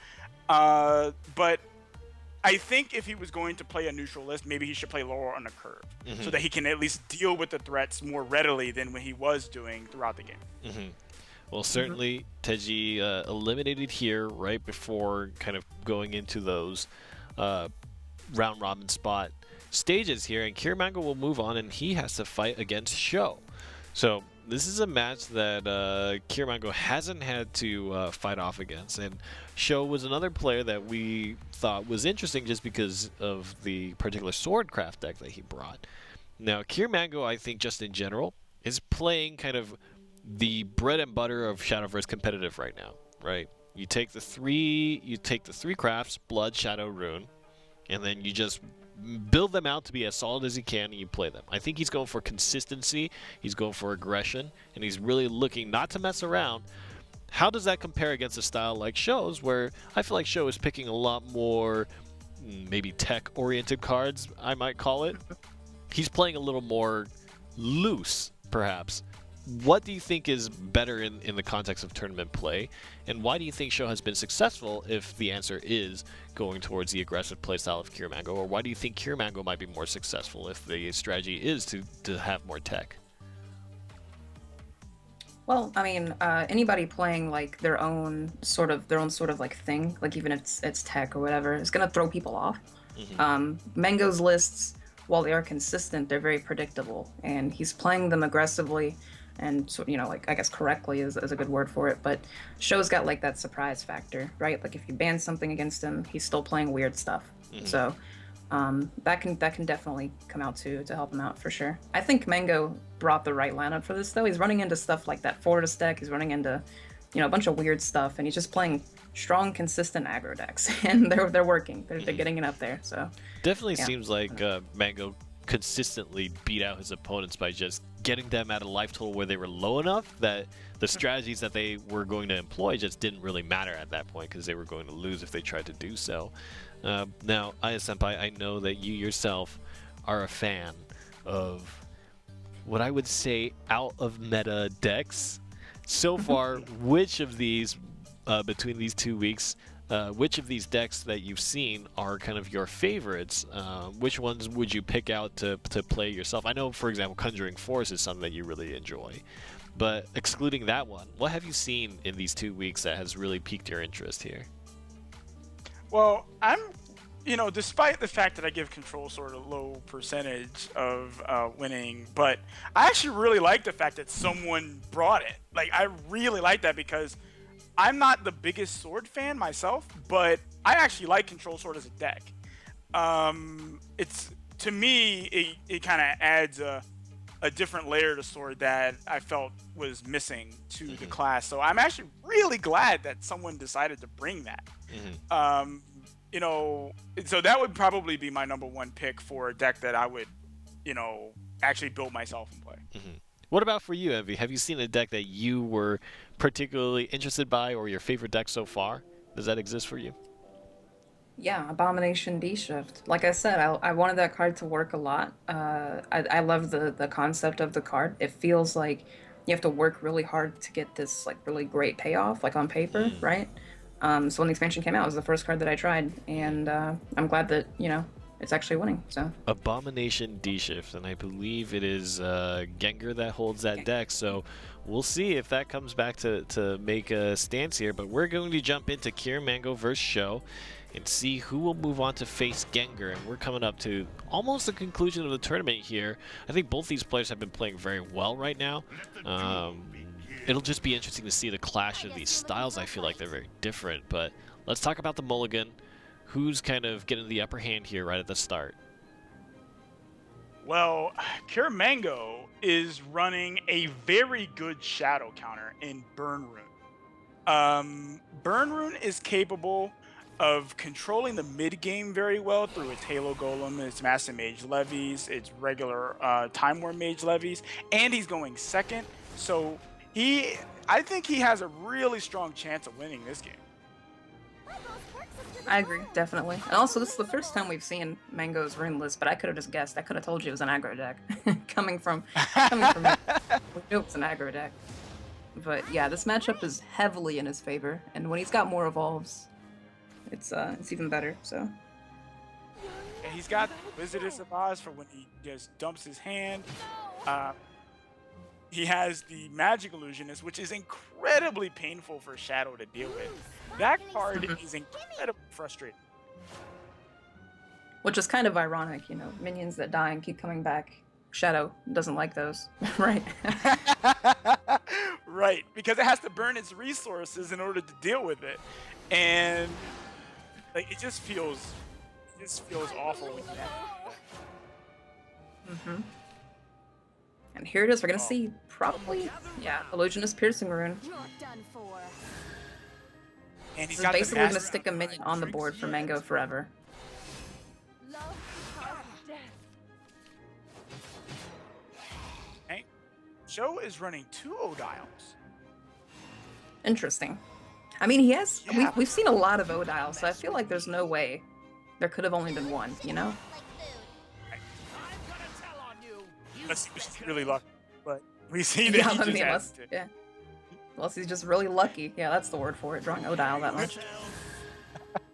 But I think if he was going to play a neutral list, maybe he should play lower on the curve so that he can at least deal with the threats more readily than when he was doing throughout the game. Well, certainly Tedi eliminated here right before kind of going into those round robin spot stages here, and Kier Mango will move on, and he has to fight against Sho. So this is a match that Kier Mango hasn't had to fight off against, and Sho was another player that we thought was interesting just because of the particular Swordcraft deck that he brought. Now, Kier Mango, I think just in general, is playing kind of the bread and butter of Shadowverse competitive right now, right? You take the three crafts, Blood, Shadow, Rune, and then you just build them out to be as solid as you can, and you play them. I think he's going for consistency, he's going for aggression, and he's really looking not to mess around, How does that compare against a style like Show's, where I feel like Show is picking a lot more maybe tech-oriented cards, I might call it? He's playing a little more loose, perhaps. What do you think is better in the context of tournament play, and why do you think Show has been successful if the answer is going towards the aggressive playstyle of Kier Mango, or why do you think Kier Mango might be more successful if the strategy is to have more tech? Well, I mean, anybody playing like their own sort of like thing, like even if it's tech or whatever, is gonna throw people off. Mango's lists, while they are consistent, they're very predictable, and he's playing them aggressively, and so, you know, like I guess correctly is a good word for it. But Show's got like that surprise factor, right? Like if you ban something against him, he's still playing weird stuff. So that can definitely come out to help him out for sure. I think Mango brought the right lineup for this though. He's running into stuff like that Fortis deck. He's running into, you know, a bunch of weird stuff, and he's just playing strong, consistent aggro decks, and they're working. They're getting it up there. So definitely seems like Mango consistently beat out his opponents by just getting them at a life total where they were low enough that the strategies that they were going to employ just didn't really matter at that point because they were going to lose if they tried to do so. Now, Aya-senpai, I know that you yourself are a fan of what I would say out of meta decks. So far, which of these, between these 2 weeks, which of these decks that you've seen are kind of your favorites? Which ones would you pick out to play yourself? I know, for example, Conjuring Force is something that you really enjoy. But excluding that one, what have you seen in these 2 weeks that has really piqued your interest here? Well, I'm, you know, despite the fact that I give Control Sword a low percentage of winning, but I actually really like the fact that someone brought it. Like, I really like that because I'm not the biggest Sword fan myself, but I actually like Control Sword as a deck. It's, to me, it kind of adds a different layer to Sword that I felt was missing to the class. So I'm actually really glad that someone decided to bring that. You know, so that would probably be my #1 pick for a deck that I would, you know, actually build myself and play. What about for you, Envy? Have you seen a deck that you were particularly interested by or your favorite deck so far? Does that exist for you? Yeah, Abomination D-Shift. Like I said, I wanted that card to work a lot. I love the concept of the card. It feels like you have to work really hard to get this like really great payoff, like on paper, right? So when the expansion came out, it was the first card that I tried, and I'm glad that, you know, it's actually winning. So Abomination D-Shift, and I believe it is Gengar that holds that deck, so we'll see if that comes back to make a stance here. But we're going to jump into Kier Mango versus Show and see who will move on to face Gengar, and we're coming up to almost the conclusion of the tournament here. I think both these players have been playing very well right now. It'll just be interesting to see the clash of these styles. I feel like they're very different, but let's talk about the mulligan. Who's kind of getting the upper hand here right at the start? Well, Kier Mango is running a very good shadow counter in Burn Rune. Burn Rune is capable of controlling the mid game very well through its Halo Golem, its Massive Mage Levies, its regular Time War Mage Levies, and he's going second. So I think he has a really strong chance of winning this game. I agree, definitely. And also, this is the first time we've seen Mango's rune list, but I could have just guessed. I could have told you it was an aggro deck. coming from me. We knew it was an aggro deck. But yeah, this matchup is heavily in his favor, and when he's got more evolves, it's even better. So. And he's got Visitors of Oz for when he just dumps his hand. He has the Magic Illusionist, which is incredibly painful for Shadow to deal with. That card is incredibly frustrating. Which is kind of ironic, you know, minions that die and keep coming back. Shadow doesn't like those, right? Right, because it has to burn its resources in order to deal with it. And like it just feels awful when you have it. And here it is. We're gonna see probably, Illusionist Piercing Rune. You're done for. And he's This is got the basically gonna master stick a minion on the board for Mango forever. Love of death. Okay. Show is running 2 Odiles. Interesting. I mean, he has. Yeah. We've seen a lot of Odiles, so I feel like there's no way there could have only been one. You know? Unless he was just really lucky, but we see that Yeah, he I just mean, has to. yeah. Unless he's just really lucky. Yeah, that's the word for it. Drawing Odile that much.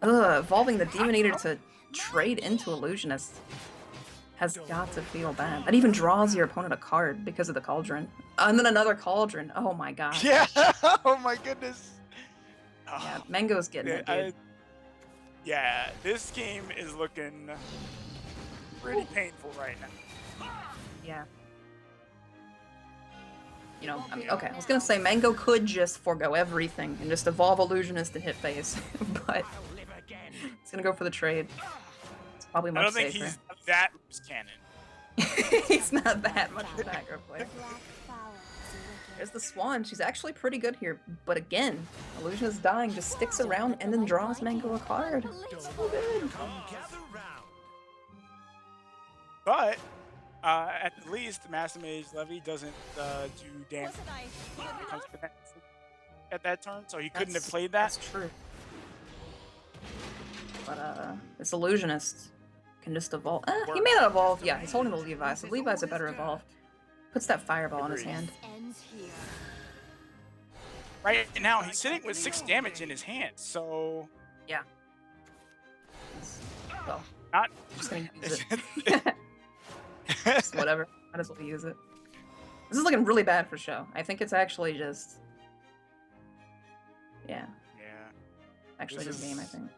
Ugh, evolving the Demon Eater to trade into Illusionist has got to feel bad. That even draws your opponent a card because of the Cauldron. And then another Cauldron. Oh my god. Yeah. Oh my goodness. Yeah, Mango's getting it, dude. Yeah, this game is looking pretty painful right now. Yeah. You know, I mean, okay, I was gonna say Mango could just forego everything and just evolve Illusionist and hit phase, but he's gonna go for the trade. It's probably I much don't think safer. he's that loose cannon. He's not that much of an aggro player. There's the Swan. She's actually pretty good here, but again, Illusionist dying just sticks around and then draws Mango a card. So good. But at the least, Master Mage Levy doesn't do damage when it comes to at that turn, so he couldn't have played that. That's true. But this Illusionist can just evolve. He may not evolve. Yeah, he's holding the Levi, so Levi's a better evolve. Puts that Fireball in his hand. Right now, he's sitting with 6 damage in his hand, so Yeah. Well, not. just gonna use it. Just whatever. Might as well use it. This is looking really bad for show. I think it's actually just. Yeah. Yeah. Actually, This just game, I is- think.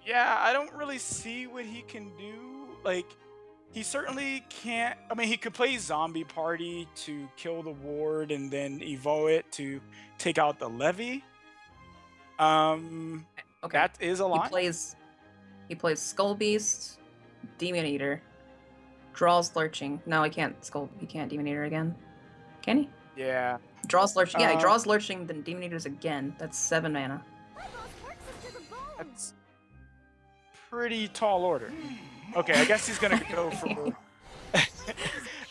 Yeah, I don't really see what he can do. Like, he certainly can't. I mean, he could play Zombie Party to kill the ward and then evo it to take out the levy. Okay. That is a lot. He plays Skull Beast, Demon Eater, draws Lurching. No, he can't Demon Eater again. Can he? Yeah. Draws Lurching. Yeah, he Uh, draws Lurching, then Demon Eaters again. That's 7 mana. That's pretty tall order. Okay, I guess he's gonna go for.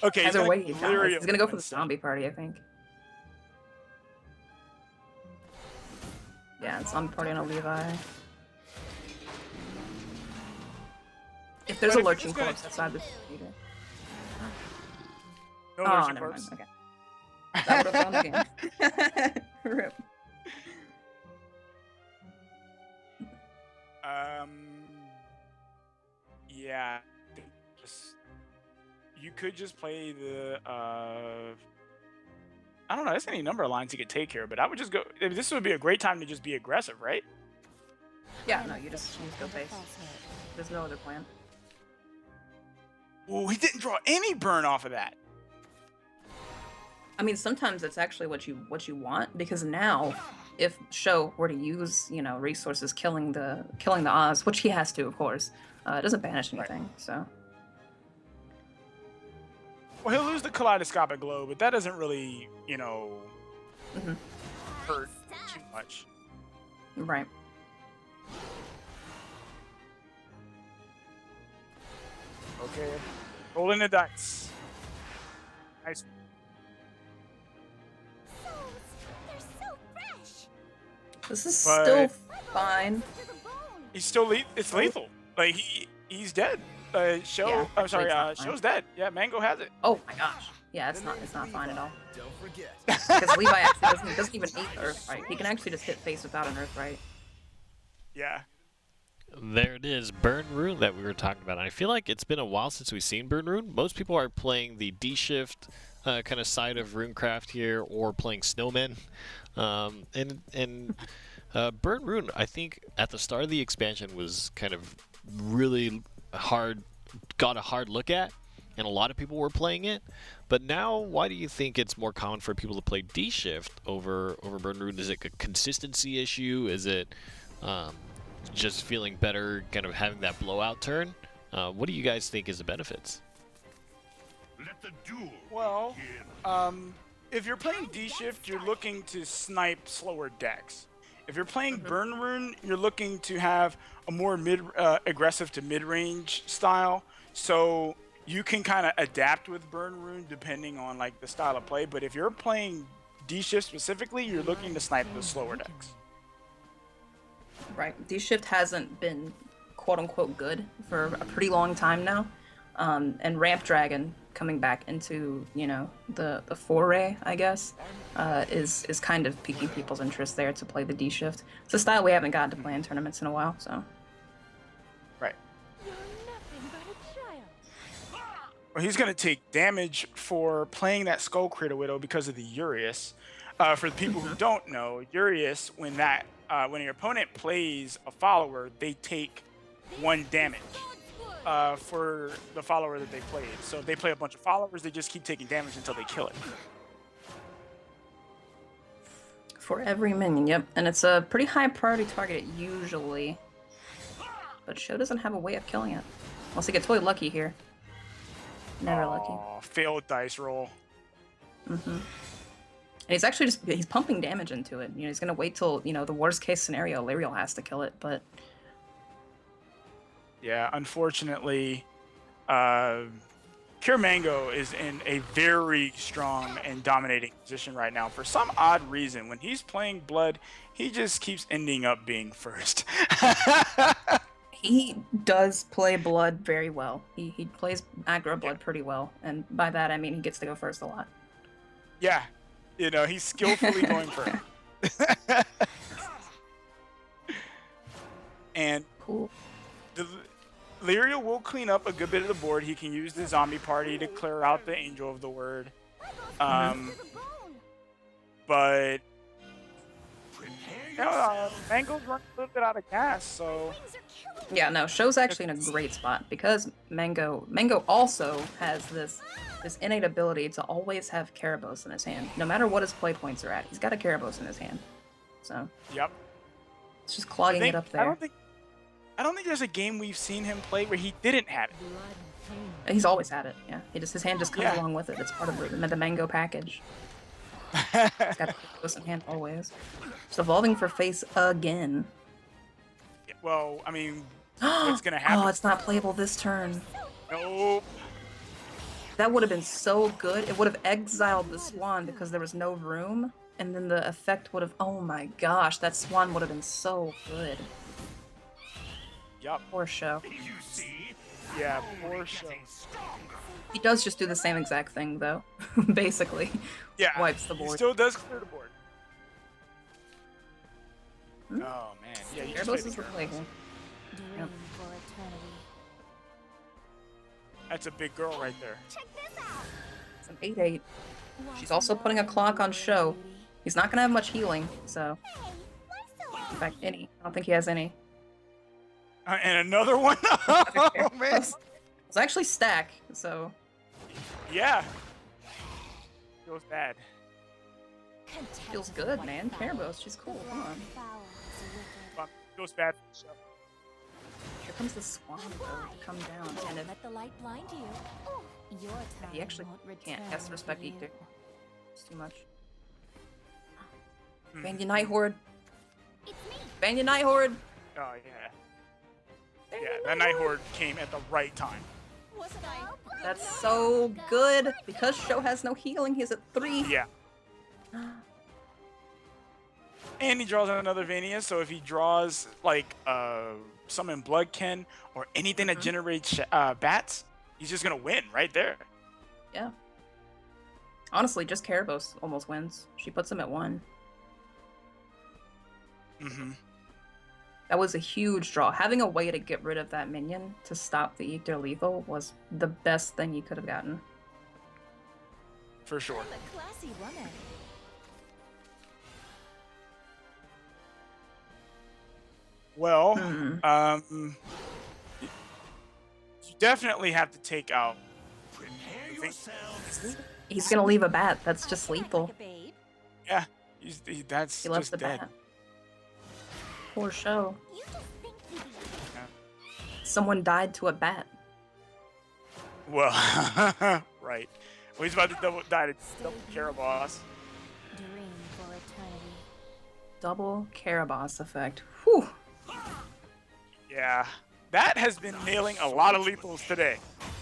Okay, he's Either gonna, way, he dies. literally- He's gonna go for the Zombie Party, I think. Yeah, it's Zombie Party on a Levi. If there's But a if Lurching he's gonna- corpse outside the Eater. No Oh, lurching never corpse. mind. Okay. That would have found the game. Rip. Yeah. Just you could just play the. I don't know. There's any number of lines you could take here, but I would just go. This would be a great time to just be aggressive, right? Yeah, no, you just go face. There's no other plan. Ooh, he didn't draw any burn off of that. I mean, sometimes it's actually what you want, because now, if Sho were to use resources killing the Oz, which he has to, of course, it doesn't banish anything. So Well, he'll lose the kaleidoscopic glow, but that doesn't really, Mhm. hurt too much. right. Okay. Rolling the dice. Nice. They're so fresh. This is But- still fine. To the bone. He's still it's lethal. Like he's dead. Show. Yeah, I'm sorry. actually, it's not Show's dead. Yeah, Mango has it. Oh my gosh. Yeah, it's not fine at all. Don't forget. Because Levi actually doesn't even hate the Earthright. He can actually just hit face without an Earthright. Yeah. There it is, Burn Rune that we were talking about. I feel like it's been a while since we've seen Burn Rune. Most people are playing the D-Shift kind of side of Runecraft here, or playing Snowmen. Burn Rune, I think at the start of the expansion was kind of really hard, got a hard look at, and a lot of people were playing it. But now, why do you think it's more common for people to play D-Shift over Burn Rune? Is it a consistency issue? Is it just feeling better, kind of having that blowout turn? What do you guys think is the benefits? Well, if you're playing D-Shift, you're looking to snipe slower decks. If you're playing Burn Rune, you're looking to have a more aggressive to mid-range style. So you can kind of adapt with Burn Rune depending on like the style of play. But if you're playing D shift specifically, you're looking to snipe the slower decks. Right. D-Shift hasn't been quote-unquote good for a pretty long time now. And Ramp Dragon coming back into, you know, the foray, I guess, is kind of piquing people's interest there to play the D-Shift. It's a style we haven't gotten to play in tournaments in a while, so. Right. You're nothing but a child. Well, he's going to take damage for playing that Skull Crater Widow because of the Urius. For the people who don't know, Urius, when your opponent plays a follower, they take 1 damage for the follower that they played. So if they play a bunch of followers, they just keep taking damage until they kill it. For every minion, yep. And it's a pretty high priority target usually. But Sho doesn't have a way of killing it. Unless he gets really lucky here. Never lucky. Failed dice roll. Mm-hmm. And he's actually he's pumping damage into it. You know, he's gonna wait till, you know, the worst case scenario, Lariel has to kill it, but Yeah, unfortunately, Kier Mango is in a very strong and dominating position right now. For some odd reason, when he's playing Blood, he just keeps ending up being first. he does play Blood very well. He plays aggro Blood pretty well, and by that I mean he gets to go first a lot. Yeah, you know, he's skillfully going first. And Cool. Lyria will clean up a good bit of the board. He can use the zombie party to clear out the Angel of the Word. But Mango's running a little bit out of gas, so Yeah, no, Sho's actually in a great spot because Mango also has this innate ability to always have Karabos in his hand. No matter what his play points are at, he's got a Karabos in his hand. So yep. it's just clogging it up there. I don't think there's a game we've seen him play where he didn't have it. He's always had it, yeah. His hand just comes Yeah. along with it. It's part of the Mango package. He's got Karabos in hand always. Just evolving for face again. Well, I mean, what's gonna happen? Oh, it's not playable this turn. Nope. That would have been so good. It would have exiled the Swan because there was no room, and then the effect would have. Oh my gosh, that Swan would have been so good. Yup. Poor Sho. Yeah, poor Sho. He does just do the same exact thing though. Basically, Yeah. wipes the He board. still does clear the board. Hmm? Oh man, yeah. You just Karabos played is the the play here. Dream for eternity. That's a big girl right there. Check this out. It's an 8/8. She's also putting a clock on Sho. He's not gonna have much healing, so in fact, any. I don't think he has any. And another one. Oh man. It's actually stack, so Yeah. Feels bad. feels good, man. Karabos, she's cool. Come on. Feels bad for the show. Here comes the Swan though to come down, and if Let the light blind you. Your time he actually won't can't return cast to Respect you. either. It's too much. Ban your Night Horde. It's me. Ban your Night Horde. Oh yeah. Yeah, that Night Horde came at the right time. Wasn't I? That's so good because Sho has no healing. He's at 3. Yeah. And he draws another Vania, so if he draws like summon Bloodkin or anything that generates bats, he's just gonna win right there. Yeah. Honestly, just Karabos almost wins. She puts him at 1. Mm-hmm. That was a huge draw. Having a way to get rid of that minion to stop the Ether Lethal was the best thing you could have gotten. For sure. I'm a classy woman. Well, Hmm. you definitely have to take out. He's gonna leave a bat. That's just lethal. Like a babe. Yeah, that's He loves just the dead. bat. Poor Sho. You just think you be. Someone died to a bat. Well, right. Well, he's about to die to double Karabos. Dream for eternity. Double Karabos effect. Whew. Yeah, that has been nailing a lot of lethals today.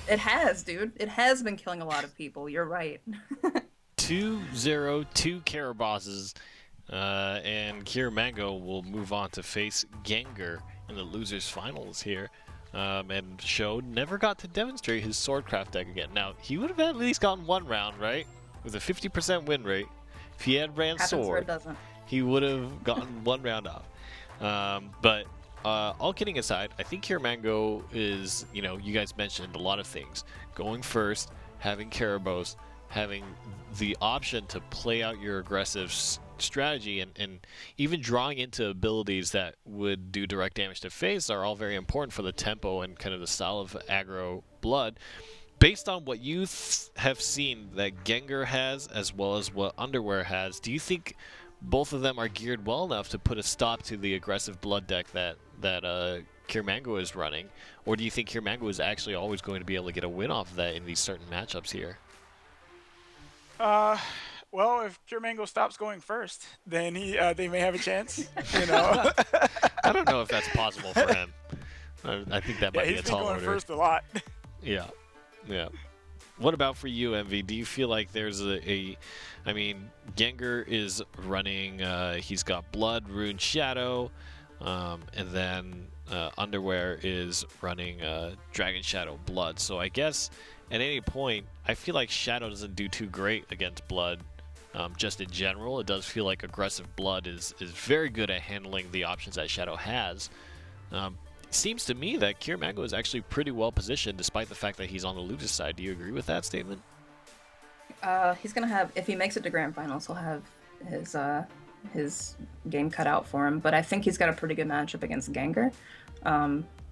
It has, dude. It has been killing a lot of people. You're right. 2-0, 2 Carabosses, and Kier Mango will move on to face Gengar in the losers finals here. And Sho never got to demonstrate his Swordcraft deck again. Now, he would have at least gotten one round, right? With a 50% win rate. If he had ran Happens or it Sword, doesn't. he would have gotten one round off. But all kidding aside, I think Kier Mango is, you guys mentioned a lot of things. Going first, having Karabos, having the option to play out your aggressive strategy, and even drawing into abilities that would do direct damage to face are all very important for the tempo and kind of the style of aggro blood. Based on what you have seen that Gengar has, as well as what Underwear has, do you think both of them are geared well enough to put a stop to the aggressive blood deck that Kier Mango is running? Or do you think Kier Mango is actually always going to be able to get a win off of that in these certain matchups here? Well, if Kier Mango stops going first, then they may have a chance. I don't know if that's possible for him. I think that might be a tall order. He's been going first a lot. Yeah. What about for you, MV? Do you feel like there's I mean, Gengar is running, he's got Blood, Rune, Shadow, and then Underwear is running Dragon Shadow, Blood. So I guess at any point, I feel like Shadow doesn't do too great against Blood. Just in general, it does feel like aggressive Blood is very good at handling the options that Shadow has. It seems to me that Kier Mango is actually pretty well positioned, despite the fact that he's on the loser side. Do you agree with that statement? He's gonna have, if he makes it to grand finals, he'll have his game cut out for him. But I think he's got a pretty good matchup against Gengar.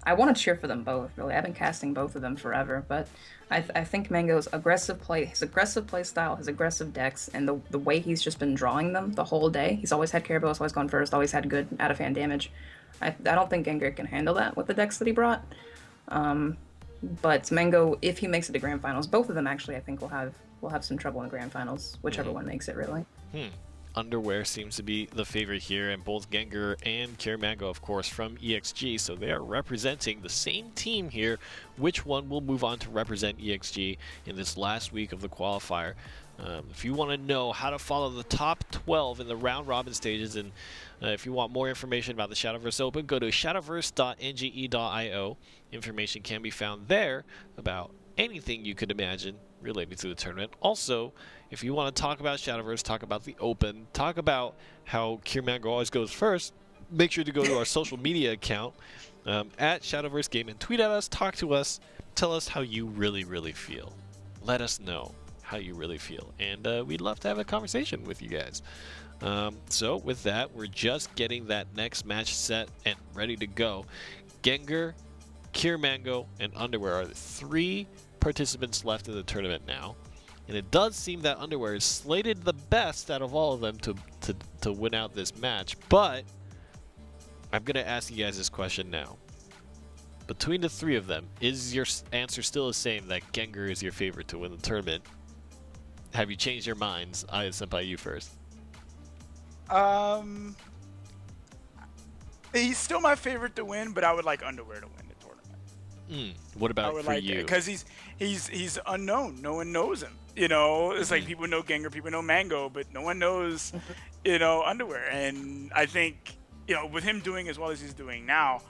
I want to cheer for them both, really. I've been casting both of them forever, but I think Mango's aggressive play, his aggressive play style, his aggressive decks, and the way he's just been drawing them the whole day. He's always had Carabos, always gone first, always had good out-of-hand damage. I don't think Gengar can handle that with the decks that he brought. But Mango, if he makes it to grand finals, both of them actually, I think will have some trouble in grand finals, whichever one makes it, really. Underwear seems to be the favorite here, and both Gengar and Kier Mango, of course, from EXG, so they are representing the same team here. Which one will move on to represent EXG in this last week of the qualifier? If you want to know how to follow the top 12 in the round robin stages, and if you want more information about the Shadowverse Open, go to shadowverse.nge.io. Information can be found there about anything you could imagine related to the tournament. Also, if you want to talk about Shadowverse, talk about the Open, talk about how Kier Mango always goes first, make sure to go to our social media account at Shadowverse Game and tweet at us, talk to us, tell us how you really, really feel. Let us know how you really feel, and we'd love to have a conversation with you guys. So with that, we're just getting that next match set and ready to go. Gengar, Kier Mango, and Underwear are the 3 participants left in the tournament now, and it does seem that Underwear is slated the best out of all of them to win out this match. But I'm gonna ask you guys this question now. Between the 3 of them, is your answer still the same, that Gengar is your favorite to win the tournament? Have you changed your minds? Senpai, you first. He's still my favorite to win, but I would like Underwear to win the tournament. What about for you? Because he's unknown. No one knows him. It's like people know Gengar, people know Mango, but no one knows, Underwear. And I think, with him doing as well as he's doing now,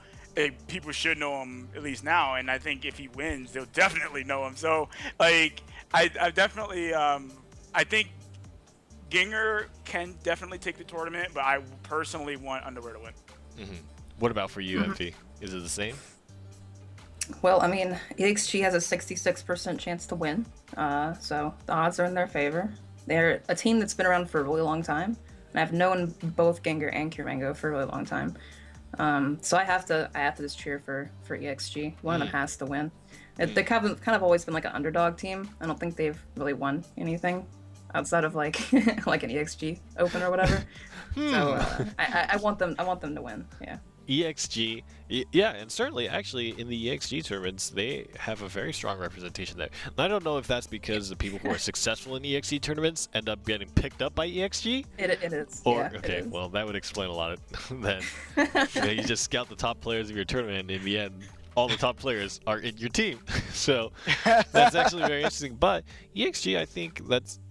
people should know him at least now. And I think if he wins, they'll definitely know him. So, I definitely, I think Gengar can definitely take the tournament, but I personally want Underwear to win. What about for you, MV? Is it the same? Well, I mean, EXG has a 66% chance to win, so the odds are in their favor. They're a team that's been around for a really long time, and I've known both Gengar and Kier Mango for a really long time. So I have to just cheer for EXG. One of them has to win. They kind of always been like an underdog team. I don't think they've really won anything outside of like like an EXG Open or whatever. So I want them to win. Yeah. EXG, yeah, and certainly, actually, in the EXG tournaments, they have a very strong representation there. And I don't know if that's because the people who are successful in EXG tournaments end up getting picked up by EXG. It is. Or, yeah, okay, well, that would explain a lot of then. You just scout the top players of your tournament, and in the end, all the top players are in your team. So that's actually very interesting. But EXG, I think that's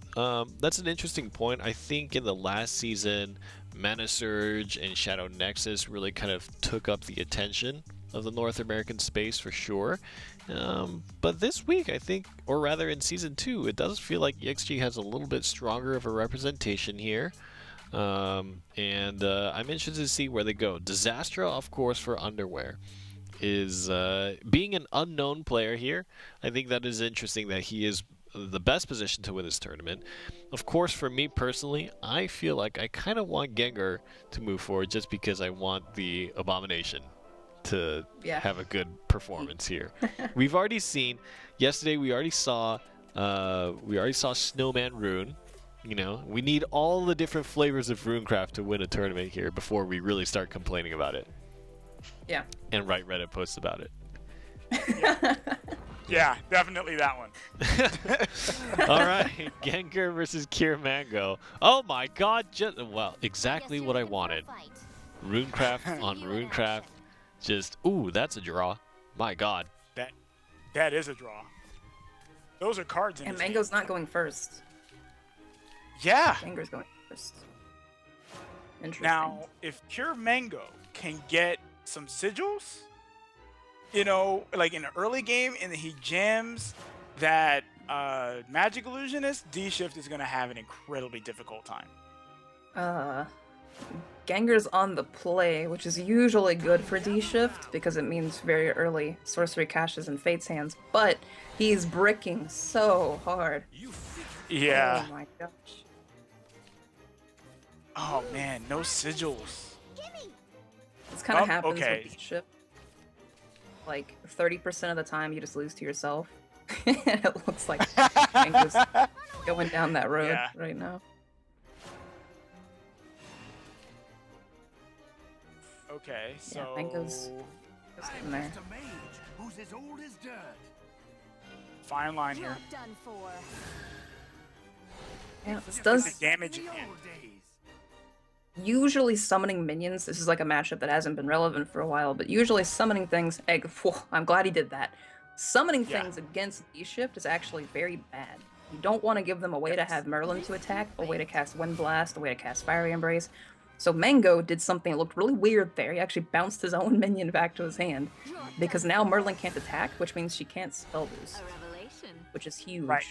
That's an interesting point. I think in the last season, Mana Surge and Shadow Nexus really kind of took up the attention of the North American space for sure. But this week, I think, or rather in Season 2, it does feel like EXG has a little bit stronger of a representation here. I'm interested to see where they go. Disastrous, of course, for Underwear is being an unknown player here. I think that is interesting that he is the best position to win this tournament. Of course, for me personally, I feel like I kind of want Gengar to move forward just because I want the Abomination to have a good performance here. We've already seen yesterday. We already saw Snowman Rune. You know, we need all the different flavors of RuneCraft to win a tournament here before we really start complaining about it. Yeah. And write Reddit posts about it. Yeah, definitely that one. All right, Gengar versus Kier Mango. Oh my God! Exactly what I wanted. RuneCraft on RuneCraft. Just that's a draw. My God. That is a draw. Those are cards in And his Mango's hand. not going first. Yeah. Gengar's going first. Interesting. Now, if Kier Mango can get some sigils, you know, like in the early game, and he jams that Magic Illusionist, D-Shift is going to have an incredibly difficult time. Gengar's on the play, which is usually good for D-Shift because it means very early sorcery caches in Fate's hands, but he's bricking so hard. Yeah. Oh my gosh. Oh man, no sigils. This kind of happens okay. with D-Shift. Like 30% of the time you just lose to yourself. It looks like Gengar's going down that road right now. Okay, so Yeah, Mango's just in there. Who's as old as dirt? fine line here. Done for. Yeah, this The does damage again. usually summoning minions. This is like a matchup that hasn't been relevant for a while, but usually summoning things. I'm glad he did that. Summoning things against D-Shift is actually very bad. You don't want to give them a way to have Merlin to attack, a way to cast Wind Blast, a way to cast Fiery Embrace. So Mango did something that looked really weird there. He actually bounced his own minion back to his hand because now Merlin can't attack, which means she can't spell boost, A revelation. which is huge. Right.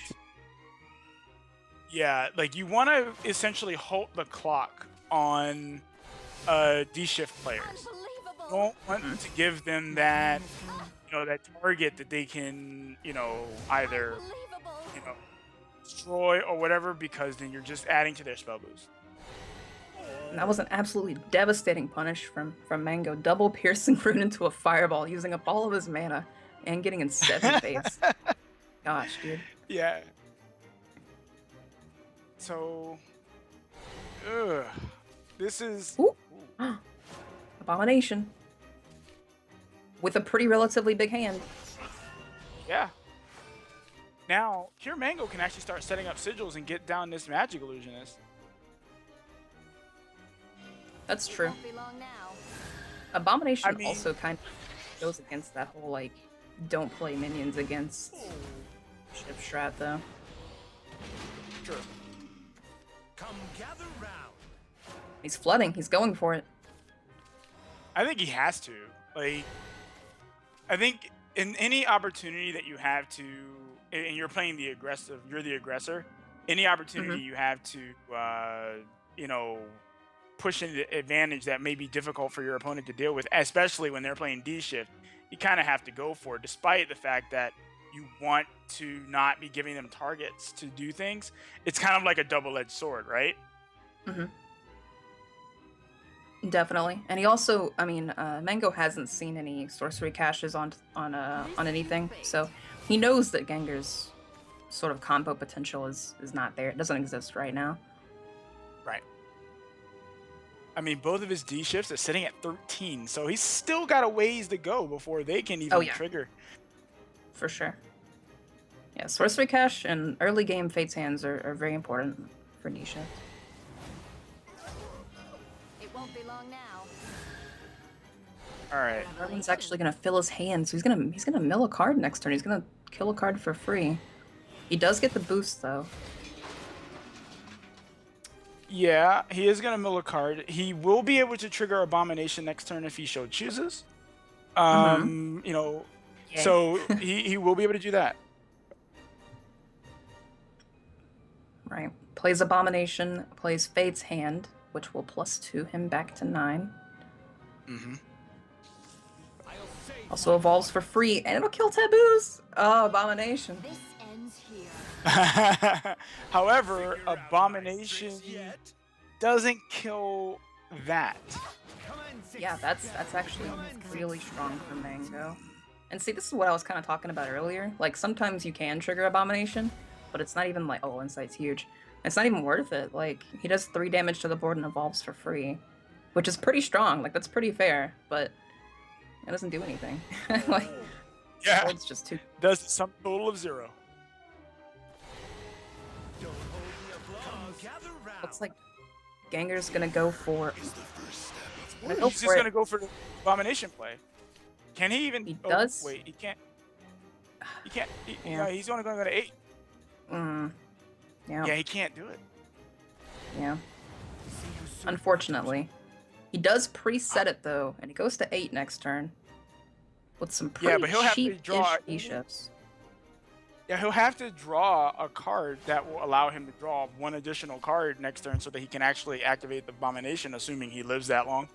Yeah, like you want to essentially halt the clock on D-Shift players. You don't want to give them that, that target that they can, either, destroy or whatever, because then you're just adding to their spell boost. And that was an absolutely devastating punish from Mango. Double piercing rune into a fireball, using up all of his mana and getting in 7 face. Gosh, dude. Yeah. So, this is Ooh. Abomination. With a pretty relatively big hand. yeah. Now, Kier Mango can actually start setting up sigils and get down this Magic Illusionist. That's true. Won't be long now. Abomination I mean- also kind of goes against that whole, like, don't play minions against ship strat, though. Sure. Come gather round. He's flooding. He's going for it. I think he has to. Like, I think in any opportunity that you have to, and you're playing the aggressive, you're the aggressor. Any opportunity you have to, push an advantage that may be difficult for your opponent to deal with, especially when they're playing D-Shift, you kind of have to go for it, despite the fact that you want to not be giving them targets to do things. It's kind of like a double-edged sword, right? Definitely. And he also, Mango hasn't seen any sorcery caches on anything, so he knows that Gengar's sort of combo potential is not there. It doesn't exist right now. Right. I mean, both of his D-Shifts are sitting at 13, so he's still got a ways to go before they can even trigger. For sure. Yeah, sorcery cache and early game Fate's hands are very important for Nisha. It won't be long now. All right. Merlin's actually gonna fill his hand, so he's gonna mill a card next turn. He's gonna kill a card for free. He does get the boost though. Yeah, he is gonna mill a card. He will be able to trigger Abomination next turn if he so chooses. You know, Yay. so he will be able to do that. Right. Plays Abomination, plays Fate's Hand, which will +2 him back to 9. Mm-hmm. Also evolves for free, and it'll kill taboos. Oh, Abomination. This ends here. However, Abomination doesn't kill that. Yeah, that's actually really strong for Mango. And see, this is what I was kind of talking about earlier. Like, sometimes you can trigger Abomination, but it's not even like, oh, Insight's huge. It's not even worth it. Like, he does 3 damage to the board and evolves for free, which is pretty strong. Like, that's pretty fair, but it doesn't do anything. Like, Yeah, board's just too. does some total of 0. Looks like Gengar's gonna go for. Gonna go He's just for gonna it. go for the Abomination play. Can he even? He does? Wait, he can't. He can't. Yeah. No, he's only going to go to 8. Yeah. Yeah, he can't do it. Yeah. Unfortunately. He does preset it though, and he goes to 8 next turn. With some pretty Yeah, but he'll have to cheap-ish draw- E-shifts. Yeah, he'll have to draw a card that will allow him to draw 1 additional card next turn, so that he can actually activate the Abomination, assuming he lives that long.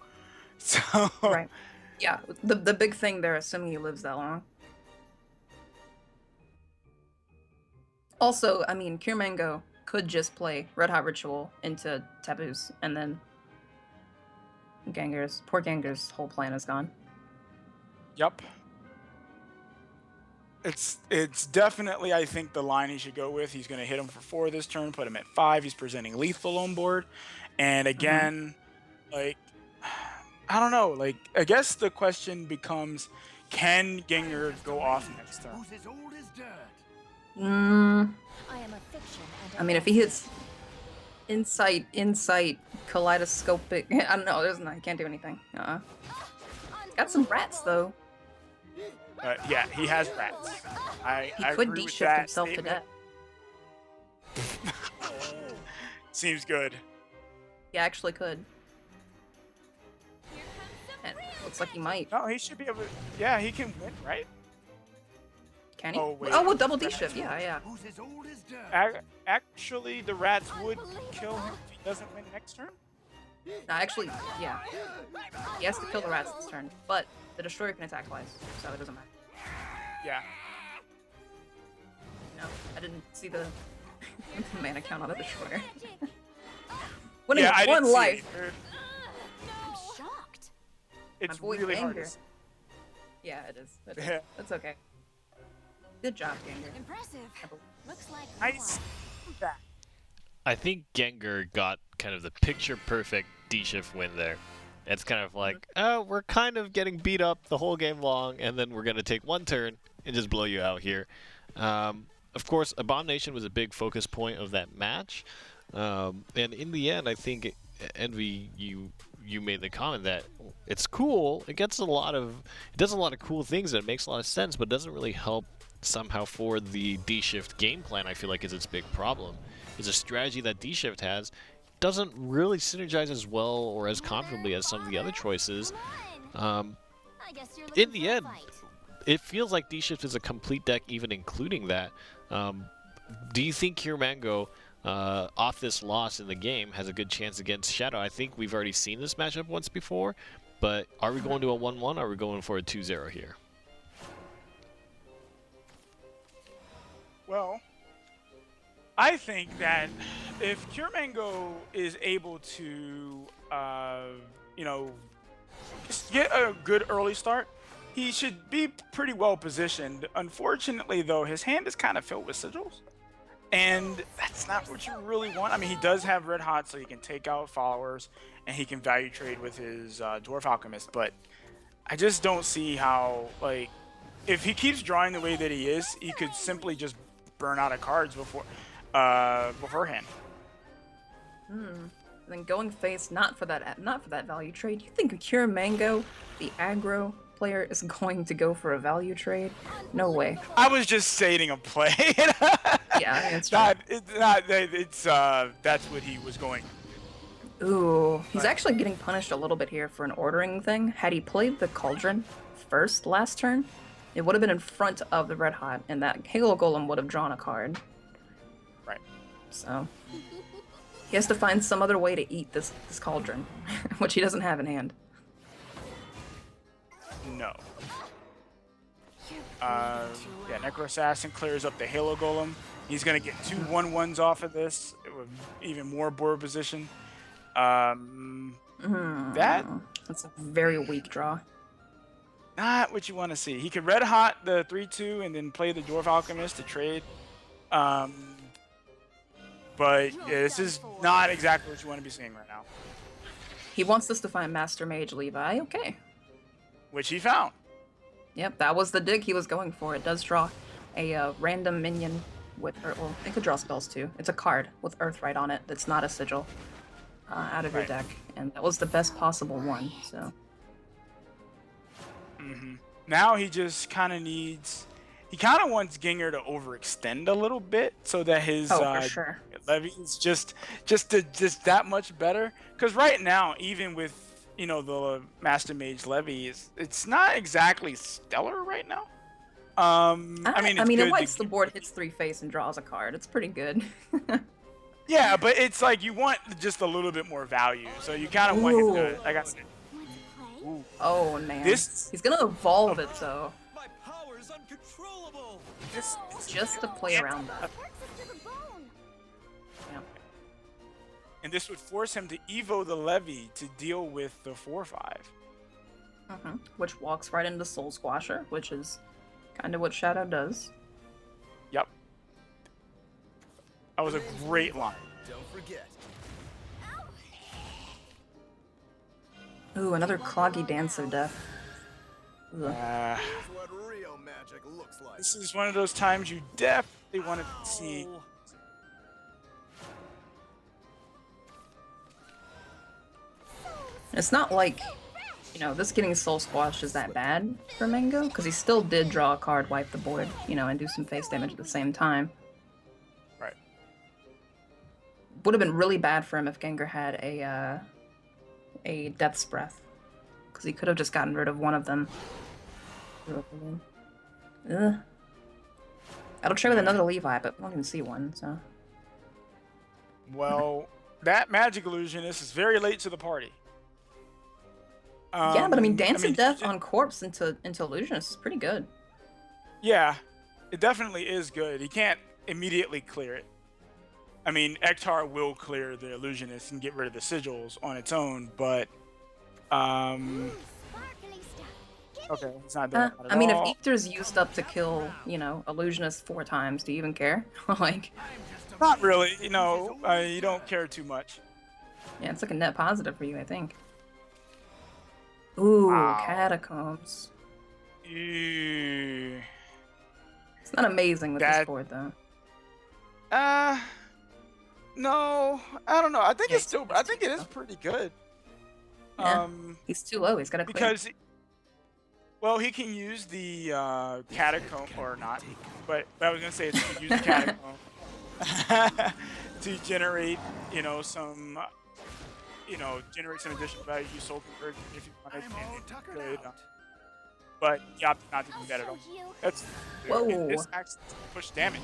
So. Right. Yeah, the big thing there, assuming he lives that long. Also, I mean, Kier Mango could just play Red Hot Ritual into Taboos, and then poor Gengar's whole plan is gone. Yep. It's definitely, I think, the line he should go with. He's going to hit him for 4 this turn, put him at 5. He's presenting lethal on board. And again, like, I don't know. Like, I guess the question becomes, can Gengar go off next turn? Who's as old as dirt? I am a fiction and I mean, if he hits Insight, Kaleidoscopic, I don't know, he can't do anything. Got some rats, though. Yeah, he has rats. I He could agree with D-shift that himself to statement. death. Seems good. He actually could. And looks like he might. No, he should be able to. Yeah, he can win, right? Can he? Oh, wait. Oh, with double D-shift, yeah. Who's as old as dirt? Actually, the rats would kill him if he doesn't win next turn. No, actually, yeah. He has to kill the rats this turn, but the Destroyer can attack twice, so it doesn't matter. Yeah. No, I didn't see the mana count on the Destroyer. Winning Yeah, I one didn't see life. it either. I'm shocked. It's boy really hard to Gengar. see. Yeah, it is. It is. Yeah. That's okay. Good job, Gengar. Impressive. Looks like Nice. That. I think Gengar got kind of the picture-perfect D-shift win there. It's kind of like, oh, we're kind of getting beat up the whole game long, and then we're going to take 1 turn and just blow you out here. Of course, Abomination was a big focus point of that match. And in the end, I think, Envy, you made the comment that it's cool. It does a lot of cool things, and it makes a lot of sense, but it doesn't really help somehow for the D-shift game plan. I feel like is its big problem. Is a strategy that D-shift has doesn't really synergize as well or as comfortably as some of the other choices. I guess you're looking In the for a end, fight. it feels like D-shift is a complete deck, even including that. Do you think Kier Mango, off this loss in the game, has a good chance against Shadow? I think we've already seen this matchup once before, but are we going to a 1-1 or are we going for a 2-0 here? Well, I think that if Kier Mango is able to, just get a good early start, he should be pretty well positioned. Unfortunately, though, his hand is kind of filled with sigils, and that's not what you really want. I mean, he does have Red Hot, so he can take out followers, and he can value trade with his Dwarf Alchemist, but I just don't see how, like, if he keeps drawing the way that he is, he could simply just burn out of cards beforehand. And then going face, not for that value trade. You think Kier Mango, the aggro player, is going to go for a value trade? No way. I was just stating a play. Yeah, I mean, it's true. That's what he was going. Ooh, he's Right. actually getting punished a little bit here for an ordering thing. Had he played the Cauldron first last turn, it would have been in front of the Red Hot, and that Halo Golem would have drawn a card. Right. So he has to find some other way to eat this Cauldron, which he doesn't have in hand. No. Yeah, Necro Assassin clears up the Halo Golem. He's gonna get 2 1/1s off of this with even more board position. That That's a very weak draw. not what you want to see. He could red hot the 3/2 and then play the Dwarf Alchemist to trade. But yeah, this is not exactly what you want to be seeing right now. He wants us to find Master Mage Levi. Okay. Which he found. Yep, that was the dig he was going for. It does draw a random minion with Earth. Well, it could draw spells too. It's a card with Earthright on it that's not a sigil out of your Right. deck, and that was the best possible one. So Now he just kind of needs. He kind of wants Gengar to overextend a little bit so that his for sure. levy is just that much better. Because right now, even with the Master Mage levy, it's not exactly stellar right now. I mean, it's it good wipes to- the board, hits 3 face, and draws a card. It's pretty good. Yeah, but it's like you want just a little bit more value. So you kind of want him to, like I said, Want to play? ooh, Oh man, This- he's gonna evolve it though, My power is uncontrollable. this just to play around that. Works us to the bone. and this would force him to evo the levy to deal with the 4/5. Which walks right into Soul Squasher, which is kind of what Shadow does. Yep. That was a great line. Don't forget. Ooh, another Cloggy Dance of Death. Ugh. Here's what real magic looks like. This is one of those times you definitely want to see. Oh, It's not like, this getting Soul Squashed is that bad for Mango, because he still did draw a card, wipe the board, and do some face damage at the same time. Right. Would have been really bad for him if Gengar had a Death's Breath, because he could have just gotten rid of one of them. Ugh. I'll try with another Levi, but we don't even see one, so. Well, that Magic Illusionist is very late to the party. Yeah, but I mean, Dance of Death j- on Corpse into Illusionist is pretty good. Yeah, it definitely is good. He can't immediately clear it. I mean, Ektar will clear the Illusionist and get rid of the sigils on its own, but Sparkly stuff. Give okay, it's not doing that at I mean, all. if Aether's used up to kill, Illusionist 4 times, do you even care? Like, Not really. You don't care too much. yeah, it's like a net positive for you, I think. Ooh, Wow. Catacombs. Ew. It's not amazing with this That- board, though. No, I don't know. I think Yeah, it's still. I think it is pretty good. Yeah. He's too low. He's got to clear. Because, well, he can use the catacomb or not, but I was gonna say it's use the catacomb to generate, some, generate some additional value. Use soul conversion if you wanted, I'm all and it tuckered could, out. but you opted not to I'll do that at all. show you. That's Whoa. This acts to push damage.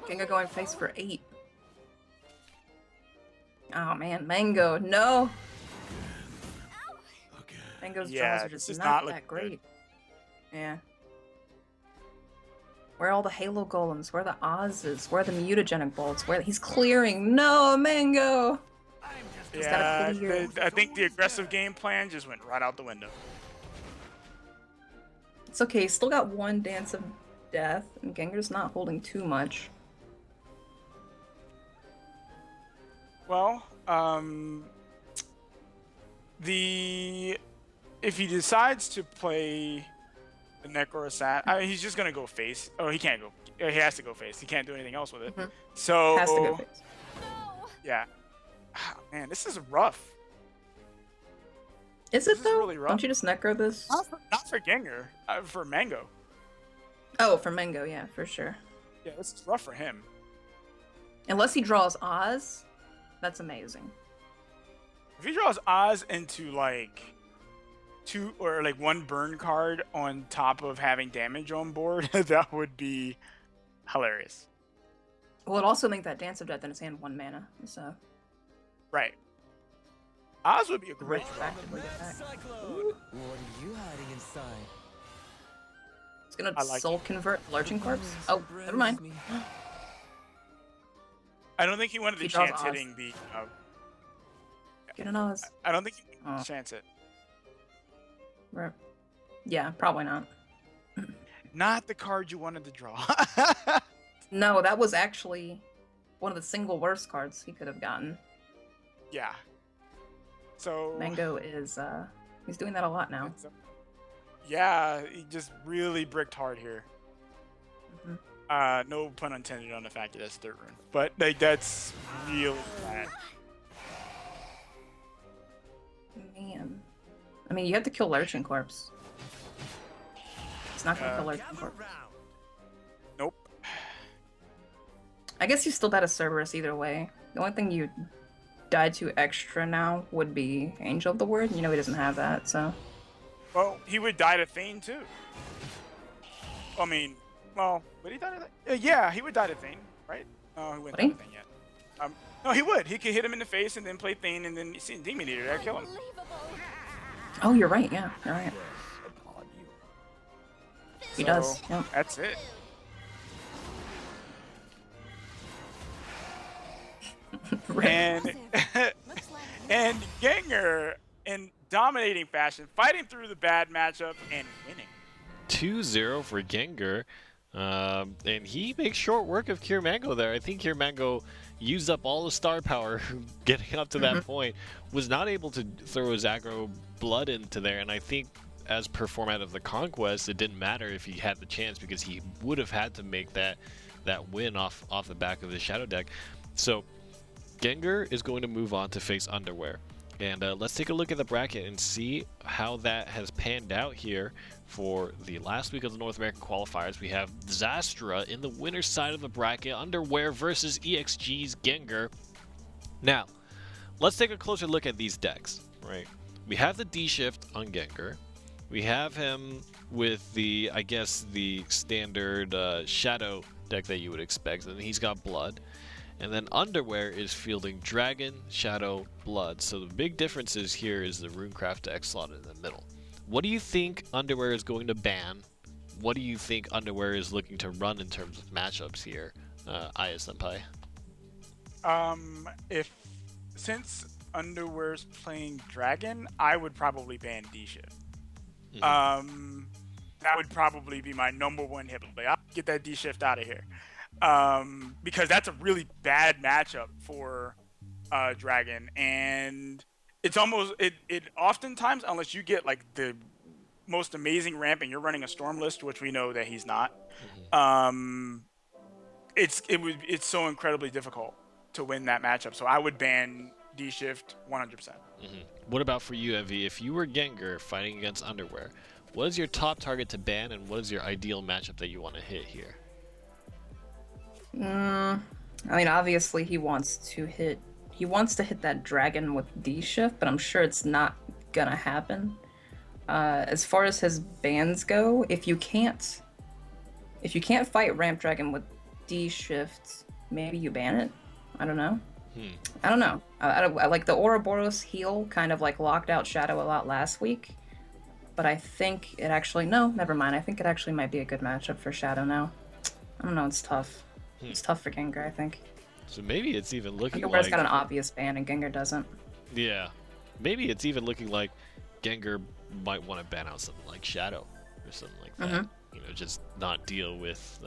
Gengar going face for 8. Oh man, Mango, no! Okay. Mango's Yeah, draws are this just is not not that looking good. great. Yeah. Where are all the Halo Golems? Where are the Oz's? Where are the mutagenic bolts? He's clearing? No, Mango! He's gotta Yeah, clear. I think the aggressive game plan just went right out the window. It's okay, he's still got 1 Dance of Death, and Gengar's not holding too much. Well, if he decides to play the Necro Assassin, he's just gonna go face. Oh, he can't go. He has to go face. He can't do anything else with it. Mhm. So Has to go face. No. yeah. Ah, man, this is rough. Is This it is though? really rough. Don't you just necro this? Not for Gengar, for Mango. Oh, for Mango, yeah, for sure. Yeah, this is rough for him. Unless he draws Oz, that's amazing. If he draws Oz into like 2 or like 1 burn card on top of having damage on board, that would be hilarious. Well, it also make that Dance of Death in his hand 1 mana, so Right. Oz would be a great draw. retroactively attack. Cyclone. What are you hiding inside? It's gonna I like soul convert Lurching Corpse. Oh, never mind. I don't think he wanted to He draws chance Oz. hitting the. Get an Oz. I don't think he wanted Oh. to chance it. Yeah, probably not. Not the card you wanted to draw. No, that was actually one of the single worst cards he could have gotten. Yeah. So. Mango is, he's doing that a lot now. Yeah, he just really bricked hard here. Mhm. No pun intended on the fact that that's third rune, but like that's really bad. Man. I mean, you have to kill Lurching Corpse. It's not gonna kill Lurching Gather Corpse. round. Nope. I guess you still bet a Cerberus either way. The only thing you die to extra now would be Angel of the Word. You know he doesn't have that, so. Well, he would die to Thane too. I mean, well, would he die to Thane? Yeah, he would die to Thane, right? No, he wouldn't Would die he? to Thane yet. No, he would. He could hit him in the face and then play Thane and then see Demon Eater. That'd kill him. Unbelievable. Oh, you're right. Yeah, you're right. Upon you. He does. So, Yep. That's it. And Looks like and Gengar in dominating fashion, fighting through the bad matchup and winning. 2-0 for Gengar. And he makes short work of Kier Mango there. I think Kier Mango used up all the star power getting up to that point, was not able to throw his aggro blood into there, and I think as per format of the Conquest, it didn't matter if he had the chance because he would have had to make that win off the back of the Shadow deck. So Gengar is going to move on to face Underwear. And let's take a look at the bracket and see how that has panned out here for the last week of the North American qualifiers. We have Disastrous in the winner's side of the bracket, Underwear versus EXG's Gengar. Now, let's take a closer look at these decks, right? We have the D-Shift on Gengar. We have him with the, I guess, the standard Shadow deck that you would expect, and he's got Blood. And then Underwear is fielding Dragon, Shadow, Blood. So the big differences here is the Runecraft deck slotted in the middle. What do you think Underwear is going to ban? What do you think Underwear is looking to run in terms of matchups here, Aya Senpai? Since Underwear's playing Dragon, I would probably ban D-Shift. Mhm. That would probably be my #1 hit play. I'll get that D-Shift out of here. Because that's a really bad matchup for Dragon, and it's almost it oftentimes, unless you get like the most amazing ramp and you're running a Storm list, which we know that he's not, it's so incredibly difficult to win that matchup. So I would ban D-Shift 100%. What about for you, Evie? If you were Gengar fighting against Underwear, what is your top target to ban, and what is your ideal matchup that you want to hit here? I mean, obviously he wants to hit that Dragon with D-Shift, but I'm sure it's not gonna happen. As far as his bans go, if you can't fight Ramp Dragon with D-Shift, maybe you ban it. I don't know. I don't know. I like the Ouroboros heal kind of like locked out Shadow a lot last week, but I think it actually, no, never mind. I think it actually might be a good matchup for Shadow now. I don't know. It's tough. It's tough for Gengar, I think. So maybe it's even looking Gengar's like... got an obvious ban and Gengar doesn't. Yeah. Maybe it's even looking like Gengar might want to ban out something like Shadow or something like that. You know, just not deal with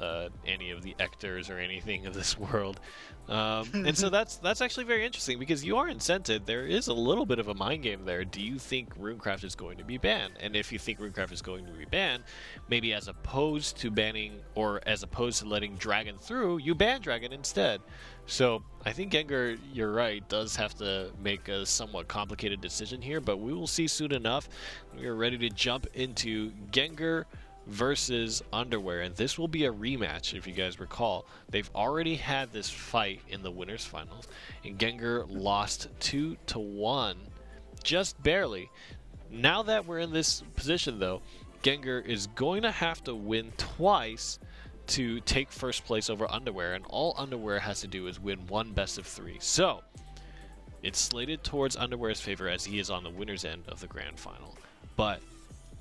any of the Ectors or anything of this world. And so that's actually very interesting because you are incented. There is a little bit of a mind game there. Do you think Runecraft is going to be banned? And if you think Runecraft is going to be banned, maybe as opposed to banning or as opposed to letting Dragon through, you ban Dragon instead. So I think Gengar, you're right, does have to make a somewhat complicated decision here, but we will see soon enough. We are ready to jump into Gengar versus Underwear, and this will be a rematch. If you guys recall, they've already had this fight in the winners finals, and Gengar lost 2-1, just barely. Now that we're in this position, though, Gengar is going to have to win twice to take first place over Underwear, and all Underwear has to do is win one best of 3. So it's slated towards Underwear's favor as he is on the winner's end of the grand final, but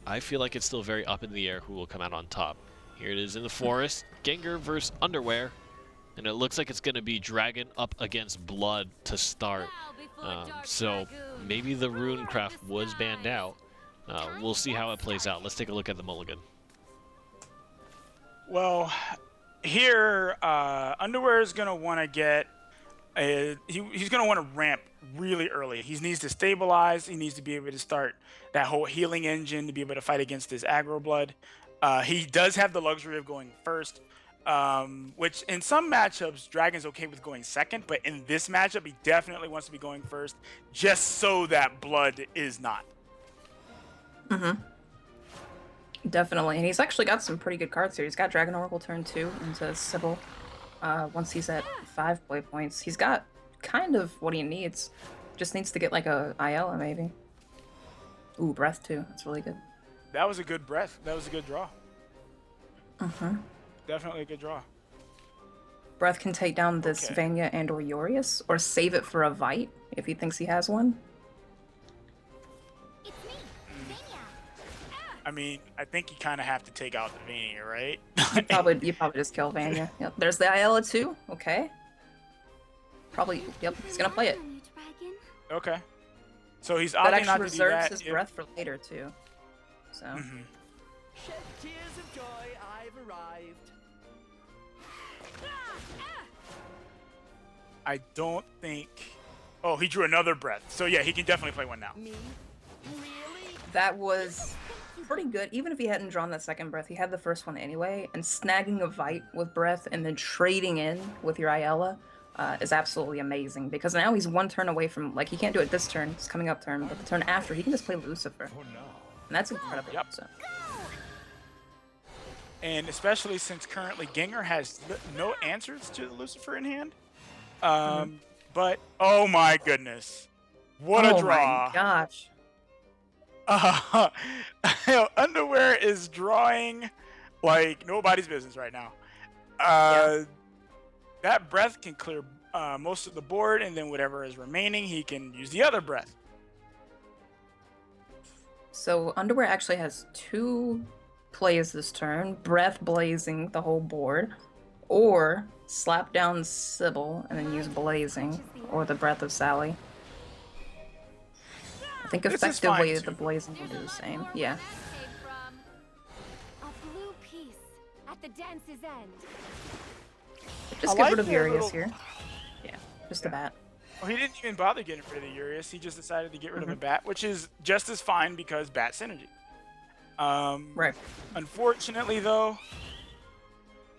I feel like it's still very up in the air who will come out on top. Here it is in the forest, Gengar versus Underwear, and it looks like it's going to be Dragon up against Blood to start. So maybe the Runecraft was banned out. We'll see how it plays out. Let's take a look at the mulligan. Well, here, Underwear is going to want to get he's going to want to ramp really early. He needs to stabilize. He needs to be able to start that whole healing engine to be able to fight against his aggro blood. He does have the luxury of going first, which in some matchups, Dragon's okay with going second, but in this matchup, he definitely wants to be going first just so that blood is not. Mm-hmm. Definitely, and he's actually got some pretty good cards here. He's got Dragon Oracle turn 2 into Sybil. Once he's at 5 play points, he's got kind of what he needs. Just needs to get like a Ayala maybe. Ooh, Breath too. That's really good. That was a good breath. That was a good draw. Uh-huh. Definitely a good draw. Breath can take down this Vanya and or Urius, or save it for a Vite if he thinks he has one. It's me, Vania. I mean, I think you kind of have to take out the Vania, right? You probably just kill Vanya. Yep. There's the Ayala too. Okay. Probably. Yep. He's gonna play it. Okay. So he's That opting not actually to do reserves that. his breath for later too. So. Shed tears of joy, I've arrived. I don't think. Oh, he drew another breath. So yeah, he can definitely play one now. Me? Really? That was pretty good. Even if he hadn't drawn that second breath, he had the first one anyway. And snagging a Vite with breath and then trading in with your Ayala is absolutely amazing. Because now he's one turn away from, like, he can't do it this turn, it's coming up turn, but the turn after, he can just play Lucifer. Oh no. And that's incredible. Yep. So. And especially since currently Gengar has no answers to the Lucifer in hand. But, oh my goodness. What a draw. Oh my gosh. Underwear is drawing like nobody's business right now. That breath can clear most of the board, and then whatever is remaining, he can use the other breath. So Underwear actually has 2 plays this turn. Breath blazing the whole board. Or slap down Sybil and then use Blazing. Or the Breath of Sally. I think This is effectively fine, the too. Blazing will do the same. Yeah. A blue piece at the dance's end. Just I get like rid of the Urius little- here. Yeah, just a bat. Well, he didn't even bother getting rid of the Urius. He just decided to get rid of a bat, which is just as fine because bat synergy. Right. Unfortunately, though,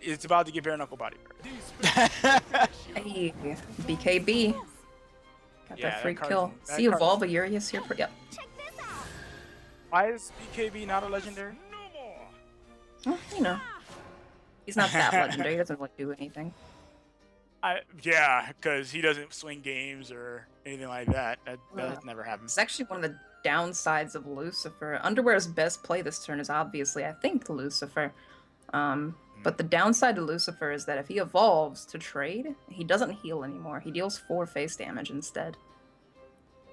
it's about to get bare knuckle body. Hey, BKB. Got Yeah, that free that kill. card's- that See, card's- evolve a Urius here. Yep. Check this out. Why is BKB not a legendary? Well, you know. He's not that legendary. He doesn't really do anything. Yeah, because he doesn't swing games or anything like that. That never happens. It's actually one of the downsides of Lucifer. Underwear's best play this turn is obviously, I think, Lucifer. But the downside to Lucifer is that if he evolves to trade, he doesn't heal anymore. He deals 4 face damage instead.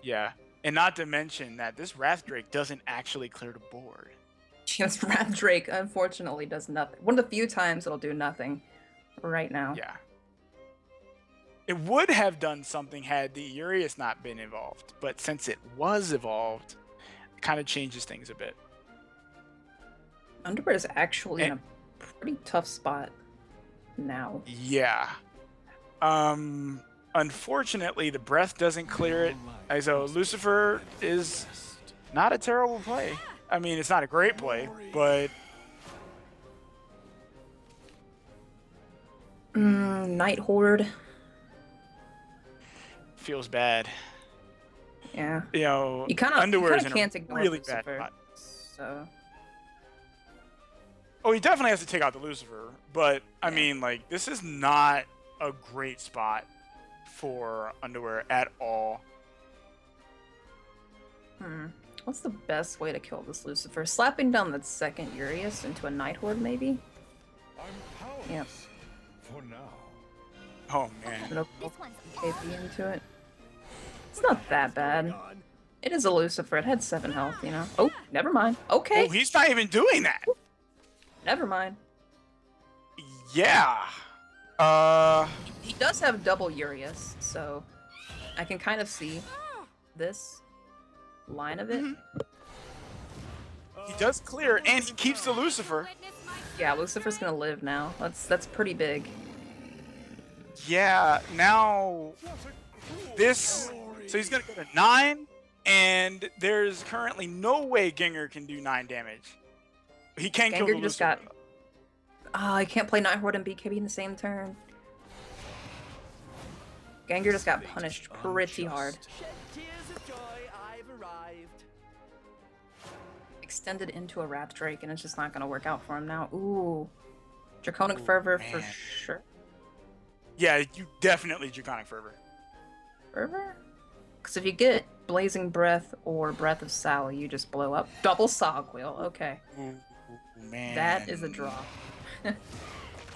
Yeah, and not to mention that this Wrath Drake doesn't actually clear the board. This Wrath Drake, unfortunately, does nothing. One of the few times it'll do nothing right now. Yeah. It would have done something had the Urius not been evolved, but since it was evolved, it kind of changes things a bit. Underwear is actually in a pretty tough spot now. Yeah. Unfortunately, the breath doesn't clear it. So Lucifer is not a terrible play. I mean, it's not a great play, but Night Horde. feels bad. Yeah. You know, You kind Underwear of is in can't a ignore really Lucifer. bad spot. So Oh, he definitely has to take out the Lucifer, but I mean, like, this is not a great spot for Underwear at all. What's the best way to kill this Lucifer? Slapping down that second Urias into a Night Horde, maybe? Yeah. For now. Oh man. Gonna KP into it. It's not that bad. It is a Lucifer. It had 7 health, you know. Oh, never mind. Okay. Oh, he's not even doing that. Never mind. Yeah. He does have double Urias, so I can kind of see this line of it. He does clear, and he keeps the Lucifer. Yeah, Lucifer's gonna live now. That's pretty big. Yeah. Now this. So he's gonna go to 9, and there's currently no way Gengar can do 9 damage. He can't kill the Gengar just Lucifer. got. Oh, I can't play Night Horde and BKB in the same turn. Gengar just got punished pretty hard. Shed tears of joy, I've arrived. Extended into a Wrath Drake, and it's just not gonna work out for him now. Ooh. Draconic Fervor for man. sure. Yeah, you definitely Draconic Fervor. Fervor? Because if you get Blazing Breath or Breath of Sally, you just blow up. Double Sog Wheel, okay. Ooh, man. That is a draw.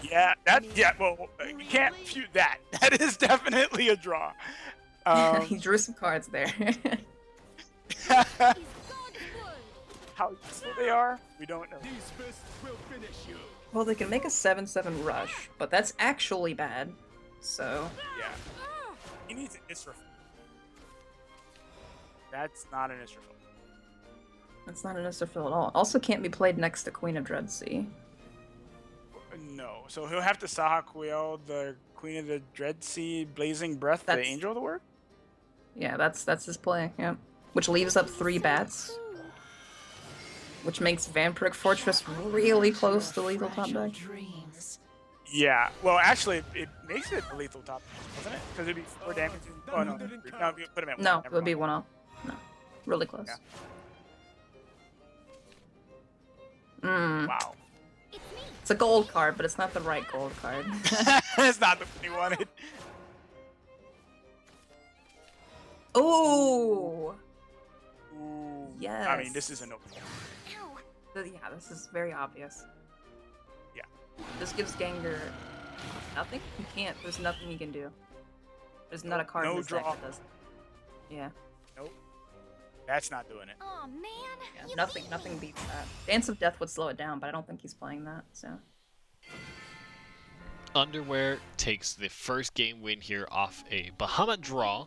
Yeah, well, you can't refute that. That is definitely a draw. He drew some cards there. How useful they are, we don't know. These fists will finish you. Well, they can make a 7/7 rush, but that's actually bad. So, Yeah. He needs an Isra. That's not an Isra. that's not an Isserfill at all. Also can't be played next to Queen of Dreadsea. No. So he'll have to Saha Quill, the Queen of the Dreadsea, Blazing Breath, the That's- Angel of the Word? Yeah, that's his play, yeah. Which leaves up 3 bats. Which makes Vampiric Fortress really close to lethal top deck. Yeah. Well, actually, it makes it a lethal top, doesn't it? Because it'd be 4 damage. Oh, no. No, you put him at 1. No, it Never would be mind. 1 off. No. Really close. Yeah. Wow. It's a gold card, but it's not the right gold card. That's not the one he wanted. Ooh! Ooh. Yes. I mean, this is a no. Yeah, this is very obvious. Yeah. This gives Gengar nothing? He can't. There's nothing he can do. There's not a card in No his deck draw. that does. Yeah. Nope. That's not doing it. Oh man. Yeah, nothing beats that. Dance of Death would slow it down, but I don't think he's playing that, so. Underwear takes the first game win here off a Bahamut draw,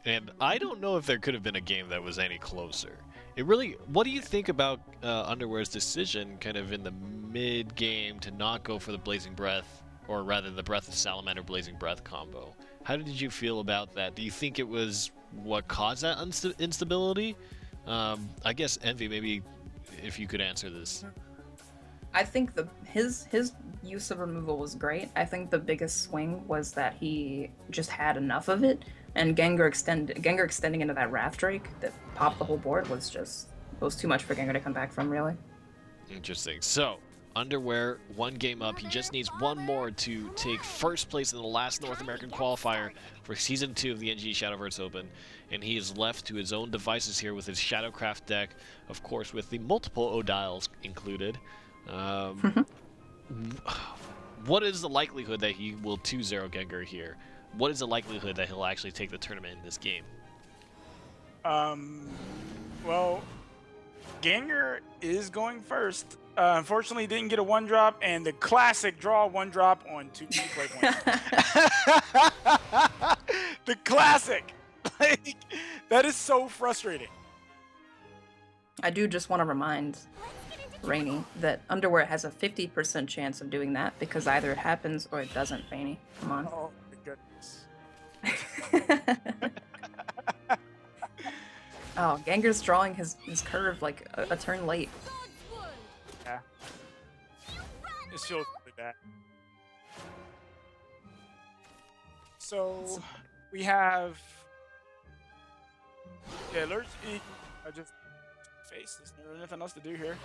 and I don't know if there could have been a game that was any closer. What do you think about Underwear's decision kind of in the mid-game to not go for the Blazing Breath, or rather the Breath of Salamander Blazing Breath combo? How did you feel about that? Do you think it was what caused that instability? I guess, Envy, maybe if you could answer this. I think his use of removal was great. I think the biggest swing was that he just had enough of it, and Gengar extending into that Wrath Drake that popped the whole board was too much for Gengar to come back from, really. Interesting. So, Underwear, 1 game up. He just needs 1 more to take first place in the last North American qualifier for Season 2 of the NGE Shadowverse Open. And he is left to his own devices here with his Shadowcraft deck, of course, with the multiple Odiles included. What is the likelihood that he will 2-0 Gengar here? What is the likelihood that he'll actually take the tournament in this game? Well, Gengar is going first. Unfortunately, he didn't get a 1-drop, and the classic draw 1-drop on 2 play points. The classic! Like, that is so frustrating. I do just want to remind Rainy that Underwear has a 50% chance of doing that because either it happens or it doesn't, Rainy. Come on. Oh, my goodness. Oh, Gengar's drawing his curve like a turn late. Yeah. This feels really bad. So, we have... Yeah, Lurch... I just... Face. There's nothing else to do here.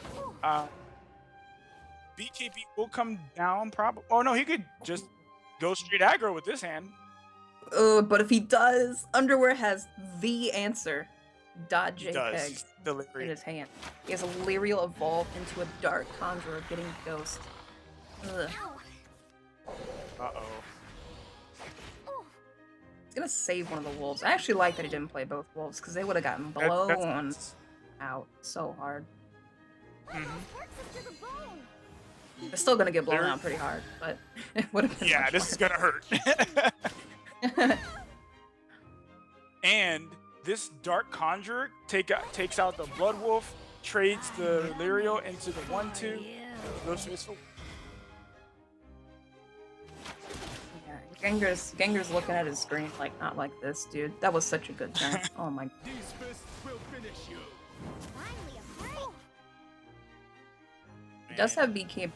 BKB will come down probably. Oh no, he could just go straight aggro with this hand. But if he does, Underwear has the answer. He JPEG does. in Delivery. his hand. He has a Lyrial evolve into a Dark Conjurer getting Ghost. Ugh. Uh-oh. He's gonna save one of the wolves. I actually like that he didn't play both wolves because they would have gotten blown That's- out so hard. Mhm. They're still gonna get blown They're- out pretty hard, but it would have been. Yeah, much this is worse. gonna hurt. And this Dark Conjurer takes out the Blood Wolf, trades the Lyrio into the 1/2. Goes to his full. Yeah, Gengar's looking at his screen like, not like this, dude. That was such a good turn. Oh my. These fists will finish you. He does have BKB.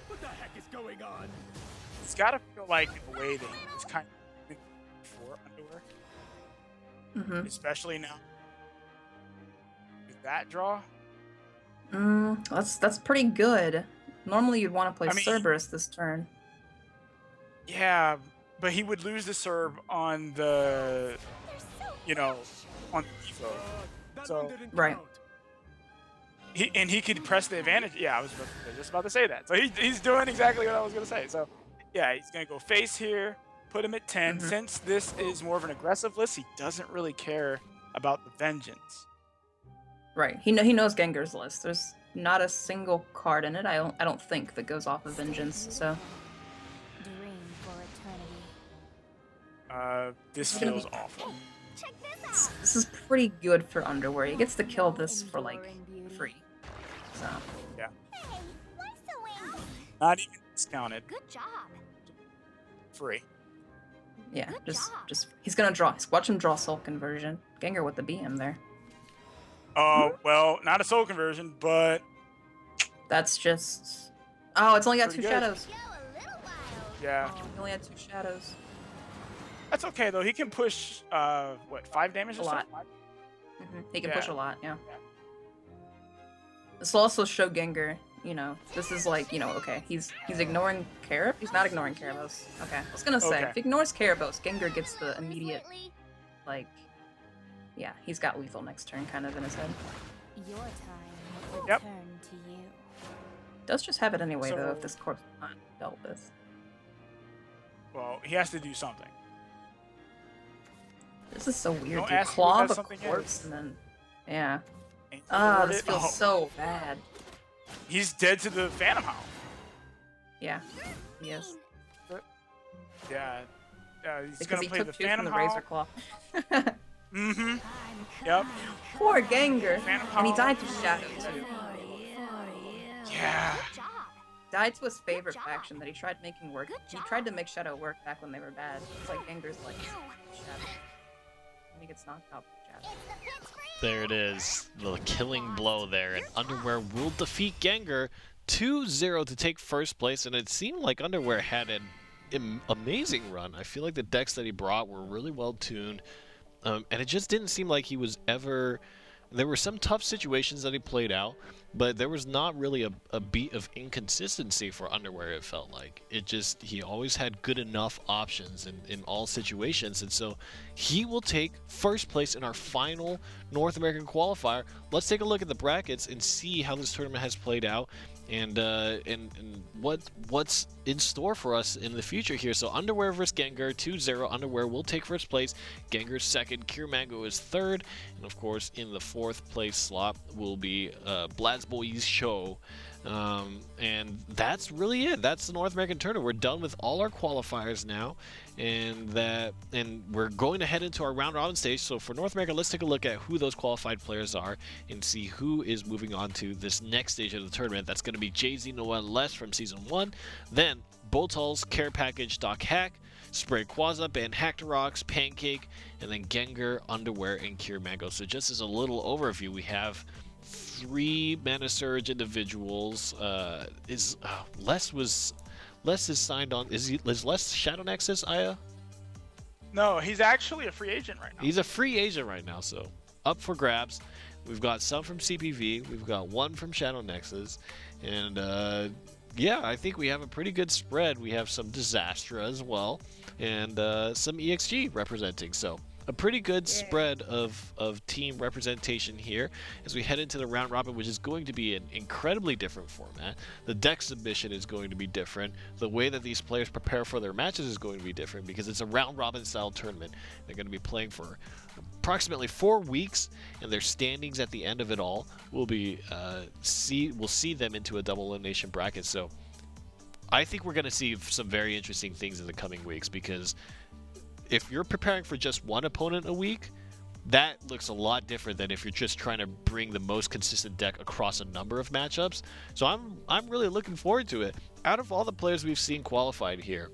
What the heck is going on? It's gotta feel like in a way that it's kind of before Underwear, Mm-hmm. especially now with that draw. That's pretty good. Normally you'd want to play I mean- Cerberus this turn. Yeah, but he would lose the serve on the, on the Evo. That So- one didn't Right. count. He could press the advantage. Yeah, I was just about to say that. So he's doing exactly what I was gonna say. So yeah, he's gonna go face here, put him at 10. Mhm. Since this is more of an aggressive list, he doesn't really care about the vengeance. Right. He knows Gengar's list. There's not a single card in it. I don't think that goes off of Vengeance. So Dream for eternity. This It's gonna feels be- awful. Check this out. this is pretty good for Underwear. He gets to kill this for like Enduring beauty. free. So Hey, what's the wing? Not even discounted. Good job. Free. yeah, Good just job. he's gonna draw. Watch him draw Soul Conversion. Gengar with the BM there. Well, not a soul conversion, but That's just. Oh, it's only got Pretty two good. shadows. Go a little wild. yeah, Oh, he only had two shadows. that's okay though. He can push 5 damage A or lot. something? He can Yeah. push a lot. Yeah. Yeah. This will also show Gengar. This is like, okay, he's ignoring He's not ignoring Karabos. Okay, I was gonna say, Okay. if he ignores Karabos, Gengar gets the immediate, Lately, like, yeah, he's got lethal next turn kind of in his head. your time will Yep. return to you. Does just have it anyway, though, So- if this corpse is not dealt with. Well, he has to do something. This is so weird, Don't dude. ask me Claw what the something corpse is. and then, yeah. Ain't Ah, rewarded. this feels Oh, so bad. He's dead to the Phantom Howl. Yeah, he is. Yeah. He's Because gonna he play took the two from Phantom the Howl. Razor Claw. Mm-hmm. I'm Yep. coming. Poor Gengar. Phantom And he Howl. died to Shadow, too. For you. Yeah. Good job. Died to his favorite job. faction that he tried making work. Good He job. tried to make Shadow work back when they were bad. It's like Gengar's like Ow. Shadow. And he gets knocked out by Shadow. It's the pits for you. There it is. The killing blow there. And Underwear will defeat Gengar 2-0 to take first place. And it seemed like Underwear had an amazing run. I feel like the decks that he brought were really well tuned. And it just didn't seem like he was ever... There were some tough situations that he played out, but there was not really a beat of inconsistency for Underwear, it felt like. He always had good enough options in all situations, and so he will take first place in our final North American qualifier. Let's take a look at the brackets and see how this tournament has played out and what's in store for us in the future here. So Underwear versus Gengar, 2-0. Underwear will take first place. Gengar's second. Kier Mango is third. And of course, in the fourth place slot will be Bladsboy's show. And that's really it. That's the North American tournament. We're done with all our qualifiers now, and we're going to head into our round robin stage. So for North America, let's take a look at who those qualified players are and see who is moving on to this next stage of the tournament. That's going to be Jay-Z, Noah, and Les from Season 1. Then Boltals, Care Package, Doc Hack, Spray Quaza, Band Hactorox, Pancake, and then Gengar, Underwear, and Kier Mango. So just as a little overview, we have 3 Mana Surge individuals. Les is signed on. Is Les Shadow Nexus, Aya? No, he's actually a free agent right now. He's a free agent right now, so up for grabs. We've got some from CPV. We've got one from Shadow Nexus. And, yeah, I think we have a pretty good spread. We have some Disastrous as well. And some EXG representing. So a pretty good spread of team representation here as we head into the round robin, which is going to be an incredibly different format. The deck submission is going to be different. The way that these players prepare for their matches is going to be different because it's a round robin style tournament. They're going to be playing for approximately 4 weeks, and their standings at the end of it all will be we'll see them into a double elimination bracket. So I think we're going to see some very interesting things in the coming weeks, because if you're preparing for just one opponent a week, that looks a lot different than if you're just trying to bring the most consistent deck across a number of matchups. So I'm really looking forward to it. Out of all the players we've seen qualified here,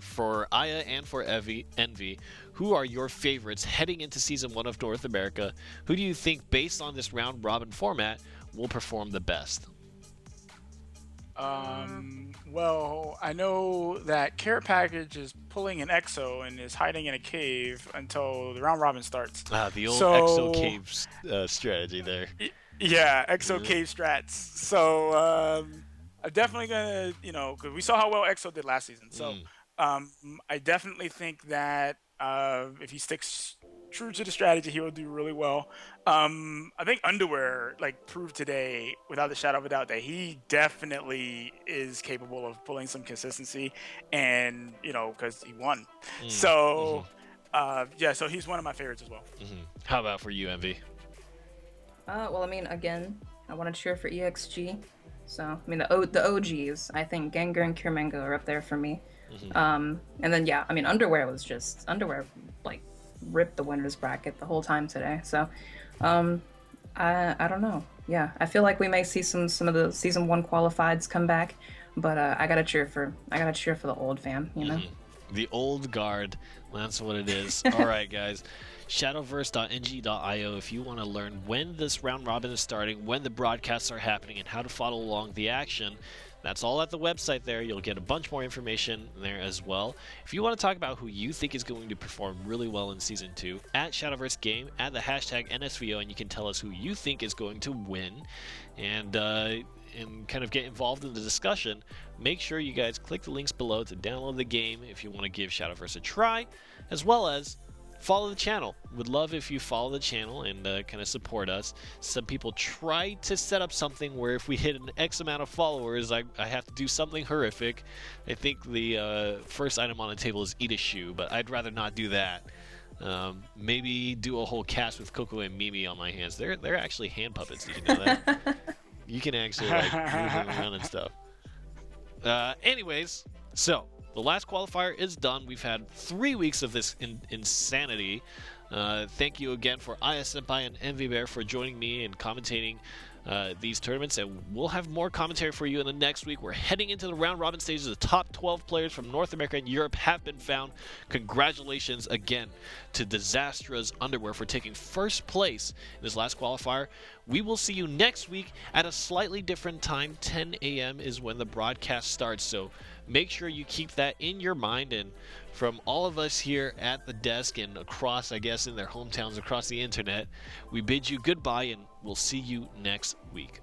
for Aya and for Envy, who are your favorites heading into Season 1 of North America? Who do you think, based on this round-robin format, will perform the best? Well, I know that Care Package is pulling an EXO and is hiding in a cave until the round robin starts. The old EXO cave strategy there. Yeah, EXO cave strats. So I'm definitely gonna, because we saw how well EXO did last season. So I definitely think that if he sticks true to the strategy, he will do really well. I think Underwear proved today, without the shadow of a doubt, that he definitely is capable of pulling some consistency, and because he won. So so he's one of my favorites as well. How about for you, Envy? Well, I mean, again, I want to cheer for EXG. So, I mean, the OGs, I think Gengar and Kier Mango are up there for me. And then, yeah, I mean, Underwear ripped the winner's bracket the whole time today. So, I don't know. Yeah, I feel like we may see some of the Season 1 qualifieds come back, but I gotta cheer for the old fam, The old guard. That's what it is. All right, guys. Shadowverse.ng.io if you want to learn when this round robin is starting, when the broadcasts are happening, and how to follow along the action. That's all at the website there. You'll get a bunch more information there as well. If you want to talk about who you think is going to perform really well in Season 2, at Shadowverse Game, add the hashtag NSVO, and you can tell us who you think is going to win, and kind of get involved in the discussion. Make sure you guys click the links below to download the game if you want to give Shadowverse a try, as well as follow the channel. Would love if you follow the channel and kind of support us. Some people try to set up something where if we hit an X amount of followers, I have to do something horrific. I think the first item on the table is eat a shoe, but I'd rather not do that. Maybe do a whole cast with Coco and Mimi on my hands. They're actually hand puppets. Did you know that? You can actually move them around and stuff. Anyways, so the last qualifier is done. We've had 3 weeks of this insanity. Thank you again for Aya Senpai and Envy Bear for joining me and commentating these tournaments, and we'll have more commentary for you in the next week. We're heading into the round robin stages. The top 12 players from North America and Europe have been found. Congratulations again to Disastrous Underwear for taking first place in this last qualifier. We will see you next week at a slightly different time. 10 a.m. is when the broadcast starts, so make sure you keep that in your mind. And from all of us here at the desk and across, I guess, in their hometowns across the internet, we bid you goodbye, and we'll see you next week.